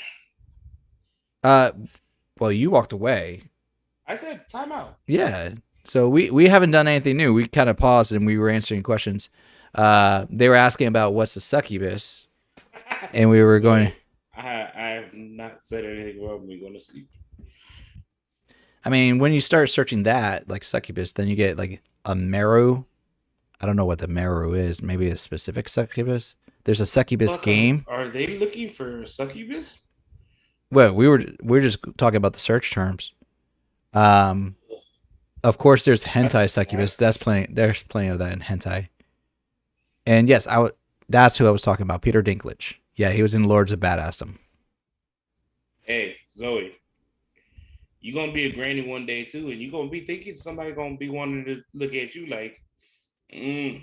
[SPEAKER 1] Well, you walked away.
[SPEAKER 2] I said time out.
[SPEAKER 1] Yeah, so we haven't done anything new. We kind of paused and we were answering questions. They were asking about what's a succubus, and we were going.
[SPEAKER 2] I have not said anything about me going to sleep.
[SPEAKER 1] I mean, when you start searching that, like succubus, then you get like a meru. I don't know what the meru is. Maybe a specific succubus. There's a succubus game.
[SPEAKER 2] Are they looking for succubus?
[SPEAKER 1] Well, we're just talking about the search terms. Of course, there's hentai succubus. That's plenty. There's plenty of that in hentai. And yes, that's who I was talking about. Peter Dinklage. Yeah, he was in Lords of Badassdom.
[SPEAKER 2] Hey, Zoe, you gonna be a granny one day too, and you gonna be thinking somebody gonna be wanting to look at you like, I'll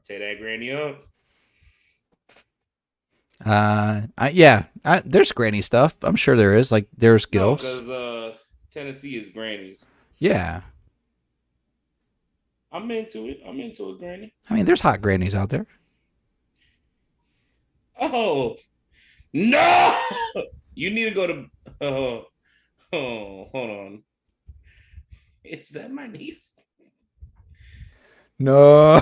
[SPEAKER 2] tear that granny up.
[SPEAKER 1] There's granny stuff. I'm sure there is. Like, there's gilfs.
[SPEAKER 2] Because Tennessee is grannies.
[SPEAKER 1] Yeah.
[SPEAKER 2] I'm into it. I'm into it, granny.
[SPEAKER 1] I mean, there's hot grannies out there.
[SPEAKER 2] Oh no! You need to go to. Oh, hold on. Is that my niece?
[SPEAKER 1] No.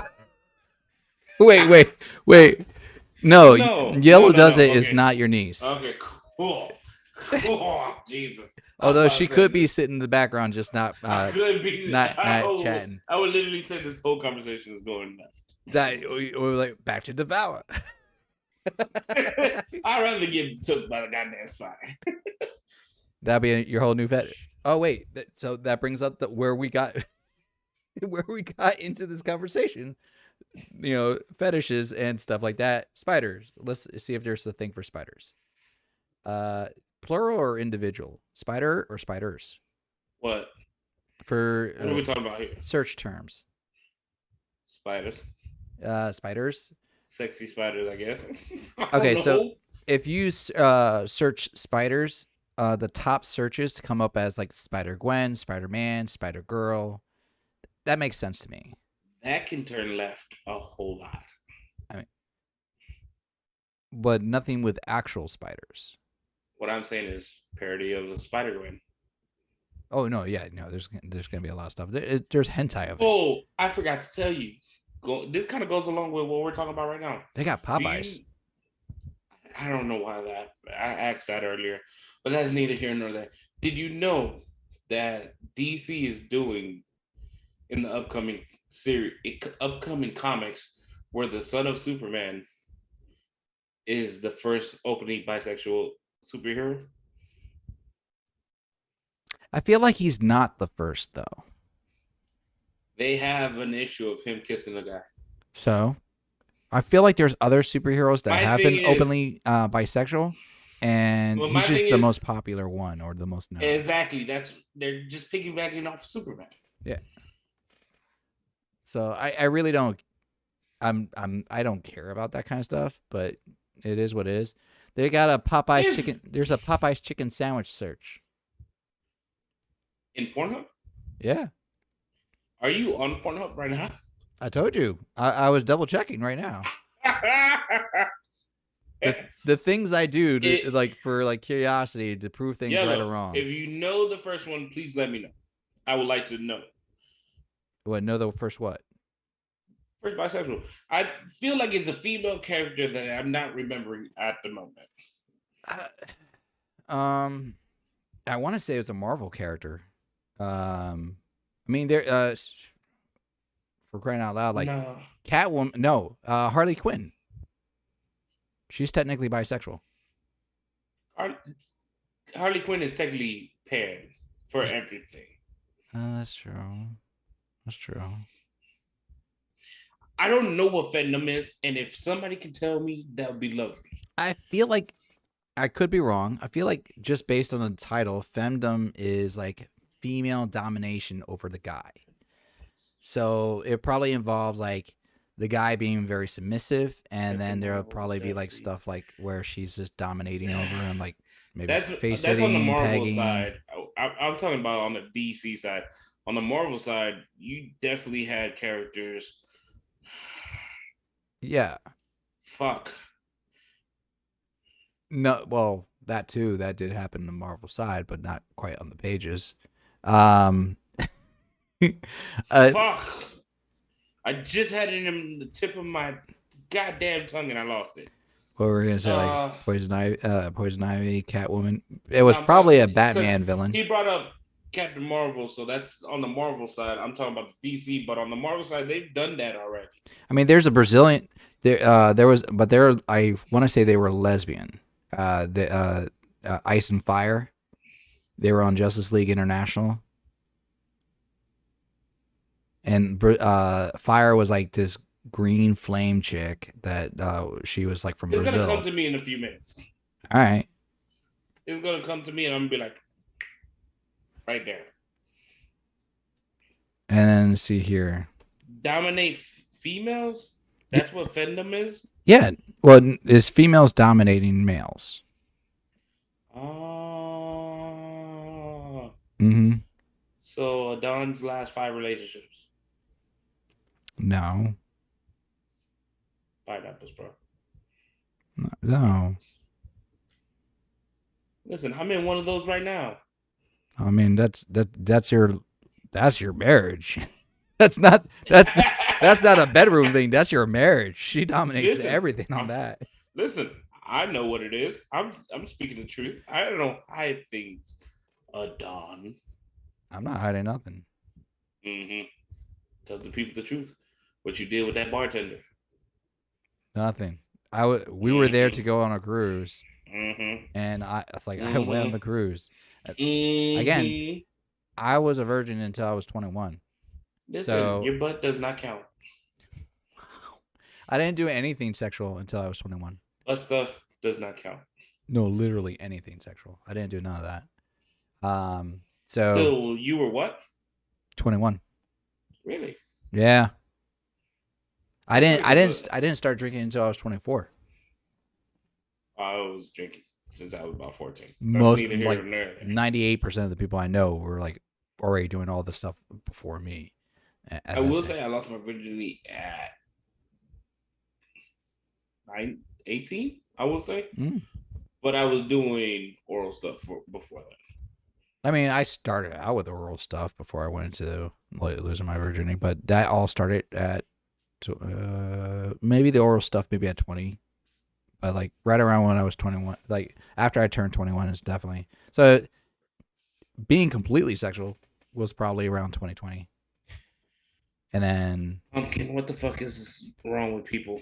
[SPEAKER 1] Wait. No, Yellow Does It is not your niece.
[SPEAKER 2] Okay, cool. Jesus.
[SPEAKER 1] Although she could be sitting in the background, just not chatting.
[SPEAKER 2] I would literally say this whole conversation is going left.
[SPEAKER 1] We're like back to Devour.
[SPEAKER 2] I'd rather get took by the goddamn fire.
[SPEAKER 1] That'd be your whole new fetish. Oh wait, so that brings up where we got into this conversation. You know, fetishes and stuff like that. Spiders. Let's see if there's a thing for spiders. Plural or individual? Spider or spiders?
[SPEAKER 2] What?
[SPEAKER 1] What
[SPEAKER 2] are we talking about here?
[SPEAKER 1] Search terms.
[SPEAKER 2] Spiders.
[SPEAKER 1] Spiders.
[SPEAKER 2] Sexy spiders, I guess.
[SPEAKER 1] Okay, so if you search spiders, the top searches come up as like Spider-Gwen, Spider-Man, Spider-Girl. That makes sense to me.
[SPEAKER 2] That can turn left a whole lot.
[SPEAKER 1] I mean, but nothing with actual spiders.
[SPEAKER 2] What I'm saying is parody of the Spider-Gwen.
[SPEAKER 1] Oh no, yeah, no. There's gonna be a lot of stuff. There's hentai of it.
[SPEAKER 2] Oh, I forgot to tell you. This kind of goes along with what we're talking about right now.
[SPEAKER 1] They got Popeyes.
[SPEAKER 2] I don't know why I asked that earlier, but that's neither here nor there. Did you know that DC is doing in the upcoming comics where the son of Superman is the first openly bisexual superhero?
[SPEAKER 1] I feel like he's not the first though.
[SPEAKER 2] They have an issue of him kissing a guy. So,
[SPEAKER 1] I feel like there's other superheroes that have been openly bisexual, and he's just the most popular one or the most known.
[SPEAKER 2] Exactly. They're just piggybacking off Superman.
[SPEAKER 1] Yeah. So I really don't. I don't care about that kind of stuff, but it is what it is. They got a Popeyes chicken. There's a Popeyes chicken sandwich search.
[SPEAKER 2] In Pornhub?
[SPEAKER 1] Yeah.
[SPEAKER 2] Are you on Pornhub right now?
[SPEAKER 1] I told you. I was double checking right now. the things I do for curiosity to prove things right or wrong.
[SPEAKER 2] If you know the first one, please let me know. I would like to know.
[SPEAKER 1] What? Know the first what?
[SPEAKER 2] First bisexual. I feel like it's a female character that I'm not remembering at the moment.
[SPEAKER 1] I want to say it was a Marvel character. I mean, there. For crying out loud, like
[SPEAKER 2] No.
[SPEAKER 1] Catwoman. No, Harley Quinn. She's technically bisexual.
[SPEAKER 2] Har- Harley Quinn is technically pan for everything.
[SPEAKER 1] That's true. That's true.
[SPEAKER 2] I don't know what fandom is, and if somebody can tell me, that would be lovely.
[SPEAKER 1] I feel like I could be wrong. I feel like just based on the title, femdom is like female domination over the guy. So it probably involves like the guy being very submissive, and then there'll probably be like stuff like where she's just dominating over him, like maybe face
[SPEAKER 2] That's on the
[SPEAKER 1] sitting,
[SPEAKER 2] Marvel
[SPEAKER 1] pegging.
[SPEAKER 2] side. I'm talking about on the DC side. On the Marvel side, you definitely had characters.
[SPEAKER 1] Yeah.
[SPEAKER 2] Fuck.
[SPEAKER 1] No, well, that too. That did happen on the Marvel side, but not quite on the pages. Fuck.
[SPEAKER 2] I just had it in the tip of my goddamn tongue and I lost it.
[SPEAKER 1] What were we gonna say? Like Poison Ivy, Catwoman. It was probably a Batman villain.
[SPEAKER 2] He brought up Captain Marvel, so that's on the Marvel side. I'm talking about the DC, but on the Marvel side, they've done that already.
[SPEAKER 1] I mean, there's a Brazilian. There was, but there. I want to say they were lesbian. Ice and Fire. They were on Justice League International. And Fire was like this green flame chick that she was like from Brazil.
[SPEAKER 2] It's gonna come to me in a few minutes.
[SPEAKER 1] All right.
[SPEAKER 2] It's gonna come to me and I'm gonna be like, right there.
[SPEAKER 1] And then see here.
[SPEAKER 2] Dominate females? That's what fandom is?
[SPEAKER 1] Yeah. Well, is females dominating males? Mm-hmm.
[SPEAKER 2] So Don's last 5 relationships.
[SPEAKER 1] No.
[SPEAKER 2] Pineapples, bro.
[SPEAKER 1] No.
[SPEAKER 2] Listen, I'm in one of those right now.
[SPEAKER 1] I mean, that's your marriage. that's not a bedroom thing. That's your marriage. She dominates everything on that.
[SPEAKER 2] Listen, I know what it is. I'm speaking the truth. I don't hide things. Don.
[SPEAKER 1] I'm not hiding nothing.
[SPEAKER 2] Mm-hmm. Tell the people the truth. What you did with that bartender.
[SPEAKER 1] Nothing. We were there to go on a cruise.
[SPEAKER 2] Mm-hmm.
[SPEAKER 1] And I went on the cruise. Again, I was a virgin until I was 21.
[SPEAKER 2] Listen,
[SPEAKER 1] so
[SPEAKER 2] your butt does not count.
[SPEAKER 1] Wow. I didn't do anything sexual until I was 21.
[SPEAKER 2] Butt stuff does not count.
[SPEAKER 1] No, literally anything sexual. I didn't do none of that. So
[SPEAKER 2] you were what?
[SPEAKER 1] 21.
[SPEAKER 2] Really?
[SPEAKER 1] Yeah. I didn't start drinking until I was 24.
[SPEAKER 2] I was drinking since I was about 14. That's
[SPEAKER 1] Most
[SPEAKER 2] neither here
[SPEAKER 1] like
[SPEAKER 2] nor there.
[SPEAKER 1] 98% of the people I know were like already doing all this stuff before me.
[SPEAKER 2] I will say I lost my virginity at 18, I will say. But I was doing oral stuff before that.
[SPEAKER 1] I mean, I started out with oral stuff before I went into losing my virginity, but that all started at maybe the oral stuff maybe at 20. But like right around when I was 21, like after I turned 21 is definitely. So being completely sexual was probably around 2020. And then
[SPEAKER 2] Pumpkin, what the fuck is wrong with people?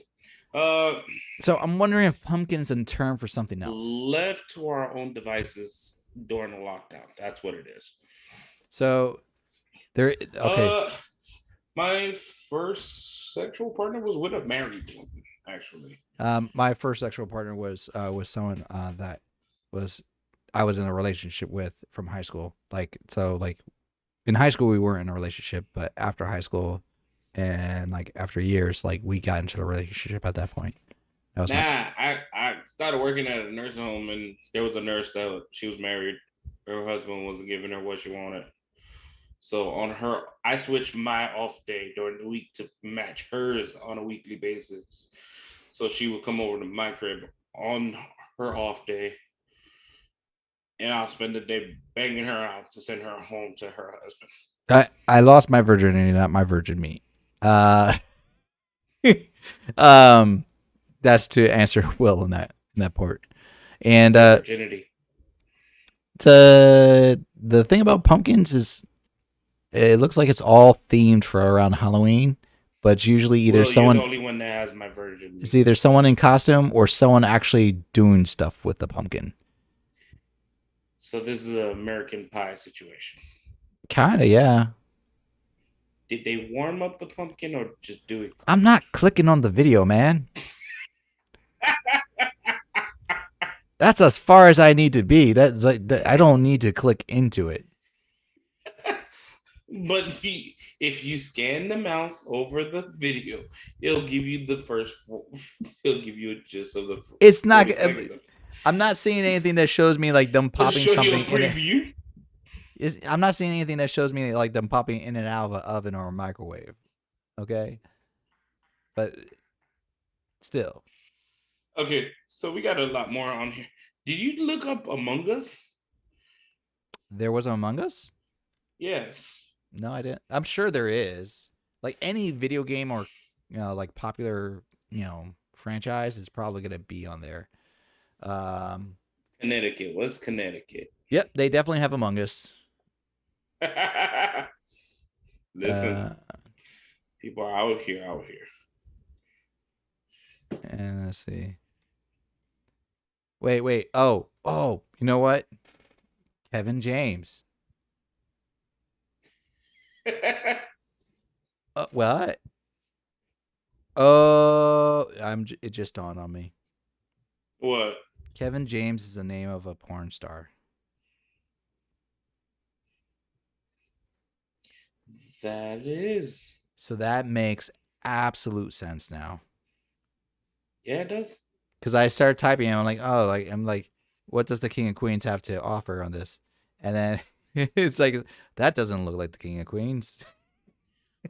[SPEAKER 1] So I'm wondering if pumpkin's a term for something else.
[SPEAKER 2] Left to our own devices during the lockdown. That's what it is.
[SPEAKER 1] So there. Okay.
[SPEAKER 2] My first sexual partner was with a married woman, actually.
[SPEAKER 1] My first sexual partner was someone that I was in a relationship with from high school. Like in high school we weren't in a relationship, but after high school and like after years, like we got into a relationship at that point.
[SPEAKER 2] I started working at a nursing home, and there was a nurse that she was married. Her husband wasn't giving her what she wanted. So I switched my off day during the week to match hers on a weekly basis. So she would come over to my crib on her off day, and I'll spend the day banging her out to send her home to her husband.
[SPEAKER 1] I lost my virginity, not my virgin meat. That's to answer Will in that part. And
[SPEAKER 2] virginity.
[SPEAKER 1] The thing about pumpkins is It looks like it's all themed for around Halloween, but it's usually either
[SPEAKER 2] Well, you're the
[SPEAKER 1] someone
[SPEAKER 2] only one that has my version.
[SPEAKER 1] it's either someone in costume or someone actually doing stuff with the pumpkin.
[SPEAKER 2] So this is an American Pie situation.
[SPEAKER 1] Kinda, yeah.
[SPEAKER 2] Did they warm up the pumpkin or just do it?
[SPEAKER 1] I'm not clicking on the video, man. That's as far as I need to be. That's like I don't need to click into it.
[SPEAKER 2] But if you scan the mouse over the video, it'll give you the first. It'll give you a gist of the.
[SPEAKER 1] It's not.
[SPEAKER 2] 40 seconds of it.
[SPEAKER 1] I'm not seeing anything that shows me like them
[SPEAKER 2] Does
[SPEAKER 1] popping
[SPEAKER 2] it show you a
[SPEAKER 1] something in it.
[SPEAKER 2] preview?
[SPEAKER 1] I'm not seeing anything that shows me like them popping in and out of an oven or a microwave. Okay, but still,
[SPEAKER 2] Okay, so we got a lot more on here. Did you look up Among Us?
[SPEAKER 1] there was Among Us.
[SPEAKER 2] Yes.
[SPEAKER 1] No, I didn't. I'm sure there is. Like any video game or like popular franchise is probably gonna be on there.
[SPEAKER 2] Connecticut. What's Connecticut?
[SPEAKER 1] Yep, they definitely have Among Us.
[SPEAKER 2] Listen, people are out here.
[SPEAKER 1] And let's see. Wait. Oh, you know what? Kevin James. What? Oh, it just dawned on me.
[SPEAKER 2] What?
[SPEAKER 1] Kevin James is the name of a porn star.
[SPEAKER 2] That is.
[SPEAKER 1] So that makes absolute sense now.
[SPEAKER 2] Yeah, it does.
[SPEAKER 1] Because I started typing and I'm like, what does the King of Queens have to offer on this? And then it's like, that doesn't look like the King of Queens.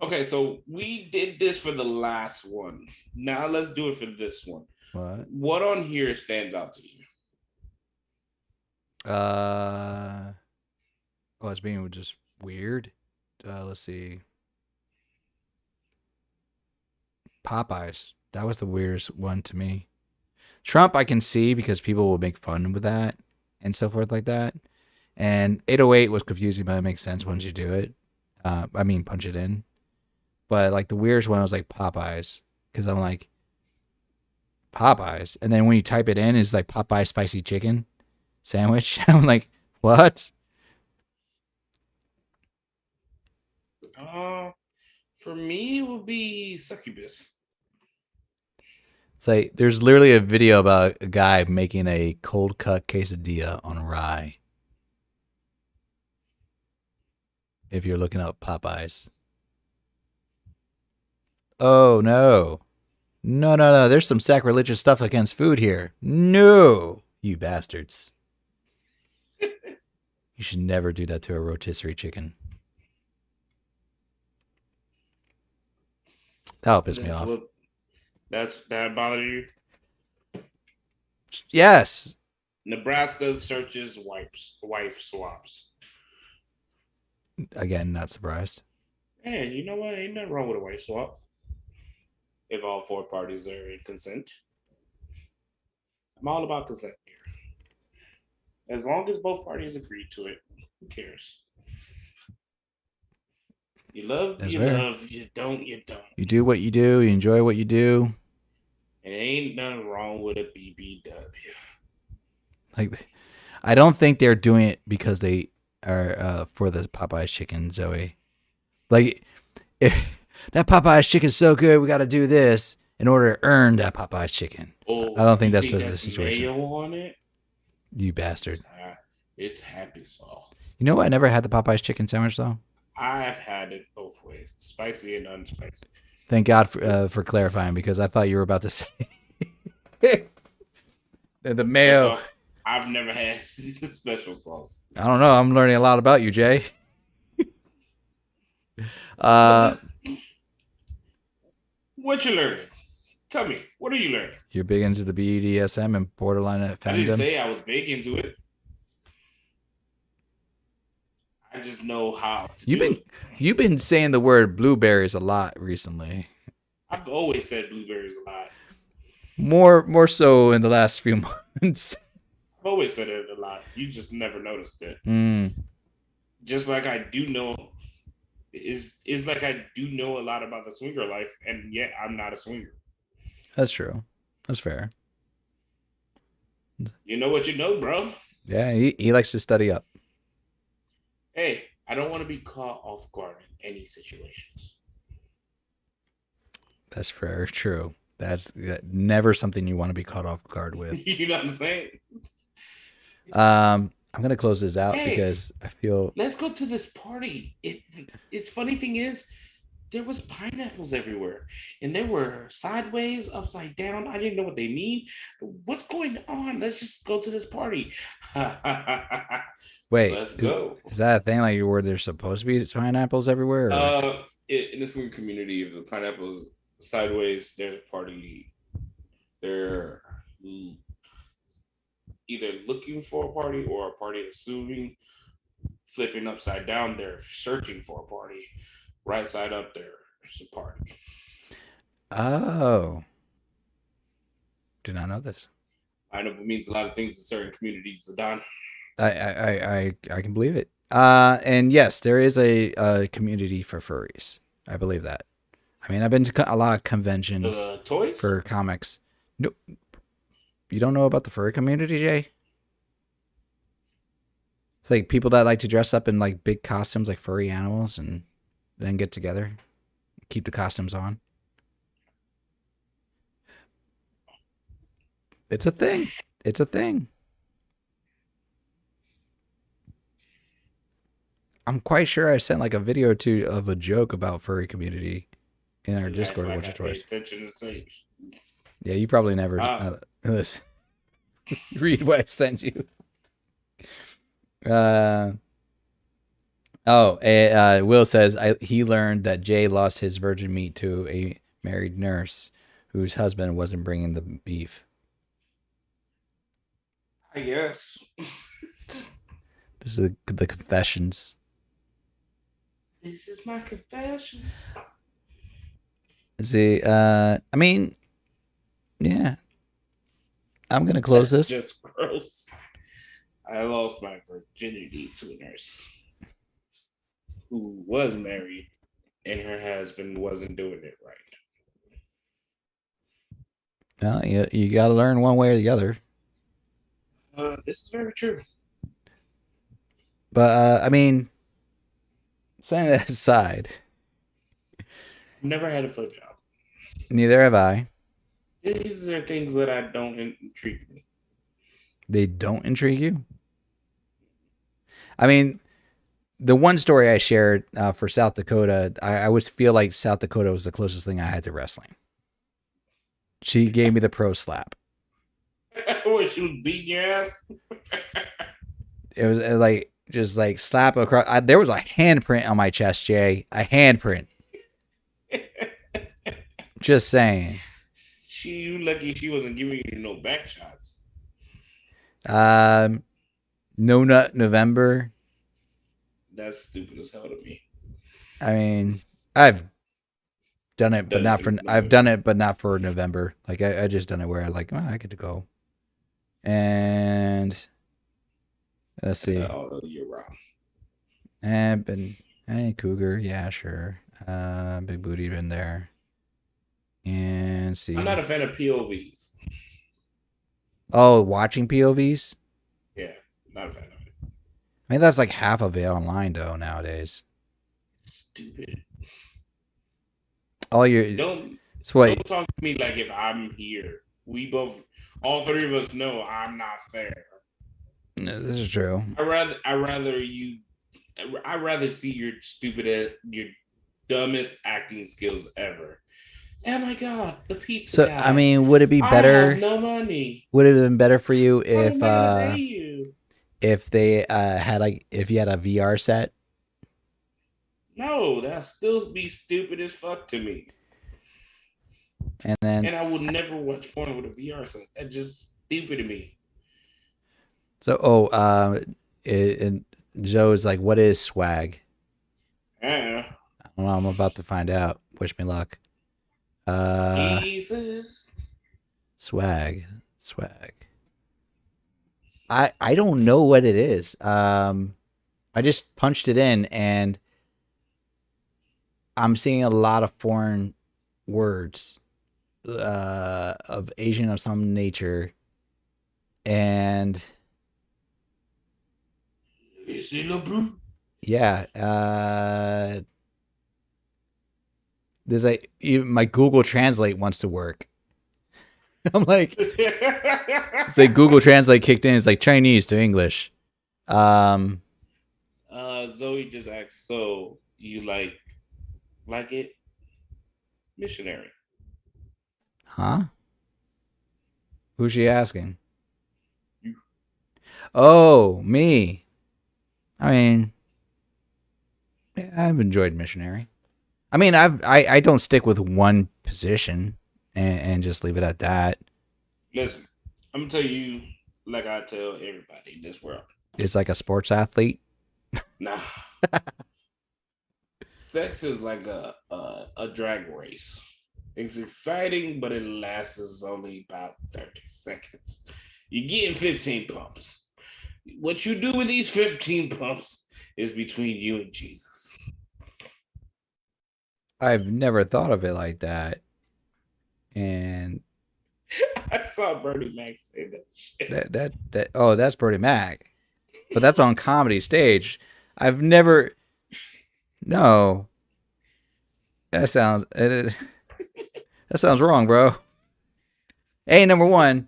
[SPEAKER 2] Okay, so we did this for the last one. Now let's do it for this one. What on here stands out to you?
[SPEAKER 1] It's being just weird. Let's see. Popeyes. That was the weirdest one to me. Trump, I can see because people will make fun with that and so forth like that. And 808 was confusing, but it makes sense once you do it. Punch it in. But like the weirdest one was like Popeyes because I'm like, Popeyes. And then when you type it in, it's like Popeye spicy chicken sandwich. I'm like, what?
[SPEAKER 2] For me, it would be succubus.
[SPEAKER 1] It's like there's literally a video about a guy making a cold cut quesadilla on rye. If you're looking up Popeyes. Oh no. No. There's some sacrilegious stuff against food here. No, you bastards. You should never do that to a rotisserie chicken. That'll piss me off.
[SPEAKER 2] That bother you?
[SPEAKER 1] Yes.
[SPEAKER 2] Nebraska searches wife swaps.
[SPEAKER 1] Again, not surprised.
[SPEAKER 2] Hey, you know what? Ain't nothing wrong with a wife swap. If all four parties are in consent. I'm all about consent here. As long as both parties agree to it, who cares? You love,
[SPEAKER 1] That's
[SPEAKER 2] you
[SPEAKER 1] fair.
[SPEAKER 2] love, you don't, you don't.
[SPEAKER 1] You do what you do, you enjoy what you do.
[SPEAKER 2] And ain't nothing wrong with a BBW.
[SPEAKER 1] Like, I don't think they're doing it because they are for the Popeyes chicken, Zoe. Like, if that Popeyes chicken is so good, we got to do this in order to earn that Popeyes chicken.
[SPEAKER 2] Oh,
[SPEAKER 1] I don't think that's the situation.
[SPEAKER 2] Mayo on it?
[SPEAKER 1] You bastard.
[SPEAKER 2] It's happy sauce.
[SPEAKER 1] You know what? I never had the Popeyes chicken sandwich, though.
[SPEAKER 2] I've had it both ways, spicy and unspicy.
[SPEAKER 1] Thank God for clarifying, because I thought you were about to say the mayo.
[SPEAKER 2] I've never had special sauce.
[SPEAKER 1] I don't know. I'm learning a lot about you, Jay.
[SPEAKER 2] What you learning? Tell me, what are you learning?
[SPEAKER 1] You're big into the BDSM and borderline fandom.
[SPEAKER 2] I didn't say I was big into it. I just know how to
[SPEAKER 1] You've been saying the word blueberries a lot recently.
[SPEAKER 2] I've always said blueberries a lot.
[SPEAKER 1] More so in the last few months.
[SPEAKER 2] I've always said it a lot. You just never noticed it. Just like I do know Is like I do know a lot about the swinger life, and yet I'm not a swinger.
[SPEAKER 1] That's true. That's fair.
[SPEAKER 2] You know what you know, bro.
[SPEAKER 1] Yeah, he likes to study up.
[SPEAKER 2] Hey, I don't want to be caught off guard in any situations.
[SPEAKER 1] That's fair. True. That's never something you want to be caught off guard with.
[SPEAKER 2] You know what I'm saying?
[SPEAKER 1] I'm gonna close this out
[SPEAKER 2] Hey,
[SPEAKER 1] because I feel
[SPEAKER 2] let's go to this party. It's funny thing is, there was pineapples everywhere, and they were sideways, upside down. I didn't know what they mean. What's going on? Let's just go to this party.
[SPEAKER 1] wait.
[SPEAKER 2] Let's go.
[SPEAKER 1] Is that a thing like where there's supposed to be pineapples everywhere? Or?
[SPEAKER 2] In the swing community, if the pineapples sideways, there's a party. They're either looking for a party or a party assuming. Flipping upside down, they're searching for a party. Right side up, there's a party.
[SPEAKER 1] Oh, did not know this.
[SPEAKER 2] I know it means a lot of things in certain communities, Don.
[SPEAKER 1] I can believe it. And yes, there is a community for furries. I believe that. I mean, I've been to a lot of conventions
[SPEAKER 2] Toys
[SPEAKER 1] for comics. No, you don't know about the furry community, Jay? It's like people that like to dress up in like big costumes, like furry animals, and then get together, keep the costumes on. It's a thing. It's a thing. I'm quite sure I sent like a video or two of a joke about furry community in our Discord.
[SPEAKER 2] Like
[SPEAKER 1] What's your choice?
[SPEAKER 2] attention to sage.
[SPEAKER 1] Yeah, you probably never read what I sent you. Will says he learned that Jay lost his virgin meat to a married nurse whose husband wasn't bringing the beef.
[SPEAKER 2] I guess.
[SPEAKER 1] This is the confessions.
[SPEAKER 2] This is my confession.
[SPEAKER 1] See, I mean, yeah. I'm gonna close
[SPEAKER 2] That's
[SPEAKER 1] this.
[SPEAKER 2] just gross. I lost my virginity to a nurse who was married, and her husband wasn't doing it right.
[SPEAKER 1] Well, you got to learn one way or the other.
[SPEAKER 2] This is very true.
[SPEAKER 1] But I mean, setting that aside,
[SPEAKER 2] I've never had a foot job.
[SPEAKER 1] neither have I.
[SPEAKER 2] These are things that I don't intrigue me.
[SPEAKER 1] They don't intrigue you? I mean, the one story I shared for South Dakota, I always feel like South Dakota was the closest thing I had to wrestling. She gave me the pro slap.
[SPEAKER 2] What, she was beating your ass?
[SPEAKER 1] It was like just like slap across. There was a handprint on my chest, Jay. A handprint. Just saying.
[SPEAKER 2] You lucky she wasn't giving you no back shots.
[SPEAKER 1] No Nut November.
[SPEAKER 2] That's stupid as hell to me.
[SPEAKER 1] I mean, I've done it, but not for. I've done it, but not for November. Like I just done it where I like, I get to go. And let's see.
[SPEAKER 2] Oh, you're wrong.
[SPEAKER 1] And Cougar, yeah, sure. Big Booty been there. And see.
[SPEAKER 2] I'm not a fan of POVs.
[SPEAKER 1] Oh, watching POVs?
[SPEAKER 2] Yeah, not a fan of it.
[SPEAKER 1] I mean, that's like half of it online though nowadays.
[SPEAKER 2] Stupid.
[SPEAKER 1] All your
[SPEAKER 2] don't talk to me like if I'm here. All three of us know I'm not there.
[SPEAKER 1] No, this is true.
[SPEAKER 2] I'd rather see your your dumbest acting skills ever. Oh my god, the pizza.
[SPEAKER 1] So
[SPEAKER 2] guy.
[SPEAKER 1] I mean, would it be better?
[SPEAKER 2] I have no money.
[SPEAKER 1] Would it have been better for you if they had if you had a VR set?
[SPEAKER 2] No, that'd still be stupid as fuck to me.
[SPEAKER 1] And
[SPEAKER 2] I would never watch porn with a VR set. That's just stupid to me.
[SPEAKER 1] So, and Joe's like, "What is swag?" I don't know. I'm about to find out. Wish me luck.
[SPEAKER 2] Jesus.
[SPEAKER 1] Swag. I don't know what it is. I just punched it in, and I'm seeing a lot of foreign words of Asian of some nature, and yeah, there's like even my Google Translate wants to work. I'm like, it's like Google Translate kicked in. It's like Chinese to English.
[SPEAKER 2] Zoe just asked, so you like it? Missionary.
[SPEAKER 1] Huh? Who's she asking?
[SPEAKER 2] You.
[SPEAKER 1] Oh, me. I mean, yeah, I've enjoyed Missionary. I mean, I don't stick with one position and just leave it at that.
[SPEAKER 2] Listen, I'm gonna tell you like I tell everybody in this world.
[SPEAKER 1] It's like a sports athlete.
[SPEAKER 2] Nah. Sex is like a drag race. It's exciting, but it lasts only about 30 seconds. You're getting 15 pumps. What you do with these 15 pumps is between you and Jesus.
[SPEAKER 1] I've never thought of it like that. And
[SPEAKER 2] I saw Bernie Mac say that shit.
[SPEAKER 1] that oh, that's Bertie Mac. But that's on comedy stage. I've never no. That sounds that sounds wrong, bro. Hey, number one,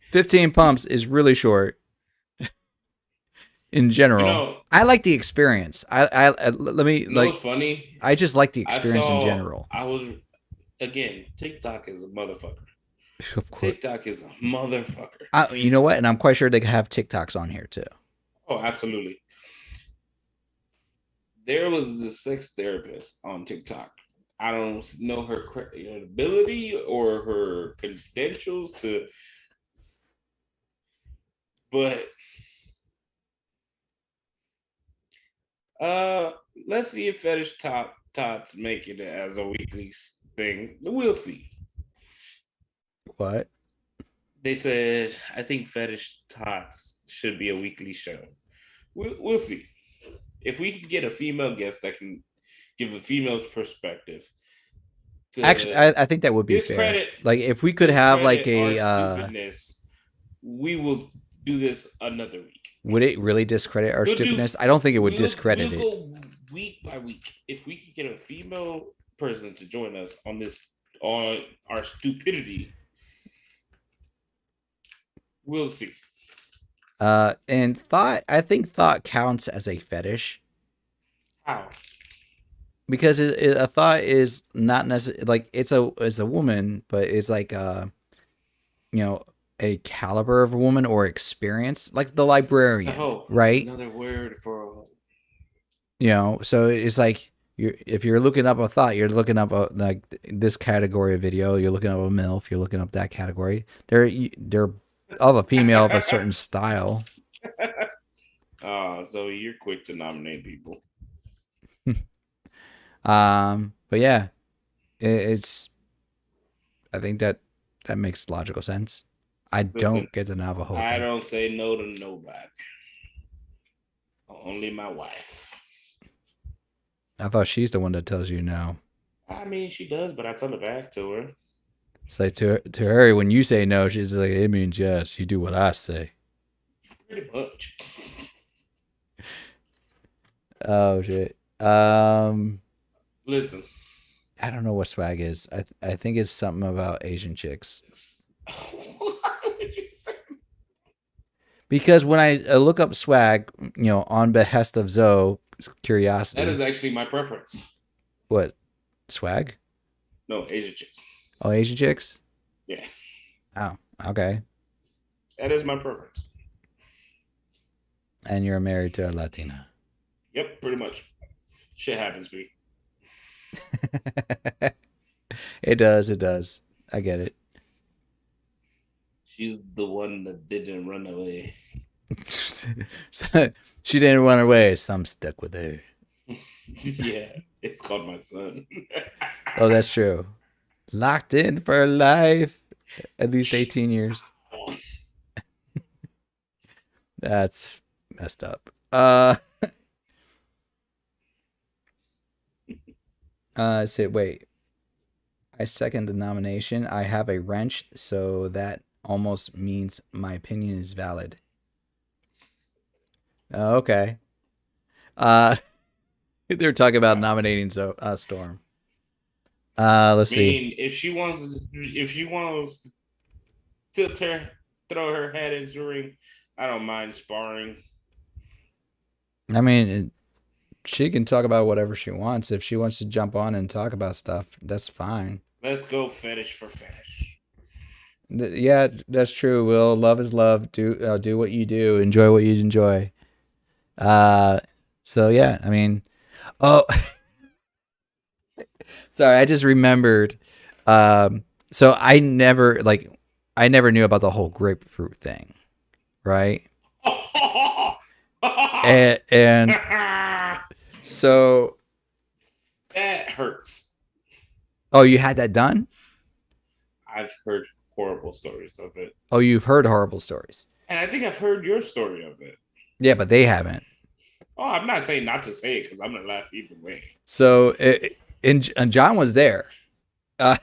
[SPEAKER 1] 15 pumps is really short in general.
[SPEAKER 2] You know,
[SPEAKER 1] I like the experience. Let me
[SPEAKER 2] you know
[SPEAKER 1] like.
[SPEAKER 2] what's funny?
[SPEAKER 1] I just like the
[SPEAKER 2] I
[SPEAKER 1] experience in
[SPEAKER 2] saw.
[SPEAKER 1] general.
[SPEAKER 2] I was again. TikTok is a motherfucker.
[SPEAKER 1] Of course.
[SPEAKER 2] TikTok is a motherfucker.
[SPEAKER 1] You know what? And I'm quite sure they have TikToks on here too.
[SPEAKER 2] Oh, absolutely. There was the sex therapist on TikTok. I don't know her credibility or her credentials to, but let's see if Fetish Tots make it as a weekly thing. We'll see.
[SPEAKER 1] What?
[SPEAKER 2] They said I think Fetish Tots should be a weekly show. We'll see. If we could get a female guest that can give a female's perspective.
[SPEAKER 1] Actually, I think that would be fair. Like if we could have like a
[SPEAKER 2] stupidness, we will do this another week.
[SPEAKER 1] Would it really discredit our stupidness? I don't think it would discredit it.
[SPEAKER 2] We'll go week by week. If we could get a female person to join us on our stupidity, we'll see.
[SPEAKER 1] And I think thought counts as a fetish.
[SPEAKER 2] How?
[SPEAKER 1] Because a thought is not necessarily like it's a woman, but it's like a caliber of a woman or experience, like the librarian, right?
[SPEAKER 2] Another word for
[SPEAKER 1] so it's like if you're looking up a thought, you're looking up like this category of video, you're looking up a MILF, you're looking up that category. They're of a female of a certain style.
[SPEAKER 2] So you're quick to nominate people.
[SPEAKER 1] But yeah, it's. I think that makes logical sense. Don't get the Navajo.
[SPEAKER 2] I don't say no to nobody. Only my wife.
[SPEAKER 1] I thought she's the one that tells you no.
[SPEAKER 2] I mean, she does, but I tell it back to her.
[SPEAKER 1] It's like to her, when you say no, she's like, it means yes. You do what I say.
[SPEAKER 2] Pretty much.
[SPEAKER 1] Oh shit.
[SPEAKER 2] Listen.
[SPEAKER 1] I don't know what swag is. I think it's something about Asian chicks.
[SPEAKER 2] What would you say?
[SPEAKER 1] Because when I look up swag, on behest of Zoe's curiosity.
[SPEAKER 2] That is actually my preference.
[SPEAKER 1] What? Swag?
[SPEAKER 2] No, Asian chicks.
[SPEAKER 1] Oh, Asian chicks?
[SPEAKER 2] Yeah.
[SPEAKER 1] Oh, okay.
[SPEAKER 2] That is my preference.
[SPEAKER 1] And you're married to a Latina.
[SPEAKER 2] Yep, pretty much. Shit happens to me.
[SPEAKER 1] It does. I get it.
[SPEAKER 2] She's the one that didn't run away.
[SPEAKER 1] So, she didn't run away, so I'm stuck with her.
[SPEAKER 2] Yeah, it's called my son.
[SPEAKER 1] Oh, that's true. Locked in for life. At least 18 years. That's messed up. Wait. I second the nomination. I have a wrench, so that almost means my opinion is valid. Okay. Uh, they're talking about
[SPEAKER 2] I
[SPEAKER 1] nominating Storm. Let's see.
[SPEAKER 2] mean, if she wants to tilt her, throw her head into the ring, I don't mind sparring.
[SPEAKER 1] I mean, she can talk about whatever she wants. If she wants to jump on and talk about stuff, that's fine.
[SPEAKER 2] Let's go fetish for fetish.
[SPEAKER 1] Yeah, that's true. Will, love is love. Do what you do. Enjoy what you enjoy. Uh, so yeah, I mean, oh, sorry, I just remembered. So I never knew about the whole grapefruit thing, right? And so,
[SPEAKER 2] That hurts.
[SPEAKER 1] oh, you had that done?
[SPEAKER 2] I've heard horrible stories of it.
[SPEAKER 1] Oh, you've heard horrible stories.
[SPEAKER 2] And I think I've heard your story of it.
[SPEAKER 1] Yeah, but they haven't.
[SPEAKER 2] Oh, I'm not saying not to say it because I'm gonna laugh either way.
[SPEAKER 1] So, and John was there. Uh,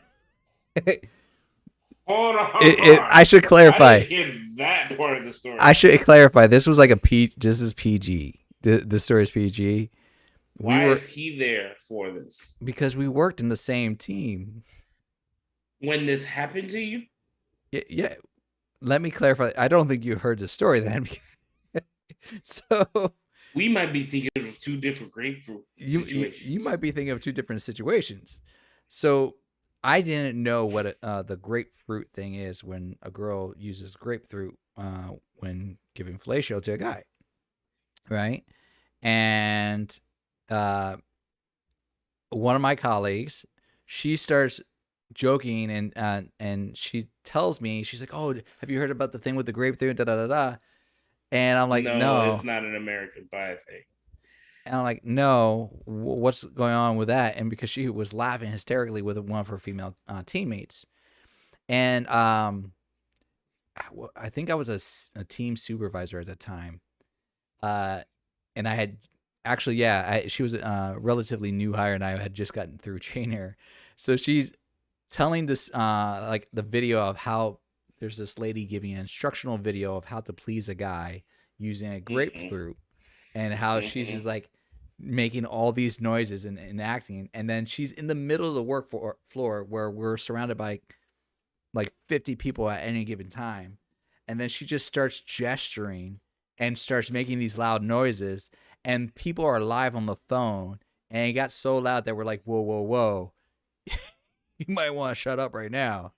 [SPEAKER 2] Hold on.
[SPEAKER 1] I should clarify.
[SPEAKER 2] I didn't hear that part of the story.
[SPEAKER 1] I should clarify. This was like a P. This is PG. The story is PG.
[SPEAKER 2] Why is he there for this?
[SPEAKER 1] Because we worked in the same team.
[SPEAKER 2] When this happened to you?
[SPEAKER 1] Yeah. Let me clarify. I don't think you heard the story then. So
[SPEAKER 2] we might be thinking of two different grapefruit situations.
[SPEAKER 1] You might be thinking of two different situations. So I didn't know what the grapefruit thing is when a girl uses grapefruit when giving fellatio to a guy, right? And one of my colleagues, she starts joking and she tells me, she's like, "Oh, have you heard about the thing with the grapefruit?" Da da da da. And I'm like, no,
[SPEAKER 2] it's not an American Pie thing.
[SPEAKER 1] And I'm like, no, what's going on with that? And because she was laughing hysterically with one of her female teammates, and I think I was a team supervisor at the time, and I had actually, yeah, she was a relatively new hire, and I had just gotten through training her, so she's telling this like the video of how there's this lady giving an instructional video of how to please a guy using a grapefruit, and how she's just like making all these noises and acting, and then she's in the middle of the work floor where we're surrounded by like 50 people at any given time, and then she just starts gesturing and starts making these loud noises, and people are live on the phone, and it got so loud that we're like, whoa, whoa, whoa. You might want to shut up right now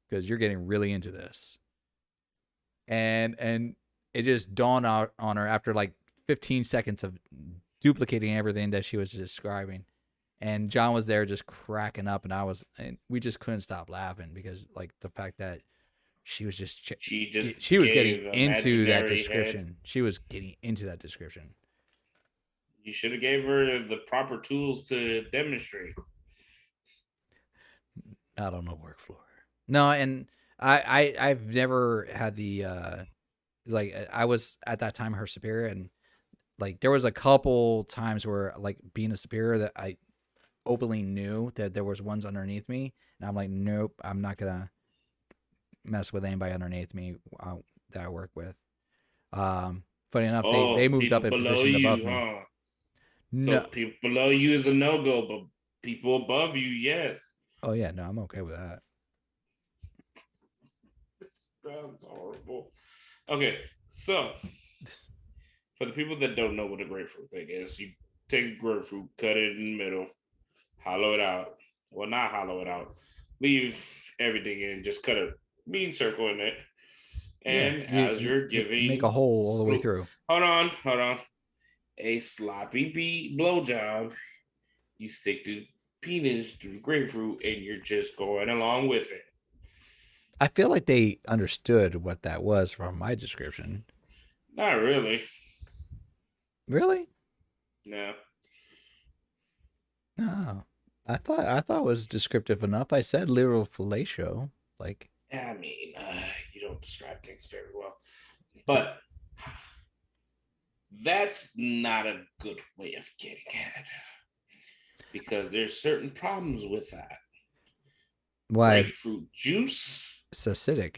[SPEAKER 1] because you're getting really into this. And it just dawned out on her after like 15 seconds of duplicating everything that she was describing. And John was there just cracking up, and we just couldn't stop laughing because like the fact that she was she was getting into that description. Head. She was getting into that description.
[SPEAKER 2] You should have gave her the proper tools to demonstrate.
[SPEAKER 1] Not on the work floor. No, and I've never had the like I was at that time her superior, and like there was a couple times where like being a superior that I openly knew that there was ones underneath me, and I'm like, nope, I'm not gonna mess with anybody underneath me that I work with. Funny enough, they moved up a position above me.
[SPEAKER 2] Huh? So people below you is a no-go, but people above you, yes.
[SPEAKER 1] Oh yeah, no, I'm okay with that.
[SPEAKER 2] Sounds horrible. Okay, so for the people that don't know what a grapefruit thing is, you take a grapefruit, cut it in the middle, hollow it out. Well, not hollow it out. Leave everything in. Just cut a mean circle in it. And as you're giving,
[SPEAKER 1] make a hole all the way through.
[SPEAKER 2] Hold on. A sloppy blowjob. You stick the penis to the grapefruit, and you're just going along with it.
[SPEAKER 1] I feel like they understood what that was from my description.
[SPEAKER 2] Not really.
[SPEAKER 1] Really?
[SPEAKER 2] No.
[SPEAKER 1] No. I thought it was descriptive enough. I said literal fellatio. Like,
[SPEAKER 2] I mean, you don't describe things very well, but that's not a good way of getting at. because there's certain problems with that.
[SPEAKER 1] Why?
[SPEAKER 2] Grapefruit juice
[SPEAKER 1] It's acidic.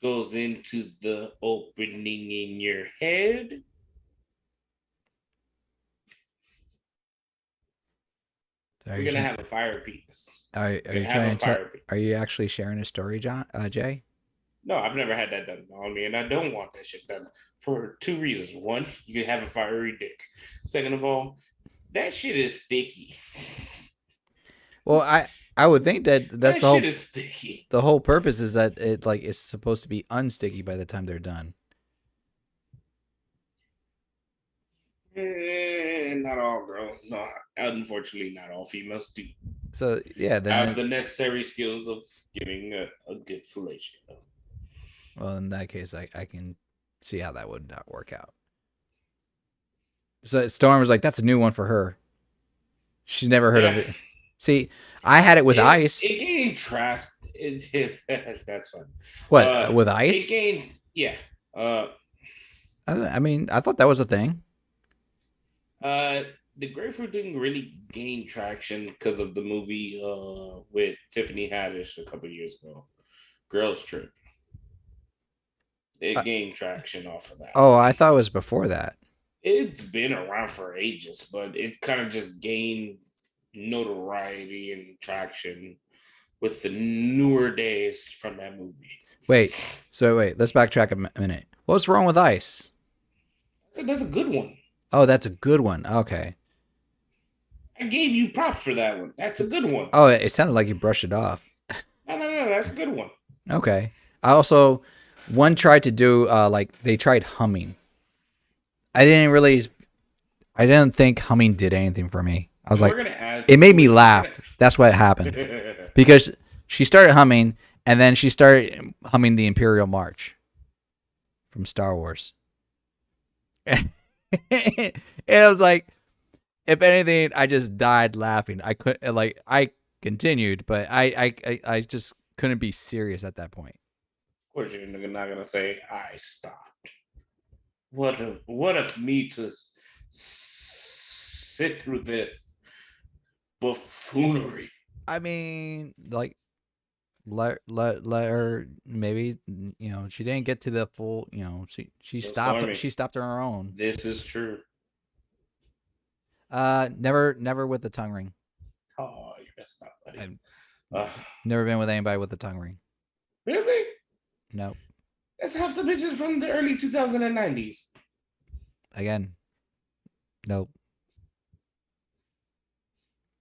[SPEAKER 2] goes into the opening in your head. We're gonna have a fire piece.
[SPEAKER 1] Are you trying to tell? Are you actually sharing a story, John? Jay?
[SPEAKER 2] No, I've never had that done on me, and I don't want that shit done for 2 reasons. One, you can have a fiery dick. Second of all, that shit is sticky.
[SPEAKER 1] Well, I would think that's
[SPEAKER 2] that
[SPEAKER 1] the whole
[SPEAKER 2] shit is sticky.
[SPEAKER 1] The whole purpose is that it's supposed to be unsticky by the time they're done.
[SPEAKER 2] Not all girls. No, unfortunately, not all females do.
[SPEAKER 1] So yeah, then
[SPEAKER 2] have the necessary skills of getting a good fellation.
[SPEAKER 1] Well, in that case, I can see how that would not work out. So Storm was like, "That's a new one for her. She's never heard of it." See, I had it with ice.
[SPEAKER 2] It gained trust. That's fun.
[SPEAKER 1] What with ice?
[SPEAKER 2] It gained, yeah.
[SPEAKER 1] I mean, I thought that was a thing.
[SPEAKER 2] The grapefruit didn't really gain traction because of the movie with Tiffany Haddish a couple years ago, Girls Trip. It gained traction off of that.
[SPEAKER 1] Oh, I thought it was before that.
[SPEAKER 2] It's been around for ages, but it kind of just gained notoriety and traction with the newer days from that movie.
[SPEAKER 1] Wait, let's backtrack a minute. What's wrong with ice?
[SPEAKER 2] That's a good one.
[SPEAKER 1] Oh, that's a good one. Okay.
[SPEAKER 2] I gave you props for that one. That's a good one.
[SPEAKER 1] Oh, it sounded like you brushed it off.
[SPEAKER 2] No, that's a good one.
[SPEAKER 1] Okay. I also, one tried to do, they tried humming. I didn't think humming did anything for me. I was like, it made me laugh. That's what happened. Because she started humming, and then she started humming the Imperial March from Star Wars. And I was like, if anything, I just died laughing. I continued, but I just couldn't be serious at that point.
[SPEAKER 2] Of course, you're not gonna say I stopped. What of me to sit through this buffoonery?
[SPEAKER 1] I mean, let her, maybe, she didn't get to the full, she stopped on her own.
[SPEAKER 2] This is true.
[SPEAKER 1] Never with the tongue ring.
[SPEAKER 2] Oh, you're messing up, buddy.
[SPEAKER 1] I've never been with anybody with the tongue ring.
[SPEAKER 2] Really?
[SPEAKER 1] Nope.
[SPEAKER 2] That's half the bitches from the early 2090s.
[SPEAKER 1] Again, nope.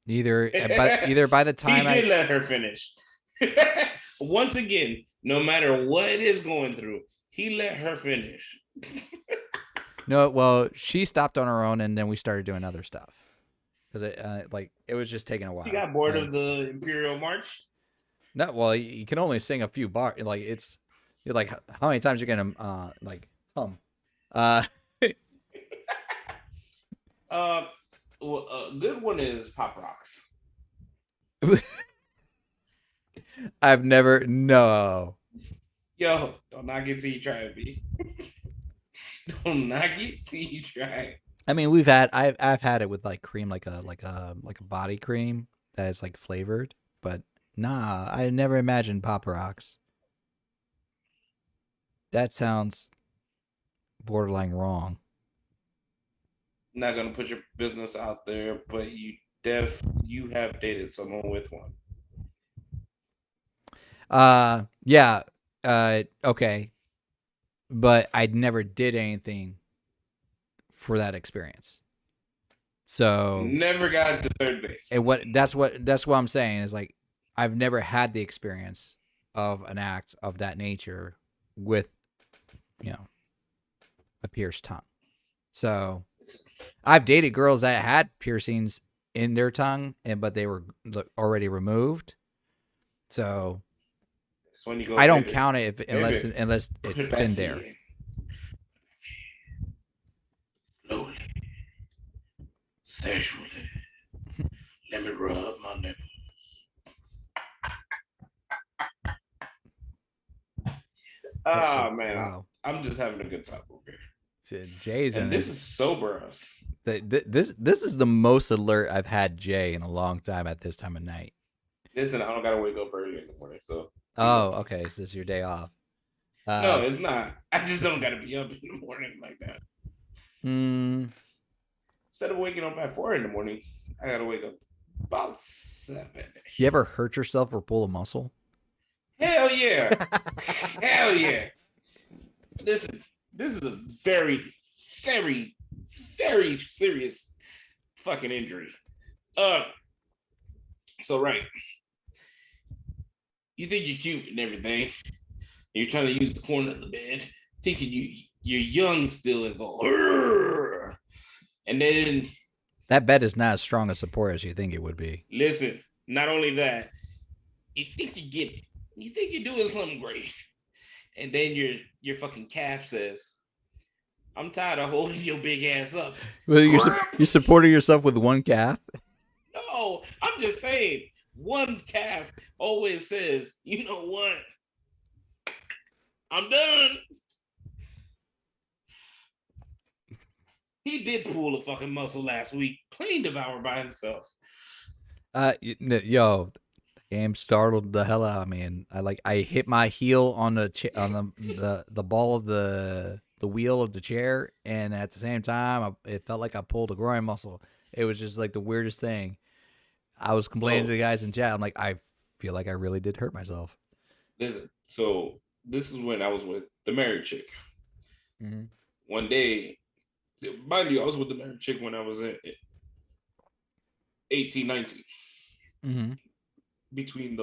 [SPEAKER 1] Either by the time
[SPEAKER 2] he did let her finish. Once again, no matter what it is going through, he let her finish.
[SPEAKER 1] No, well, she stopped on her own, and then we started doing other stuff because it was just taking a while.
[SPEAKER 2] You got bored of the Imperial March?
[SPEAKER 1] No, well, you can only sing a few bars. You're like, how many times you're gonna hum?
[SPEAKER 2] Well, a good one is Pop Rocks.
[SPEAKER 1] I've never no.
[SPEAKER 2] Yo, don't knock it till you try it, B. Don't knock it till you try it.
[SPEAKER 1] I mean, I've had it with cream, like a body cream that is flavored, but nah, I never imagined Pop Rocks. That sounds borderline wrong.
[SPEAKER 2] I'm not gonna put your business out there, but you have dated someone with one.
[SPEAKER 1] Yeah. Okay. But I never did anything for that experience. So
[SPEAKER 2] never got to third base.
[SPEAKER 1] And that's what I'm saying is I've never had the experience of an act of that nature with, a pierced tongue. So I've dated girls that had piercings in their tongue, but they were already removed. So I don't count it unless it's been there.
[SPEAKER 2] Slowly, sexually, let me rub my nipples. Oh man, wow. I'm just having a good time over here.
[SPEAKER 1] Jay's
[SPEAKER 2] and this is sober us.
[SPEAKER 1] This is the most alert I've had Jay in a long time at this time of night.
[SPEAKER 2] Listen, I don't gotta wake up early in the morning, so.
[SPEAKER 1] Oh, okay. So it's your day off.
[SPEAKER 2] No, it's not. I just don't gotta be up in the morning like that. Instead of waking up at 4 in the morning, I gotta wake up about 7.
[SPEAKER 1] You ever hurt yourself or pull a muscle?
[SPEAKER 2] Hell yeah. Hell yeah. Listen, this is a very, very, very serious fucking injury. So right. You think you're cute and everything. You're trying to use the corner of the bed, thinking you're young still and go, "Urgh." And then
[SPEAKER 1] That bed is not as strong a support as you think it would be.
[SPEAKER 2] listen, not only that, you think you get it. You think you're doing something great. And then your fucking calf says, I'm tired of holding your big ass up.
[SPEAKER 1] Well, you're supporting yourself with one calf.
[SPEAKER 2] No, I'm just saying, one calf always says, you know what? I'm done. He did pull a fucking muscle last week, playing Devour by himself.
[SPEAKER 1] Yo, the game startled the hell out of me, and I hit my heel on the ball of the wheel of the chair, and at the same time, it felt like I pulled a groin muscle. It was just like the weirdest thing. I was complaining to the guys in chat. I'm like, I feel like I really did hurt myself.
[SPEAKER 2] Listen, so this is when I was with the married chick.
[SPEAKER 1] Mm-hmm.
[SPEAKER 2] One day, mind you, I was with the married chick when I was in 18, 19.
[SPEAKER 1] Mm-hmm.
[SPEAKER 2] Between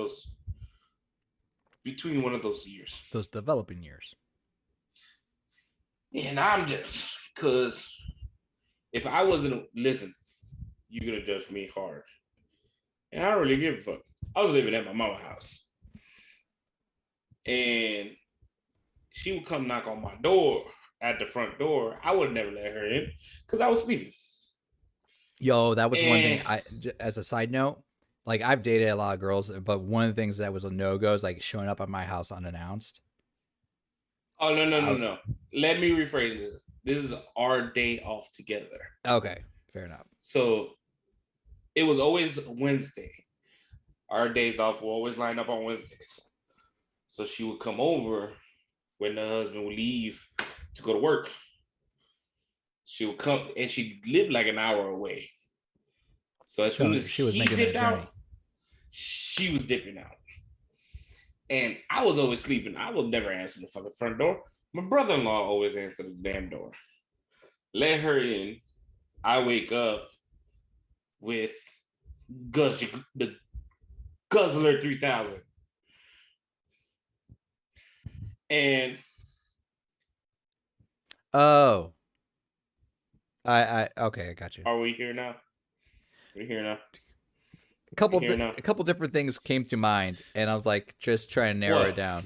[SPEAKER 2] one of those years.
[SPEAKER 1] Those developing years.
[SPEAKER 2] And I'm just, because if I wasn't, listen, you're going to judge me hard. And I don't really give a fuck. I was living at my mama's house. And she would come knock on my door at the front door. I would never let her in because I was sleeping.
[SPEAKER 1] Yo, that was one thing. As a side note, like I've dated a lot of girls, but one of the things that was a no-go is like showing up at my house unannounced.
[SPEAKER 2] Oh, no. Let me rephrase this. This is our day off together.
[SPEAKER 1] Okay, fair enough.
[SPEAKER 2] So it was always Wednesday. Our days off will always line up on Wednesdays. So she would come over when the husband would leave to go to work. She would come, and she lived like an hour away. So as soon as
[SPEAKER 1] she was making that journey,
[SPEAKER 2] she was dipping out. And I was always sleeping. I would never answer the fucking front door. My brother-in-law always answered the damn door. Let her in. I wake up with the Guzzler 3000. And
[SPEAKER 1] oh, okay, I got you.
[SPEAKER 2] Are we here now? We're here now.
[SPEAKER 1] A couple different things came to mind, and I was like, just trying to narrow it down.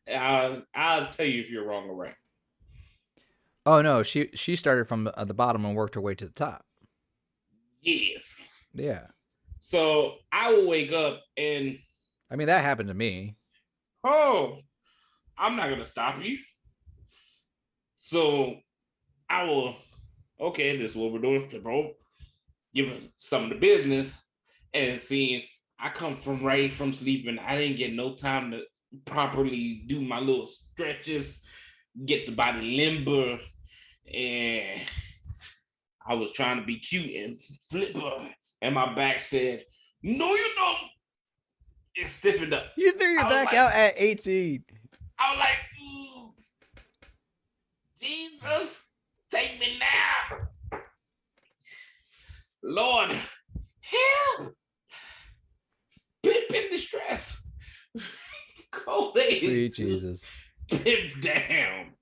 [SPEAKER 2] I'll tell you if you're wrong or right.
[SPEAKER 1] Oh no, she started from the bottom and worked her way to the top.
[SPEAKER 2] Yes.
[SPEAKER 1] Yeah.
[SPEAKER 2] So I will wake up and
[SPEAKER 1] I mean that happened to me.
[SPEAKER 2] Oh, I'm not gonna stop you. So I will. Okay, this is what we're doing for both. Give her some of the business and seeing I come right from sleeping. I didn't get no time to properly do my little stretches, get the body limber, and I was trying to be cute and flip her, and my back said, "No, you don't." It stiffened up.
[SPEAKER 1] You threw your back out at 18.
[SPEAKER 2] I was like, ooh, Jesus, take me now. Lord, help. Pimp in distress. Cold
[SPEAKER 1] Sweet Jesus.
[SPEAKER 2] Pimp down.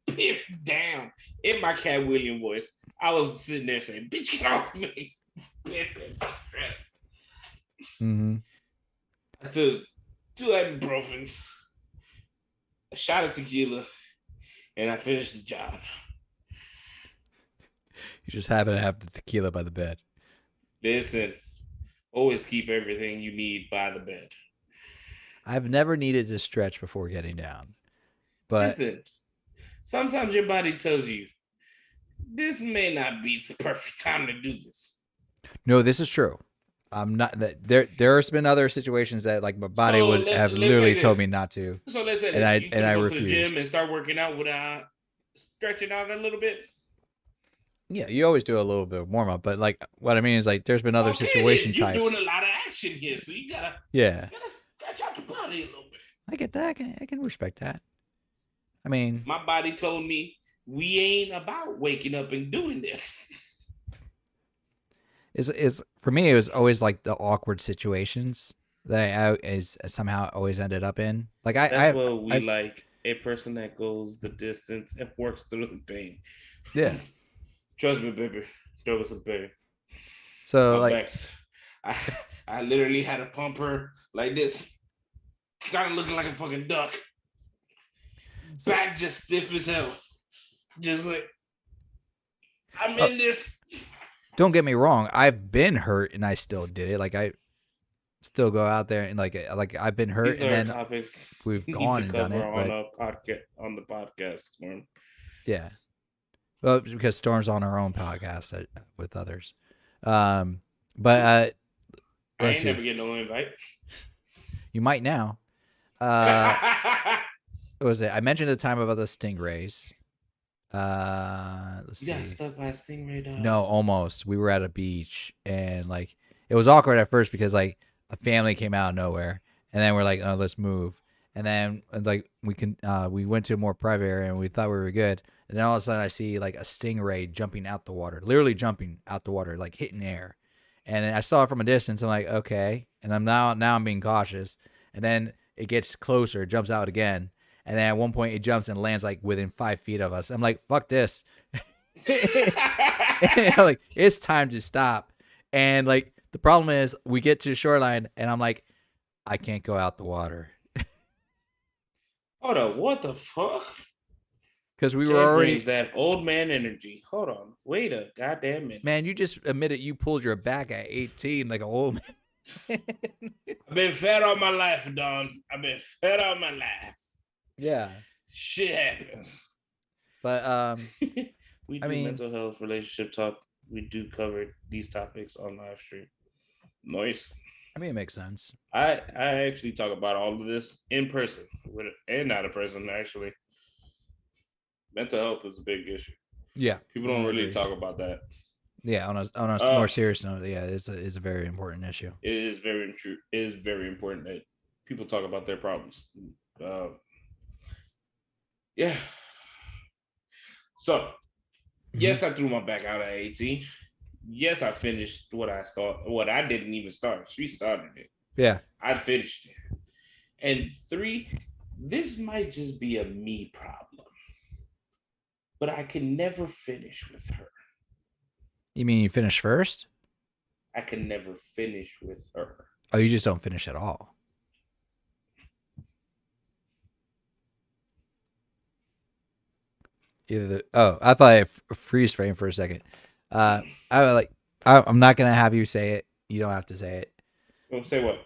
[SPEAKER 2] Pimp down. In my Cat William voice, I was sitting there saying, bitch, get off me. Pimp in distress.
[SPEAKER 1] Mm-hmm.
[SPEAKER 2] I took 2 ibuprofens, a shot of tequila, and I finished the job.
[SPEAKER 1] You just happen to have the tequila by the bed.
[SPEAKER 2] Listen, always keep everything you need by the bed.
[SPEAKER 1] I've never needed to stretch before getting down. But
[SPEAKER 2] listen, sometimes your body tells you, this may not be the perfect time to do this.
[SPEAKER 1] No, this is true. I'm not that there's been other situations that like my body
[SPEAKER 2] So
[SPEAKER 1] would have
[SPEAKER 2] let's say
[SPEAKER 1] literally told
[SPEAKER 2] this.
[SPEAKER 1] me not to,
[SPEAKER 2] So let's say
[SPEAKER 1] and
[SPEAKER 2] this.
[SPEAKER 1] I
[SPEAKER 2] You
[SPEAKER 1] and
[SPEAKER 2] could
[SPEAKER 1] I
[SPEAKER 2] go to the gym
[SPEAKER 1] refused.
[SPEAKER 2] and start working out without stretching out a little bit.
[SPEAKER 1] Yeah, you always do a little bit of warm up, but like what I mean is like there's been other
[SPEAKER 2] Okay,
[SPEAKER 1] situation
[SPEAKER 2] then. You're
[SPEAKER 1] types.
[SPEAKER 2] doing a lot of action here, so you gotta stretch out the body a little bit.
[SPEAKER 1] I get that. I can respect that. I mean,
[SPEAKER 2] my body told me we ain't about waking up and doing this.
[SPEAKER 1] is for me it was always like the awkward situations that I is somehow always ended up in. Like
[SPEAKER 2] That's what we
[SPEAKER 1] I've
[SPEAKER 2] like. A person that goes the distance and works through the pain.
[SPEAKER 1] yeah.
[SPEAKER 2] Trust me, baby. There was a baby.
[SPEAKER 1] So
[SPEAKER 2] My
[SPEAKER 1] like
[SPEAKER 2] back's. I literally had to pump her like this, kind of looking like a fucking duck. Back just stiff as hell. Just like I'm in this.
[SPEAKER 1] don't get me wrong, I've been hurt and I still did it. Like I still go out there and like I've been hurt
[SPEAKER 2] These
[SPEAKER 1] and
[SPEAKER 2] are
[SPEAKER 1] then
[SPEAKER 2] topics
[SPEAKER 1] we've
[SPEAKER 2] we
[SPEAKER 1] gone
[SPEAKER 2] need
[SPEAKER 1] and
[SPEAKER 2] to
[SPEAKER 1] done
[SPEAKER 2] cover
[SPEAKER 1] it.
[SPEAKER 2] on
[SPEAKER 1] But
[SPEAKER 2] the podcast. Man.
[SPEAKER 1] yeah, well, because Storm's on her own podcast with others. But
[SPEAKER 2] I
[SPEAKER 1] let's
[SPEAKER 2] ain't
[SPEAKER 1] see.
[SPEAKER 2] never get no invite.
[SPEAKER 1] You might now. What was it? I mentioned at the time about the stingrays. Let's
[SPEAKER 2] You got
[SPEAKER 1] see.
[SPEAKER 2] stuck by a stingray, dog.
[SPEAKER 1] No, almost. We were at a beach and like it was awkward at first because like a family came out of nowhere and then we're like, oh, let's move. And then like we went to a more private area and we thought we were good. And then all of a sudden I see like a stingray jumping out the water, literally jumping out the water, like hitting air. And I saw it from a distance. I'm like, okay. And I'm being cautious. And then it gets closer, jumps out again. And then at one point it jumps and lands like within 5 feet of us. I'm like, fuck this. Like it's time to stop. And like the problem is we get to the shoreline and I'm like, I can't go out the water.
[SPEAKER 2] Hold on, what the fuck?
[SPEAKER 1] Because we
[SPEAKER 2] Jay
[SPEAKER 1] were already
[SPEAKER 2] brings that old man energy. Hold on, wait a goddamn minute.
[SPEAKER 1] man, you just admitted you pulled your back at 18 like a old man.
[SPEAKER 2] I've been fed all my life, Don. I've been fed all my life.
[SPEAKER 1] Yeah.
[SPEAKER 2] Shit happens.
[SPEAKER 1] But
[SPEAKER 2] we
[SPEAKER 1] I
[SPEAKER 2] do
[SPEAKER 1] mean-
[SPEAKER 2] mental health, relationship talk. We do cover these topics on live stream. Nice.
[SPEAKER 1] I mean it makes sense.
[SPEAKER 2] I actually talk about all of this in person and not in person, actually. Mental health is a big issue.
[SPEAKER 1] Yeah.
[SPEAKER 2] People don't
[SPEAKER 1] I
[SPEAKER 2] really
[SPEAKER 1] agree.
[SPEAKER 2] talk about that.
[SPEAKER 1] Yeah, on a more serious note, yeah, it's a very important issue.
[SPEAKER 2] It is very true. It is very important that people talk about their problems. Yeah. So, yes, I threw my back out at 18. Yes, I finished what I started. What I didn't even start. She started it.
[SPEAKER 1] Yeah.
[SPEAKER 2] I finished it. And 3, this might just be a me problem, but I can never finish with her.
[SPEAKER 1] You mean you finish first?
[SPEAKER 2] I can never finish with her.
[SPEAKER 1] Oh, you just don't finish at all. I thought I freeze frame for a second. I'm not gonna have you say it. You don't have to say it.
[SPEAKER 2] Well, say what?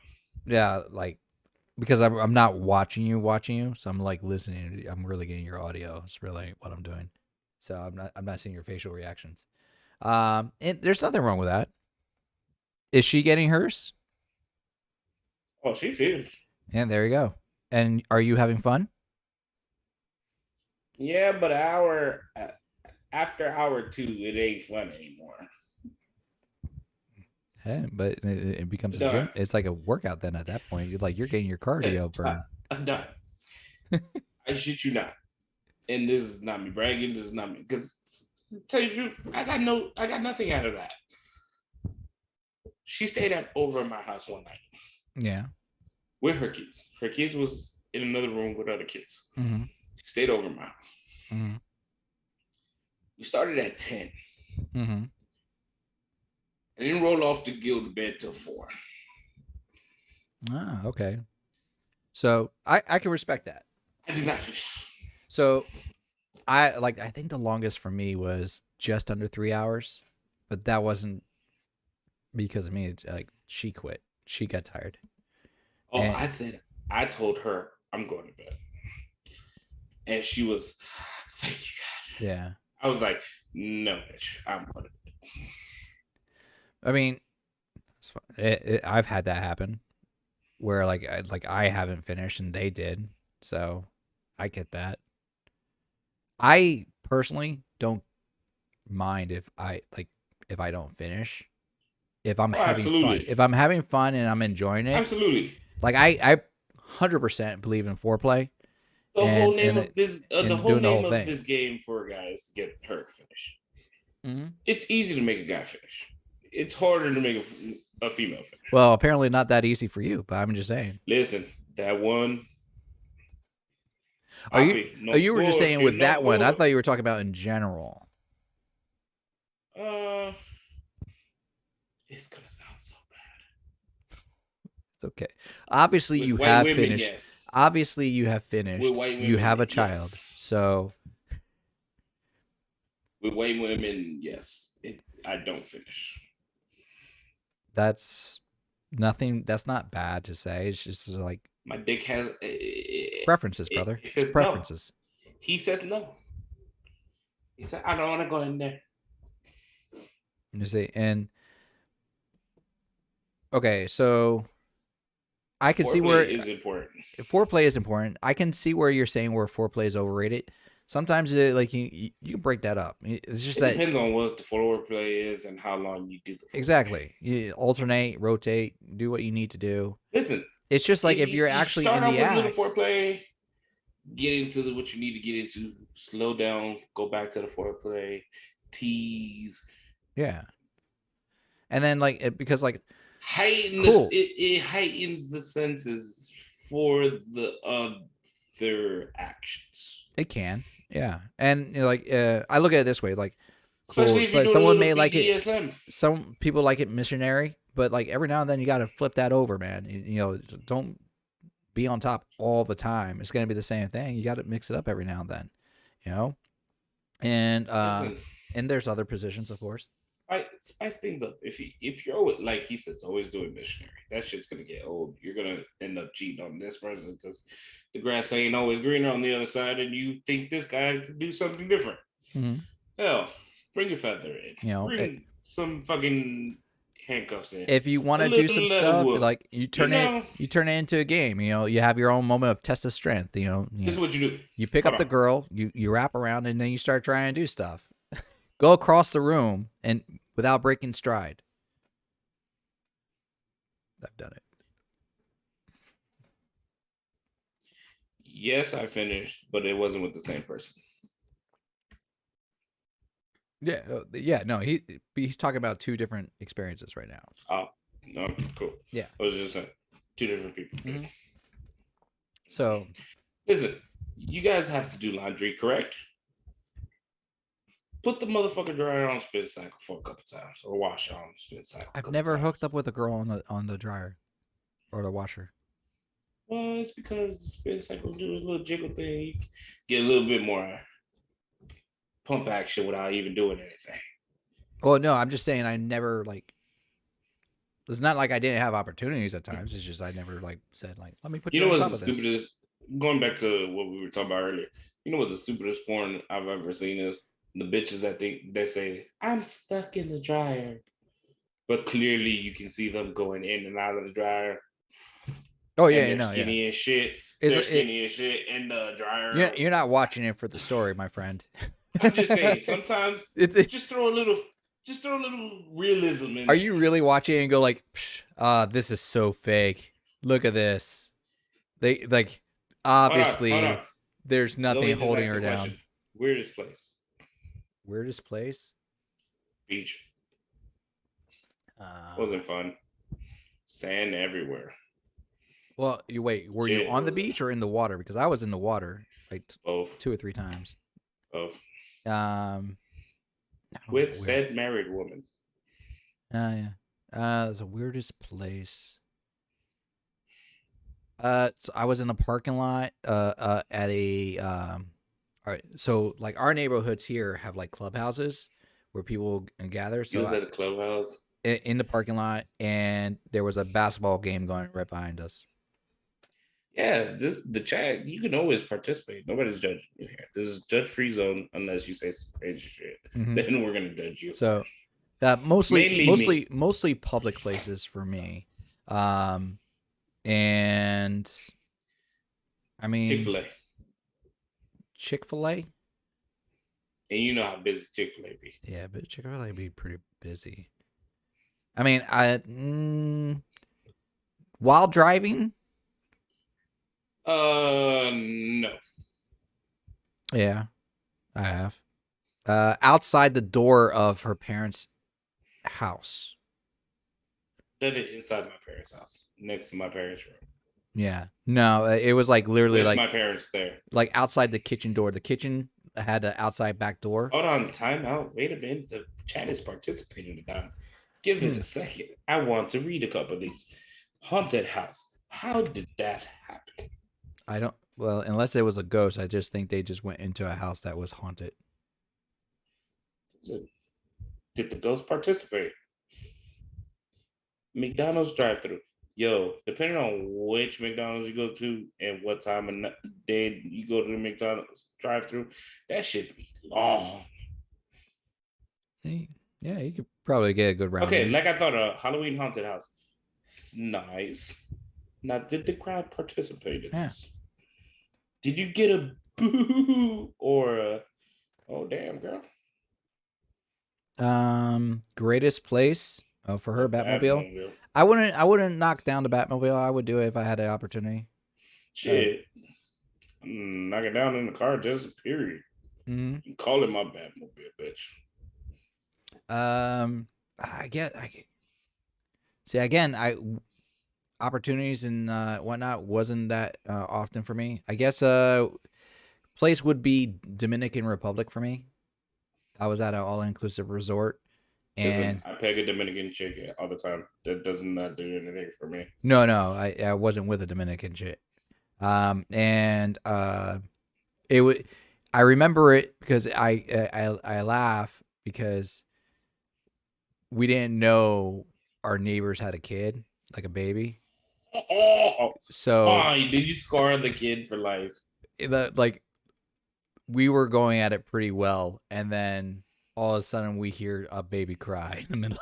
[SPEAKER 1] Yeah, like because I'm not watching you, so I'm like listening. I'm really getting your audio. It's really what I'm doing. So I'm not seeing your facial reactions. And there's nothing wrong with that. Is she getting hers?
[SPEAKER 2] Oh, she finished.
[SPEAKER 1] And there you go. And are you having fun?
[SPEAKER 2] Yeah, but after hour 2, it ain't fun anymore.
[SPEAKER 1] Yeah, but it becomes a
[SPEAKER 2] Done.
[SPEAKER 1] gym. It's like a workout then at that point. You're getting your cardio burn.
[SPEAKER 2] I'm done. I shit you not. And this is not me bragging. This is not me. Because tell you the truth, I got nothing out of that. She stayed over at my house one night
[SPEAKER 1] Yeah.
[SPEAKER 2] with her kids. Her kids was in another room with other kids.
[SPEAKER 1] Mm-hmm.
[SPEAKER 2] She stayed over at my house.
[SPEAKER 1] Mm-hmm.
[SPEAKER 2] We started at 10.
[SPEAKER 1] Mm-hmm.
[SPEAKER 2] I didn't roll off to go to bed till 4.
[SPEAKER 1] Ah, okay. So I can respect that.
[SPEAKER 2] I did not finish.
[SPEAKER 1] So I think the longest for me was just under 3 hours, but that wasn't because of me. It's like she quit. She got tired.
[SPEAKER 2] Oh,
[SPEAKER 1] And-
[SPEAKER 2] I told her I'm going to bed. And she was, thank you, God.
[SPEAKER 1] Yeah.
[SPEAKER 2] I was like, No, bitch. I'm gonna.
[SPEAKER 1] I mean, I've had that happen where I haven't finished and they did, so I get that. I personally don't mind if I don't finish. If I'm
[SPEAKER 2] Oh,
[SPEAKER 1] having fun,
[SPEAKER 2] absolutely,
[SPEAKER 1] if I'm having fun and I'm enjoying it,
[SPEAKER 2] absolutely.
[SPEAKER 1] like I 100% believe in foreplay
[SPEAKER 2] The whole
[SPEAKER 1] and
[SPEAKER 2] name of this, the
[SPEAKER 1] and
[SPEAKER 2] whole
[SPEAKER 1] doing the whole
[SPEAKER 2] name of
[SPEAKER 1] thing.
[SPEAKER 2] this game for a guy is to get her to finish.
[SPEAKER 1] Mm-hmm.
[SPEAKER 2] It's easy to make a guy finish. It's harder to make a female finish.
[SPEAKER 1] Well, apparently not that easy for you, but I'm just saying.
[SPEAKER 2] Listen, that one.
[SPEAKER 1] Are you
[SPEAKER 2] Papi, no
[SPEAKER 1] you were just saying
[SPEAKER 2] bullshit,
[SPEAKER 1] with
[SPEAKER 2] no
[SPEAKER 1] that one? I
[SPEAKER 2] bull.
[SPEAKER 1] thought you were talking about in general.
[SPEAKER 2] Uh, it's gonna sound so bad.
[SPEAKER 1] It's okay. Obviously,
[SPEAKER 2] With
[SPEAKER 1] you
[SPEAKER 2] white
[SPEAKER 1] have
[SPEAKER 2] women,
[SPEAKER 1] finished.
[SPEAKER 2] yes.
[SPEAKER 1] Obviously, you have finished.
[SPEAKER 2] With white
[SPEAKER 1] You
[SPEAKER 2] women,
[SPEAKER 1] have a child,
[SPEAKER 2] yes.
[SPEAKER 1] so
[SPEAKER 2] With white women, yes. I don't finish.
[SPEAKER 1] that's nothing. That's not bad to say. It's just like
[SPEAKER 2] My dick has
[SPEAKER 1] preferences, brother.
[SPEAKER 2] It
[SPEAKER 1] It's
[SPEAKER 2] says
[SPEAKER 1] preferences.
[SPEAKER 2] no. He says no. He said, I don't want to go in there.
[SPEAKER 1] You see, and okay, so I can see
[SPEAKER 2] Foreplay
[SPEAKER 1] where
[SPEAKER 2] is important.
[SPEAKER 1] foreplay is important. I can see where you're saying where foreplay is overrated. Sometimes, you can break that up. It's just
[SPEAKER 2] It
[SPEAKER 1] that
[SPEAKER 2] depends on what the foreplay is and how long you do the foreplay.
[SPEAKER 1] exactly. You alternate, rotate, do what you need to do.
[SPEAKER 2] Listen,
[SPEAKER 1] It's just like if
[SPEAKER 2] you
[SPEAKER 1] you're actually
[SPEAKER 2] start
[SPEAKER 1] in
[SPEAKER 2] off
[SPEAKER 1] the
[SPEAKER 2] with a little
[SPEAKER 1] act.
[SPEAKER 2] foreplay, get into what you need to get into, slow down, go back to the foreplay, tease.
[SPEAKER 1] Yeah. And then because
[SPEAKER 2] Heighten
[SPEAKER 1] cool.
[SPEAKER 2] it heightens the senses for the other actions.
[SPEAKER 1] It can. Yeah. And I look at it this way, cool.
[SPEAKER 2] Especially if
[SPEAKER 1] It's
[SPEAKER 2] you're
[SPEAKER 1] like
[SPEAKER 2] doing
[SPEAKER 1] someone
[SPEAKER 2] a
[SPEAKER 1] may
[SPEAKER 2] little
[SPEAKER 1] like it.
[SPEAKER 2] BDSM.
[SPEAKER 1] Some people like it missionary, but every now and then you got to flip that over, man. Don't be on top all the time. It's going to be the same thing. You got to mix it up every now and then, you know? And
[SPEAKER 2] Listen,
[SPEAKER 1] and there's other positions, of course.
[SPEAKER 2] spice things up. If you're always, like he says, always doing missionary, that shit's gonna get old. You're gonna end up cheating on this person because the grass ain't always greener on the other side, and you think this guy could do something different.
[SPEAKER 1] Mm-hmm.
[SPEAKER 2] Hell, bring your feather in. Bring some fucking handcuffs in.
[SPEAKER 1] If you want to do some stuff, you turn it into a game. You have your own moment of test of strength.
[SPEAKER 2] This is what you do.
[SPEAKER 1] You pick up the girl, you wrap around, and then you start trying to do stuff. Go across the room and without breaking stride. I've done it.
[SPEAKER 2] Yes, I finished, but it wasn't with the same person.
[SPEAKER 1] Yeah, no, he's talking about two different experiences right now.
[SPEAKER 2] Oh, no, cool.
[SPEAKER 1] Yeah,
[SPEAKER 2] I was just saying, two different people.
[SPEAKER 1] Mm-hmm. So,
[SPEAKER 2] listen, you guys have to do laundry, correct? Put the motherfucker dryer on spin cycle for a couple times, or wash it on spin cycle.
[SPEAKER 1] I've never hooked up with a girl on the dryer or the washer.
[SPEAKER 2] Well, it's because the spin cycle do a little jiggle thing. You get a little bit more pump action without even doing anything.
[SPEAKER 1] Well, no, I'm just saying I never it's not like I didn't have opportunities at times. It's just I never said let me put you on top of this.
[SPEAKER 2] Stupidest? Going back to what we were talking about earlier. You know what the stupidest porn I've ever seen is? The bitches that they say, I'm stuck in the dryer. But clearly you can see them going in and out of the dryer.
[SPEAKER 1] Oh yeah,
[SPEAKER 2] and they're skinny as shit. They're skinny as shit in the dryer.
[SPEAKER 1] You're not watching it for the story, my friend.
[SPEAKER 2] I'm just saying, sometimes just throw a little realism in.
[SPEAKER 1] Are you really watching it and go this is so fake. Look at this. They obviously
[SPEAKER 2] hold on.
[SPEAKER 1] There's nothing holding her down.
[SPEAKER 2] Question. Weirdest place?
[SPEAKER 1] Weirdest place?
[SPEAKER 2] Beach. Wasn't fun. Sand everywhere.
[SPEAKER 1] Well, were you on the beach or in the water? Because I was in the water
[SPEAKER 2] both
[SPEAKER 1] 2 or 3 times.
[SPEAKER 2] Both.
[SPEAKER 1] With
[SPEAKER 2] said married woman.
[SPEAKER 1] Yeah. It's the weirdest place. So I was in a parking lot at a all right, so our neighborhoods here have clubhouses where people gather. So
[SPEAKER 2] you was at a clubhouse
[SPEAKER 1] in the parking lot, and there was a basketball game going right behind us.
[SPEAKER 2] Yeah, the chat. You can always participate. Nobody's judging you here. This is judge-free zone unless you say some crazy shit.
[SPEAKER 1] Mm-hmm.
[SPEAKER 2] Then we're gonna judge you.
[SPEAKER 1] So,
[SPEAKER 2] Mainly me.
[SPEAKER 1] mostly public places for me. And I mean
[SPEAKER 2] Chick-fil-A.
[SPEAKER 1] Chick-fil-A.
[SPEAKER 2] And you know how busy Chick-fil-A be.
[SPEAKER 1] Yeah, but Chick-fil-A be pretty busy. I mean, while driving.
[SPEAKER 2] No.
[SPEAKER 1] Yeah, I have. Outside the door of her parents' house.
[SPEAKER 2] Did it inside my parents' house, next to my parents' room.
[SPEAKER 1] Yeah. No, it was like literally
[SPEAKER 2] With
[SPEAKER 1] like
[SPEAKER 2] my parents there.
[SPEAKER 1] Like outside the kitchen door. The kitchen had an outside back door.
[SPEAKER 2] Hold on, time out. Wait a minute. The chat is participating now. Give it a second. I want to read a couple of these. Haunted house. How did that happen?
[SPEAKER 1] I don't. Well, unless it was a ghost, I just think they just went into a house that was haunted.
[SPEAKER 2] Did the ghost participate? McDonald's drive-through. Yo, depending on which McDonald's you go to and what time of day you go to the McDonald's drive-through, that should be long.
[SPEAKER 1] Yeah, you could probably get a good round.
[SPEAKER 2] Okay, like I thought, a Halloween haunted house. Nice. Now, did the crowd participate in this? Did you get a boo or a oh damn girl?
[SPEAKER 1] Greatest place for her Batmobile. I wouldn't knock down the Batmobile. I would do it if I had the opportunity.
[SPEAKER 2] Shit. Knock it down in the car, just period.
[SPEAKER 1] Mm-hmm.
[SPEAKER 2] You call it my Batmobile, bitch.
[SPEAKER 1] I get. See, again, opportunities and whatnot wasn't that often for me. I guess place would be Dominican Republic for me. I was at an all-inclusive resort, and
[SPEAKER 2] I peg a Dominican chick all the time. That does not do anything for me.
[SPEAKER 1] No, I wasn't with a Dominican chick. And it would. I remember it because I laugh because we didn't know our neighbors had a kid, like a baby. So
[SPEAKER 2] did you scar the kid for life?
[SPEAKER 1] Like we were going at it pretty well, and then all of a sudden we hear a baby cry in the middle.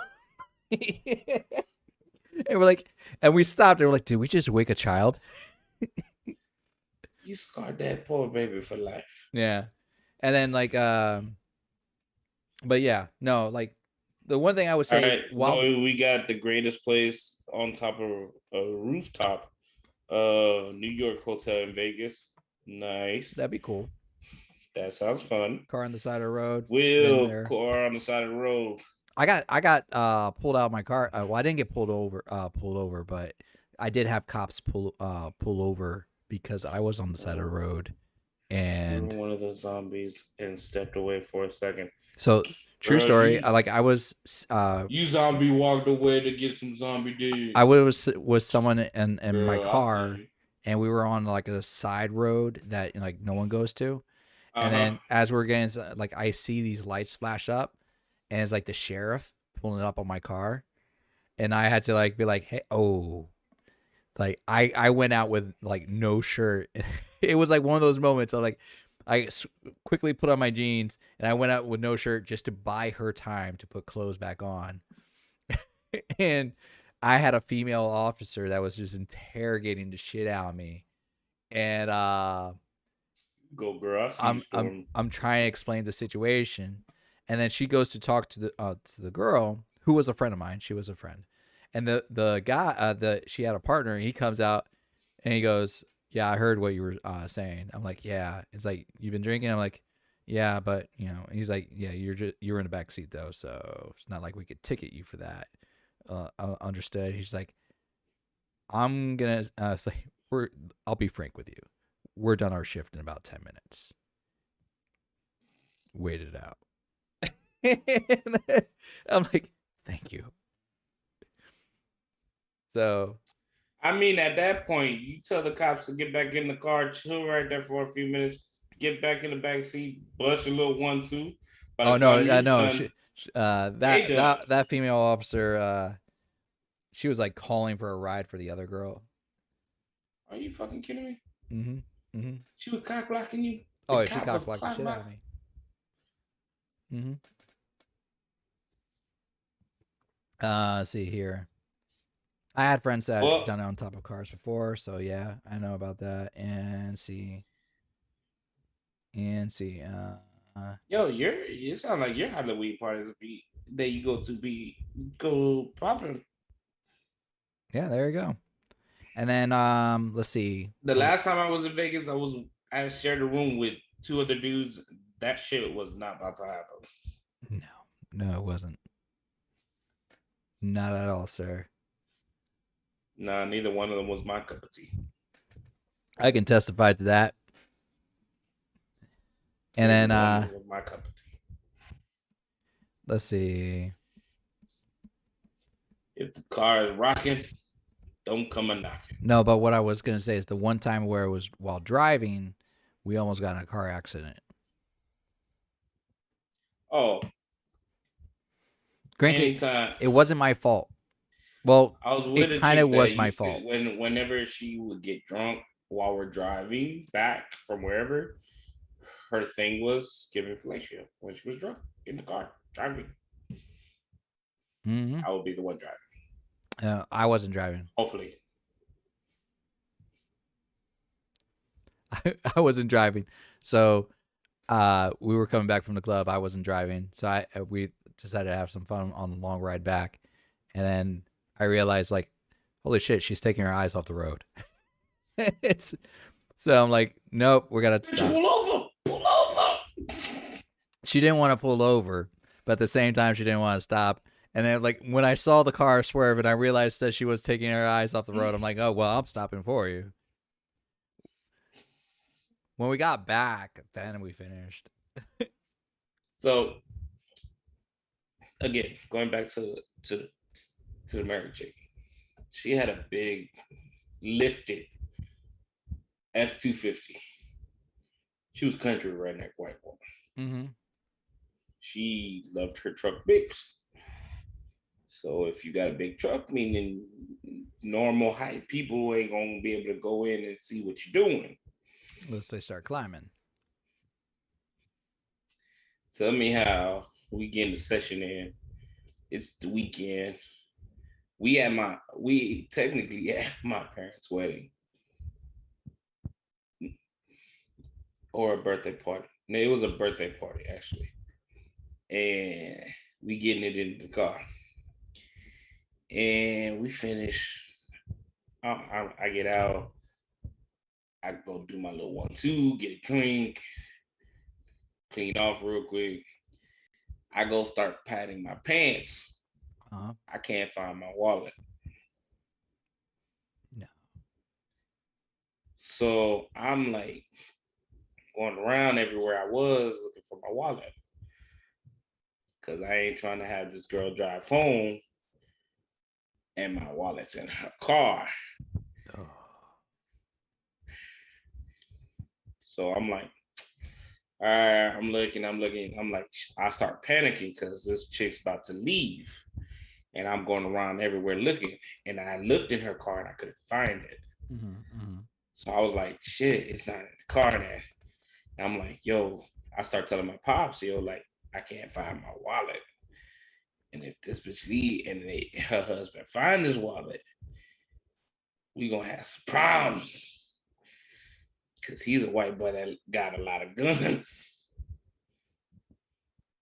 [SPEAKER 1] And we're like, and we stopped and we're like, did we just wake a child?
[SPEAKER 2] You scarred that poor baby for life.
[SPEAKER 1] Yeah. And then like but yeah, no, like the one thing I would say
[SPEAKER 2] so we got the greatest place on top of a rooftop New York hotel in Vegas. Nice.
[SPEAKER 1] That'd be cool.
[SPEAKER 2] That sounds fun.
[SPEAKER 1] Car on the side of the road.
[SPEAKER 2] Car on the side of the road.
[SPEAKER 1] I got pulled out of my car. Well, I didn't get pulled over, but I did have cops pull over because I was on the side of the road. And
[SPEAKER 2] one of those zombies and stepped away for a second.
[SPEAKER 1] So true story. I was
[SPEAKER 2] you zombie walked away to get some zombie dude.
[SPEAKER 1] I was someone in my car, and we were on like a side road that like no one goes to. And then as we're getting like I see these lights flash up, and it's like the sheriff pulling up on my car, and I had to like be like, hey, oh, like I went out with like no shirt. It was like one of those moments of like I quickly put on my jeans and I went out with no shirt just to buy her time to put clothes back on. And I had a female officer that was just interrogating the shit out of me, and
[SPEAKER 2] go girl.
[SPEAKER 1] I'm trying to explain the situation, and then she goes to talk to the girl who was a friend of mine. She was a friend, and the guy she had a partner. And he comes out and he goes, "Yeah, I heard what you were saying." I'm like, "Yeah." It's like, "You've been drinking?" I'm like, "Yeah, but you know." He's like, "Yeah, you're in the back seat though, so it's not like we could ticket you for that." Understood. He's like, "I'm gonna say I'll be frank with you. We're done our shift in about 10 minutes. Wait it out." I'm like, "Thank you." So,
[SPEAKER 2] I mean, at that point, you tell the cops to get back in the car, chill right there for a few minutes, get back in the back seat, bust your little 1-2.
[SPEAKER 1] Oh no, no. That female officer, she was like calling for a ride for the other girl.
[SPEAKER 2] Are you fucking kidding me?
[SPEAKER 1] Mm-hmm. Mm-hmm.
[SPEAKER 2] She was cock blocking you. The
[SPEAKER 1] Oh, she
[SPEAKER 2] cop
[SPEAKER 1] cock
[SPEAKER 2] was
[SPEAKER 1] blocked the
[SPEAKER 2] cock
[SPEAKER 1] shit out of
[SPEAKER 2] blocking.
[SPEAKER 1] me. Mm-hmm. Let's see here. I had friends that
[SPEAKER 2] Well,
[SPEAKER 1] done it on top of cars before, so yeah, I know about that. And see.
[SPEAKER 2] yo, it sounds like your Halloween parties be that you go to be go popular.
[SPEAKER 1] Yeah, there you go. And then let's see.
[SPEAKER 2] The last time I was in Vegas, I shared a room with two other dudes. That shit was not about to happen.
[SPEAKER 1] No, it wasn't. Not at all, sir.
[SPEAKER 2] Nah, neither one of them was my cup of tea.
[SPEAKER 1] I can testify to that. And
[SPEAKER 2] Neither
[SPEAKER 1] then
[SPEAKER 2] one of them was my cup of tea.
[SPEAKER 1] let's see.
[SPEAKER 2] If the car is rocking, don't come a knocking.
[SPEAKER 1] No, but what I was gonna say is the one time where it was while driving, we almost got in a car accident.
[SPEAKER 2] Oh,
[SPEAKER 1] Granted,
[SPEAKER 2] anytime.
[SPEAKER 1] it wasn't my fault. Well,
[SPEAKER 2] I was
[SPEAKER 1] it
[SPEAKER 2] with a
[SPEAKER 1] kind of
[SPEAKER 2] chick that
[SPEAKER 1] was my
[SPEAKER 2] used to
[SPEAKER 1] fault.
[SPEAKER 2] whenever she would get drunk while we're driving back from wherever, her thing was giving fellatio when she was drunk in the car driving.
[SPEAKER 1] Mm-hmm.
[SPEAKER 2] I would be the one driving.
[SPEAKER 1] I wasn't driving.
[SPEAKER 2] Hopefully.
[SPEAKER 1] I wasn't driving. So we were coming back from the club. I wasn't driving. So we decided to have some fun on the long ride back. And then I realized, like, holy shit, she's taking her eyes off the road. So I'm like, nope, we're going to stop.
[SPEAKER 2] Pull over. Pull over.
[SPEAKER 1] She didn't want to pull over, but at the same time, she didn't want to stop. And then, like, when I saw the car swerve and I realized that she was taking her eyes off the road, I'm like, oh, well, I'm stopping for you. When we got back, then we finished.
[SPEAKER 2] So again, going back to the married chick, she had a big lifted F-250. She was country redneck white woman.
[SPEAKER 1] Mm-hmm.
[SPEAKER 2] She loved her truck bigs. So if you got a big truck, meaning normal height people ain't gonna be able to go in and see what you're doing.
[SPEAKER 1] Unless they start climbing.
[SPEAKER 2] Tell me how we getting the session in. It's the weekend. We technically at my parents' wedding. Or a birthday party. No, it was a birthday party actually. And we getting it in the car. And we finish. I get out. I go do my little 1-2, get a drink, clean off real quick. I go start patting my pants.
[SPEAKER 1] Uh-huh.
[SPEAKER 2] I can't find my wallet.
[SPEAKER 1] No.
[SPEAKER 2] So I'm like going around everywhere I was looking for my wallet. Because I ain't trying to have this girl drive home and my wallet's in her car.
[SPEAKER 1] Oh.
[SPEAKER 2] So I'm like, all right, I'm looking. I'm like, I start panicking because this chick's about to leave. And I'm going around everywhere looking. And I looked in her car and I couldn't find it.
[SPEAKER 1] Mm-hmm, mm-hmm.
[SPEAKER 2] So I was like, shit, it's not in the car now. And I'm like, yo, I start telling my pops, yo, like, I can't find my wallet. And if this bitch leave and her husband find his wallet, we gonna have some problems. Cause he's a white boy that got a lot of guns.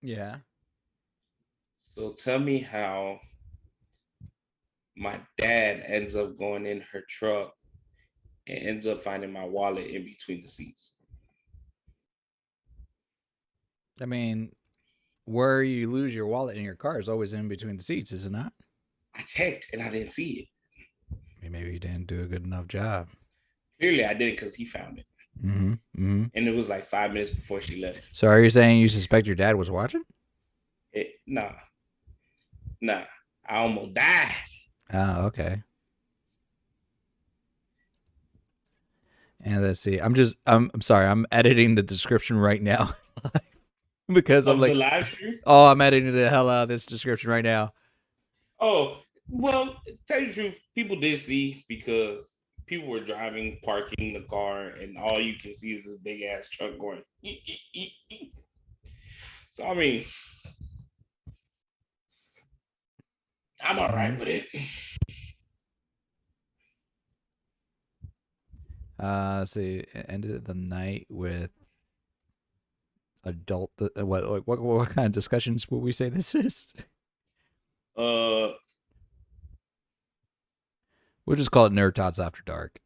[SPEAKER 1] Yeah.
[SPEAKER 2] So tell me how my dad ends up going in her truck and ends up finding my wallet in between the seats.
[SPEAKER 1] I mean, where you lose your wallet in your car is always in between the seats, is it not?
[SPEAKER 2] I checked and I didn't see it.
[SPEAKER 1] I mean, maybe you didn't do a good enough job.
[SPEAKER 2] Clearly, I did it because he found it.
[SPEAKER 1] Mm-hmm, mm-hmm.
[SPEAKER 2] And it was like 5 minutes before she left.
[SPEAKER 1] So are you saying you suspect your dad was watching?
[SPEAKER 2] Nah. I almost died.
[SPEAKER 1] Oh, okay. And let's see. I'm sorry. I'm editing the description right now because I'm
[SPEAKER 2] Of
[SPEAKER 1] like,
[SPEAKER 2] the live stream?
[SPEAKER 1] oh, I'm editing the hell out of this description right now.
[SPEAKER 2] Oh, well, tell you the truth, people did see because people were driving, parking the car, and all you can see is this big ass truck going. Eek, eek, eek, eek. So I mean, I'm all right with it.
[SPEAKER 1] So you ended the night with adult. What kind of discussions would we say this is?
[SPEAKER 2] Uh,
[SPEAKER 1] We'll just call it NerdTots After Dark.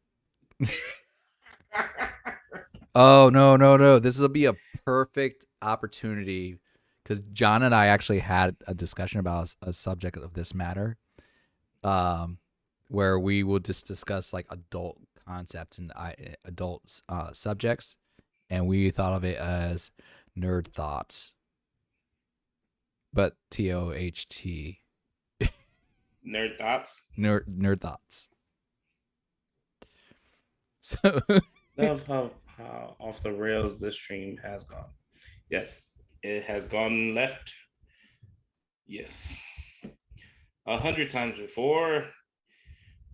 [SPEAKER 1] Oh no! This will be a perfect opportunity because John and I actually had a discussion about a subject of this matter, where we will just discuss like adult concepts and adult subjects, and we thought of it as nerd thoughts, but TOHT.
[SPEAKER 2] NerdTots.
[SPEAKER 1] Nerd thoughts. So
[SPEAKER 2] Love how off the rails this stream has gone. Yes, it has gone left. Yes, 100 times before.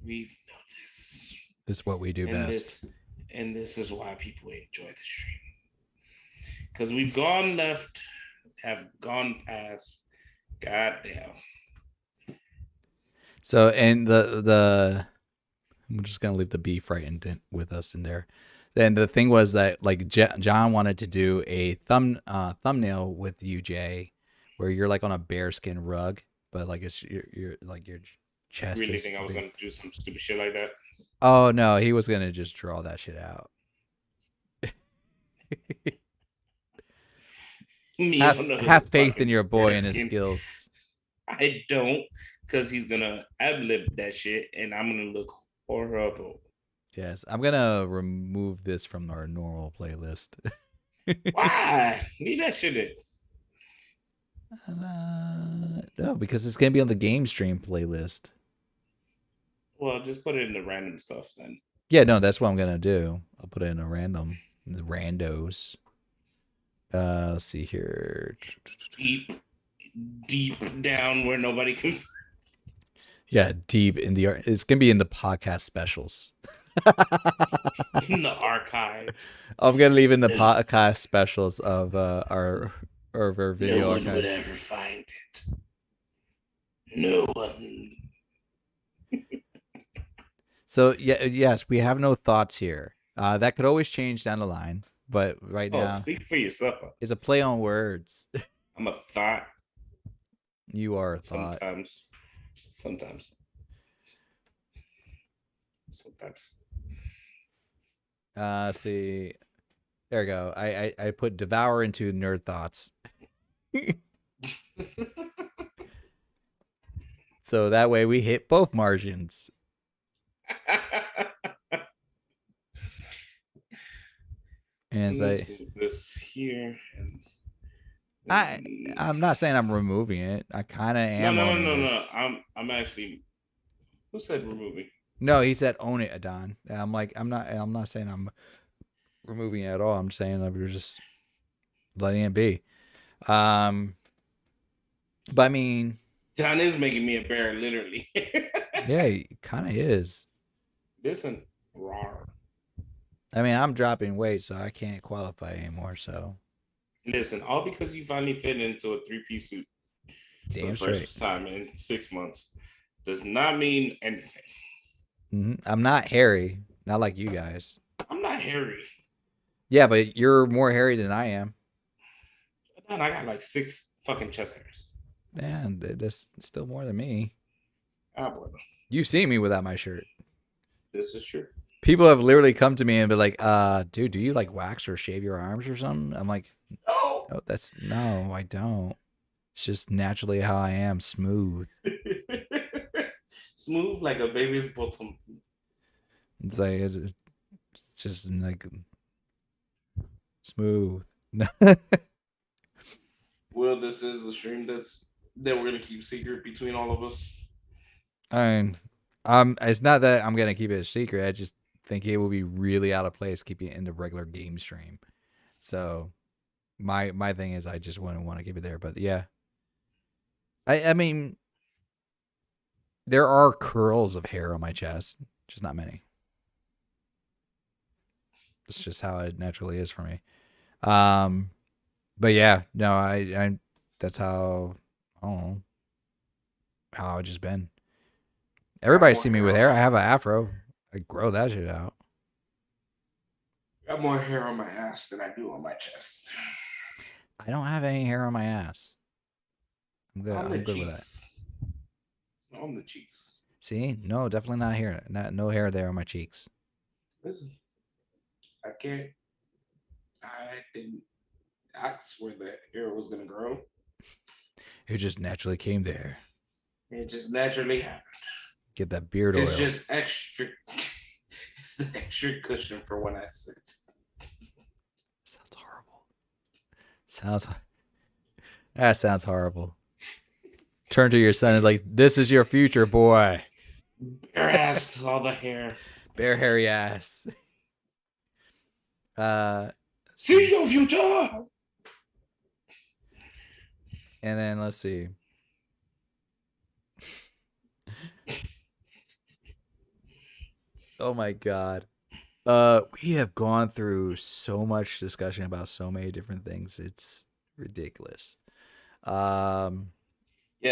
[SPEAKER 2] We've done this.
[SPEAKER 1] this is what we do best.
[SPEAKER 2] This is why people enjoy the stream. Because we've gone left, have gone past. Goddamn.
[SPEAKER 1] So and the I'm just gonna leave the bee frightened with us in there. Then the thing was that like John wanted to do a thumbnail with you, Jay, where you're like on a bearskin rug, but like it's you're like your chest.
[SPEAKER 2] You really think I was gonna do some stupid shit like that?
[SPEAKER 1] Oh no, he was gonna just draw that shit out. Have faith in your boy and his skills.
[SPEAKER 2] I don't, because he's gonna ad-lib that shit, and I'm gonna look horrible.
[SPEAKER 1] Yes, I'm gonna remove this from our normal playlist.
[SPEAKER 2] Why? Leave that shit in.
[SPEAKER 1] No, because it's gonna be on the game stream playlist.
[SPEAKER 2] Well, just put it in the random stuff then.
[SPEAKER 1] Yeah, no, that's what I'm gonna do. I'll put it in a random, the randos. Let's see here.
[SPEAKER 2] Deep down where nobody can.
[SPEAKER 1] Yeah, deep in the. It's gonna be in the podcast specials.
[SPEAKER 2] In the archives.
[SPEAKER 1] I'm gonna leave in the podcast specials of our video.
[SPEAKER 2] No one
[SPEAKER 1] archives.
[SPEAKER 2] would ever find it. No one.
[SPEAKER 1] So yes, we have no thoughts here. That could always change down the line, but right now,
[SPEAKER 2] speak for yourself.
[SPEAKER 1] It's a play on words.
[SPEAKER 2] I'm a thought.
[SPEAKER 1] You are a thought.
[SPEAKER 2] Sometimes.
[SPEAKER 1] See, there we go. I put Devour into nerd thoughts. So that way we hit both margins. And
[SPEAKER 2] this here.
[SPEAKER 1] I'm not saying I'm removing it. I kind of am.
[SPEAKER 2] No. I'm actually. Who said removing?
[SPEAKER 1] No, he said own it, Adon. I'm not saying I'm removing it at all. I'm saying we're just letting it be. But I mean,
[SPEAKER 2] John is making me a bear, literally.
[SPEAKER 1] Yeah, he kind of is.
[SPEAKER 2] Listen, raw.
[SPEAKER 1] I mean, I'm dropping weight, so I can't qualify anymore. So
[SPEAKER 2] listen, all because you finally fit into a 3-piece suit
[SPEAKER 1] damn
[SPEAKER 2] for the first time in 6 months does not mean anything.
[SPEAKER 1] I'm not hairy, not like you guys.
[SPEAKER 2] I'm not hairy.
[SPEAKER 1] Yeah, but you're more hairy than I am.
[SPEAKER 2] Man, I got like 6 fucking chest hairs.
[SPEAKER 1] Man, that's still more than me.
[SPEAKER 2] Ah, boy.
[SPEAKER 1] You've seen me without my shirt.
[SPEAKER 2] This is true.
[SPEAKER 1] People have literally come to me and be like, dude, do you like wax or shave your arms or something? I'm like,
[SPEAKER 2] no,
[SPEAKER 1] no, I don't. It's just naturally how I am, smooth.
[SPEAKER 2] Smooth like a baby's bottom.
[SPEAKER 1] It's like, it's just like smooth.
[SPEAKER 2] Well, this is a stream that we're gonna keep secret between all of us.
[SPEAKER 1] I mean, it's not that I'm gonna keep it a secret. I just think it will be really out of place keeping it in the regular game stream. So my thing is I just wouldn't want to keep it there. But yeah, I mean, there are curls of hair on my chest, just not many. It's just how it naturally is for me. But yeah, no, I that's how I don't know how I've just been.
[SPEAKER 2] Got
[SPEAKER 1] Everybody
[SPEAKER 2] more
[SPEAKER 1] see me with
[SPEAKER 2] hair.
[SPEAKER 1] hair. I have an afro. I grow that shit out.
[SPEAKER 2] Got more hair on my ass than I do on my chest.
[SPEAKER 1] I don't have any hair on my ass. I'm good.
[SPEAKER 2] On the
[SPEAKER 1] I'm good with that.
[SPEAKER 2] cheeks. On the cheeks.
[SPEAKER 1] See, no, definitely not hair. No hair there on my cheeks.
[SPEAKER 2] Listen, I can't. I didn't ask where the hair was gonna grow.
[SPEAKER 1] It just naturally came there.
[SPEAKER 2] It just naturally happened.
[SPEAKER 1] Get that beard
[SPEAKER 2] It's
[SPEAKER 1] oil.
[SPEAKER 2] just extra. It's the extra cushion for when I sit.
[SPEAKER 1] Sounds horrible. That sounds horrible. Turn to your son and like, this is your future, boy.
[SPEAKER 2] Bare ass, all the hair.
[SPEAKER 1] Bare hairy ass.
[SPEAKER 2] See your future.
[SPEAKER 1] And then let's see. Oh my god. We have gone through so much discussion about so many different things. It's ridiculous.
[SPEAKER 2] Yeah,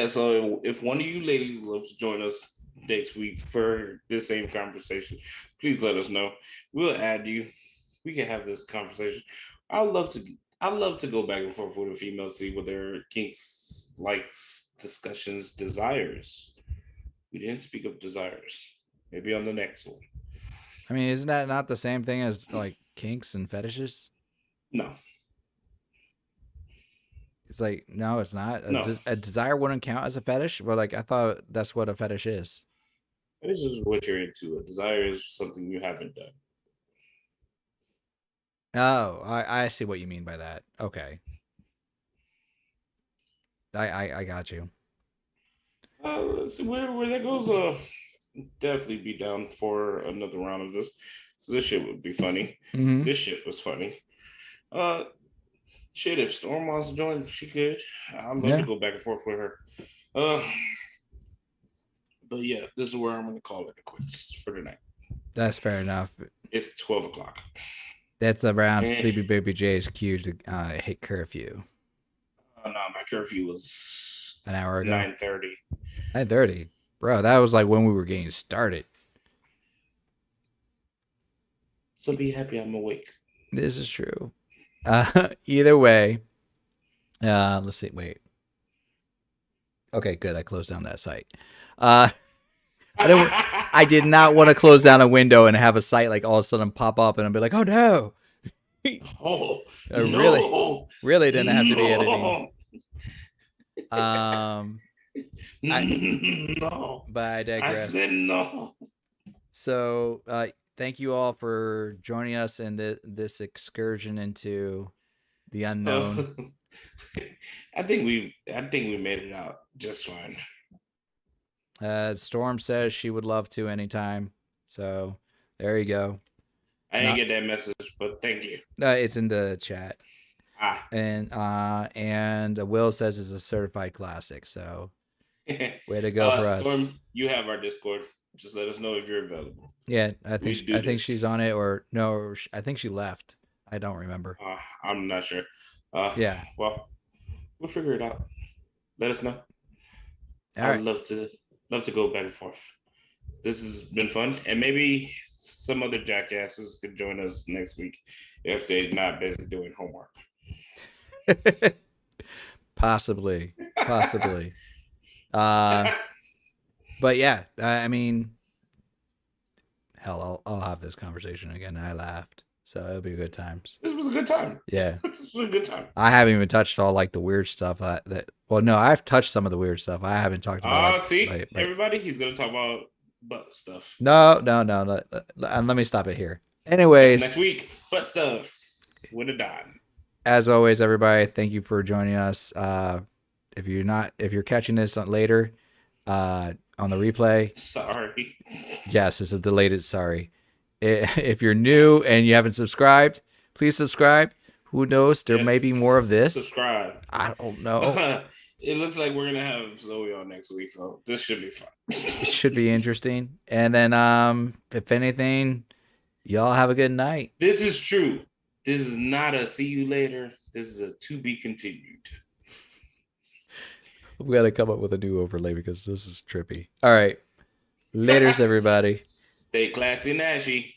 [SPEAKER 2] so if one of you ladies loves to join us next week for this same conversation, please let us know. We'll add you. We can have this conversation. I'd love to go back and forth with a female, see what their kinks, likes, discussions, desires. We didn't speak of desires. Maybe on the next one.
[SPEAKER 1] I mean, isn't that not the same thing as like kinks and fetishes?
[SPEAKER 2] No.
[SPEAKER 1] It's like, no, it's not.
[SPEAKER 2] No.
[SPEAKER 1] A desire wouldn't count as a fetish. Well, like I thought that's what a fetish is.
[SPEAKER 2] Fetish is what you're into. A desire is something you haven't done.
[SPEAKER 1] Oh, I see what you mean by that. Okay. I got you.
[SPEAKER 2] Let's see where that goes. Definitely be down for another round of this. This shit would be funny.
[SPEAKER 1] Mm-hmm.
[SPEAKER 2] This shit was funny. Shit, if Storm wants to join, she could. I'd love to go back and forth with her. But yeah, this is where I'm going to call it quits for tonight.
[SPEAKER 1] That's fair enough.
[SPEAKER 2] It's 12 o'clock.
[SPEAKER 1] That's around Sleepy Baby J's cue to hit curfew.
[SPEAKER 2] No, my curfew was
[SPEAKER 1] an hour ago.
[SPEAKER 2] 9:30.
[SPEAKER 1] 9:30, bro. That was like when we were getting started.
[SPEAKER 2] So be happy I'm awake.
[SPEAKER 1] This is true. Either way, let's see. Wait. Okay, good. I closed down that site. I did not want to close down a window and have a site like all of a sudden pop up and I'd be like, oh no.
[SPEAKER 2] Oh,
[SPEAKER 1] really didn't have to be editing.
[SPEAKER 2] No.
[SPEAKER 1] But I digress.
[SPEAKER 2] I said no.
[SPEAKER 1] So, thank you all for joining us in this excursion into the unknown.
[SPEAKER 2] I think we made it out just fine.
[SPEAKER 1] Storm says she would love to anytime. So there you go.
[SPEAKER 2] I didn't get that message, but thank you.
[SPEAKER 1] It's in the chat.
[SPEAKER 2] And
[SPEAKER 1] Will says it's a certified classic. So way to go for us.
[SPEAKER 2] Storm, you have our Discord. Just let us know if you're available.
[SPEAKER 1] Yeah, I think she's on it, or no, I think she left. I don't remember.
[SPEAKER 2] I'm not sure.
[SPEAKER 1] Yeah.
[SPEAKER 2] Well, we'll figure it out. Let us know. I'd love to go back and forth. This has been fun, and maybe some other jackasses could join us next week if they're not busy doing homework.
[SPEAKER 1] Possibly. But yeah, I mean, hell, I'll have this conversation again. I laughed, so it'll be good times.
[SPEAKER 2] This was a good time.
[SPEAKER 1] Yeah,
[SPEAKER 2] this was a good time.
[SPEAKER 1] I haven't even touched all like the weird stuff well, no, I've touched some of the weird stuff. I haven't talked about.
[SPEAKER 2] Everybody, he's gonna talk about butt stuff.
[SPEAKER 1] No. Let me stop it here. Anyways,
[SPEAKER 2] next week, butt stuff with a dime.
[SPEAKER 1] As always, everybody, thank you for joining us. If you're catching this later, on the replay,
[SPEAKER 2] sorry.
[SPEAKER 1] Yes, it's a delayed sorry. If you're new and you haven't subscribed, please subscribe. Who knows? There may be more of this.
[SPEAKER 2] Subscribe.
[SPEAKER 1] I don't know.
[SPEAKER 2] It looks like we're gonna have Zoe on next week, so this should be fun.
[SPEAKER 1] It should be interesting. And then, if anything, Y'all have a good night.
[SPEAKER 2] This is true. This is not a see you later. This is a to be continued.
[SPEAKER 1] We got to come up with a new overlay because this is trippy. All right. Laters, everybody.
[SPEAKER 2] Stay classy, Nashy.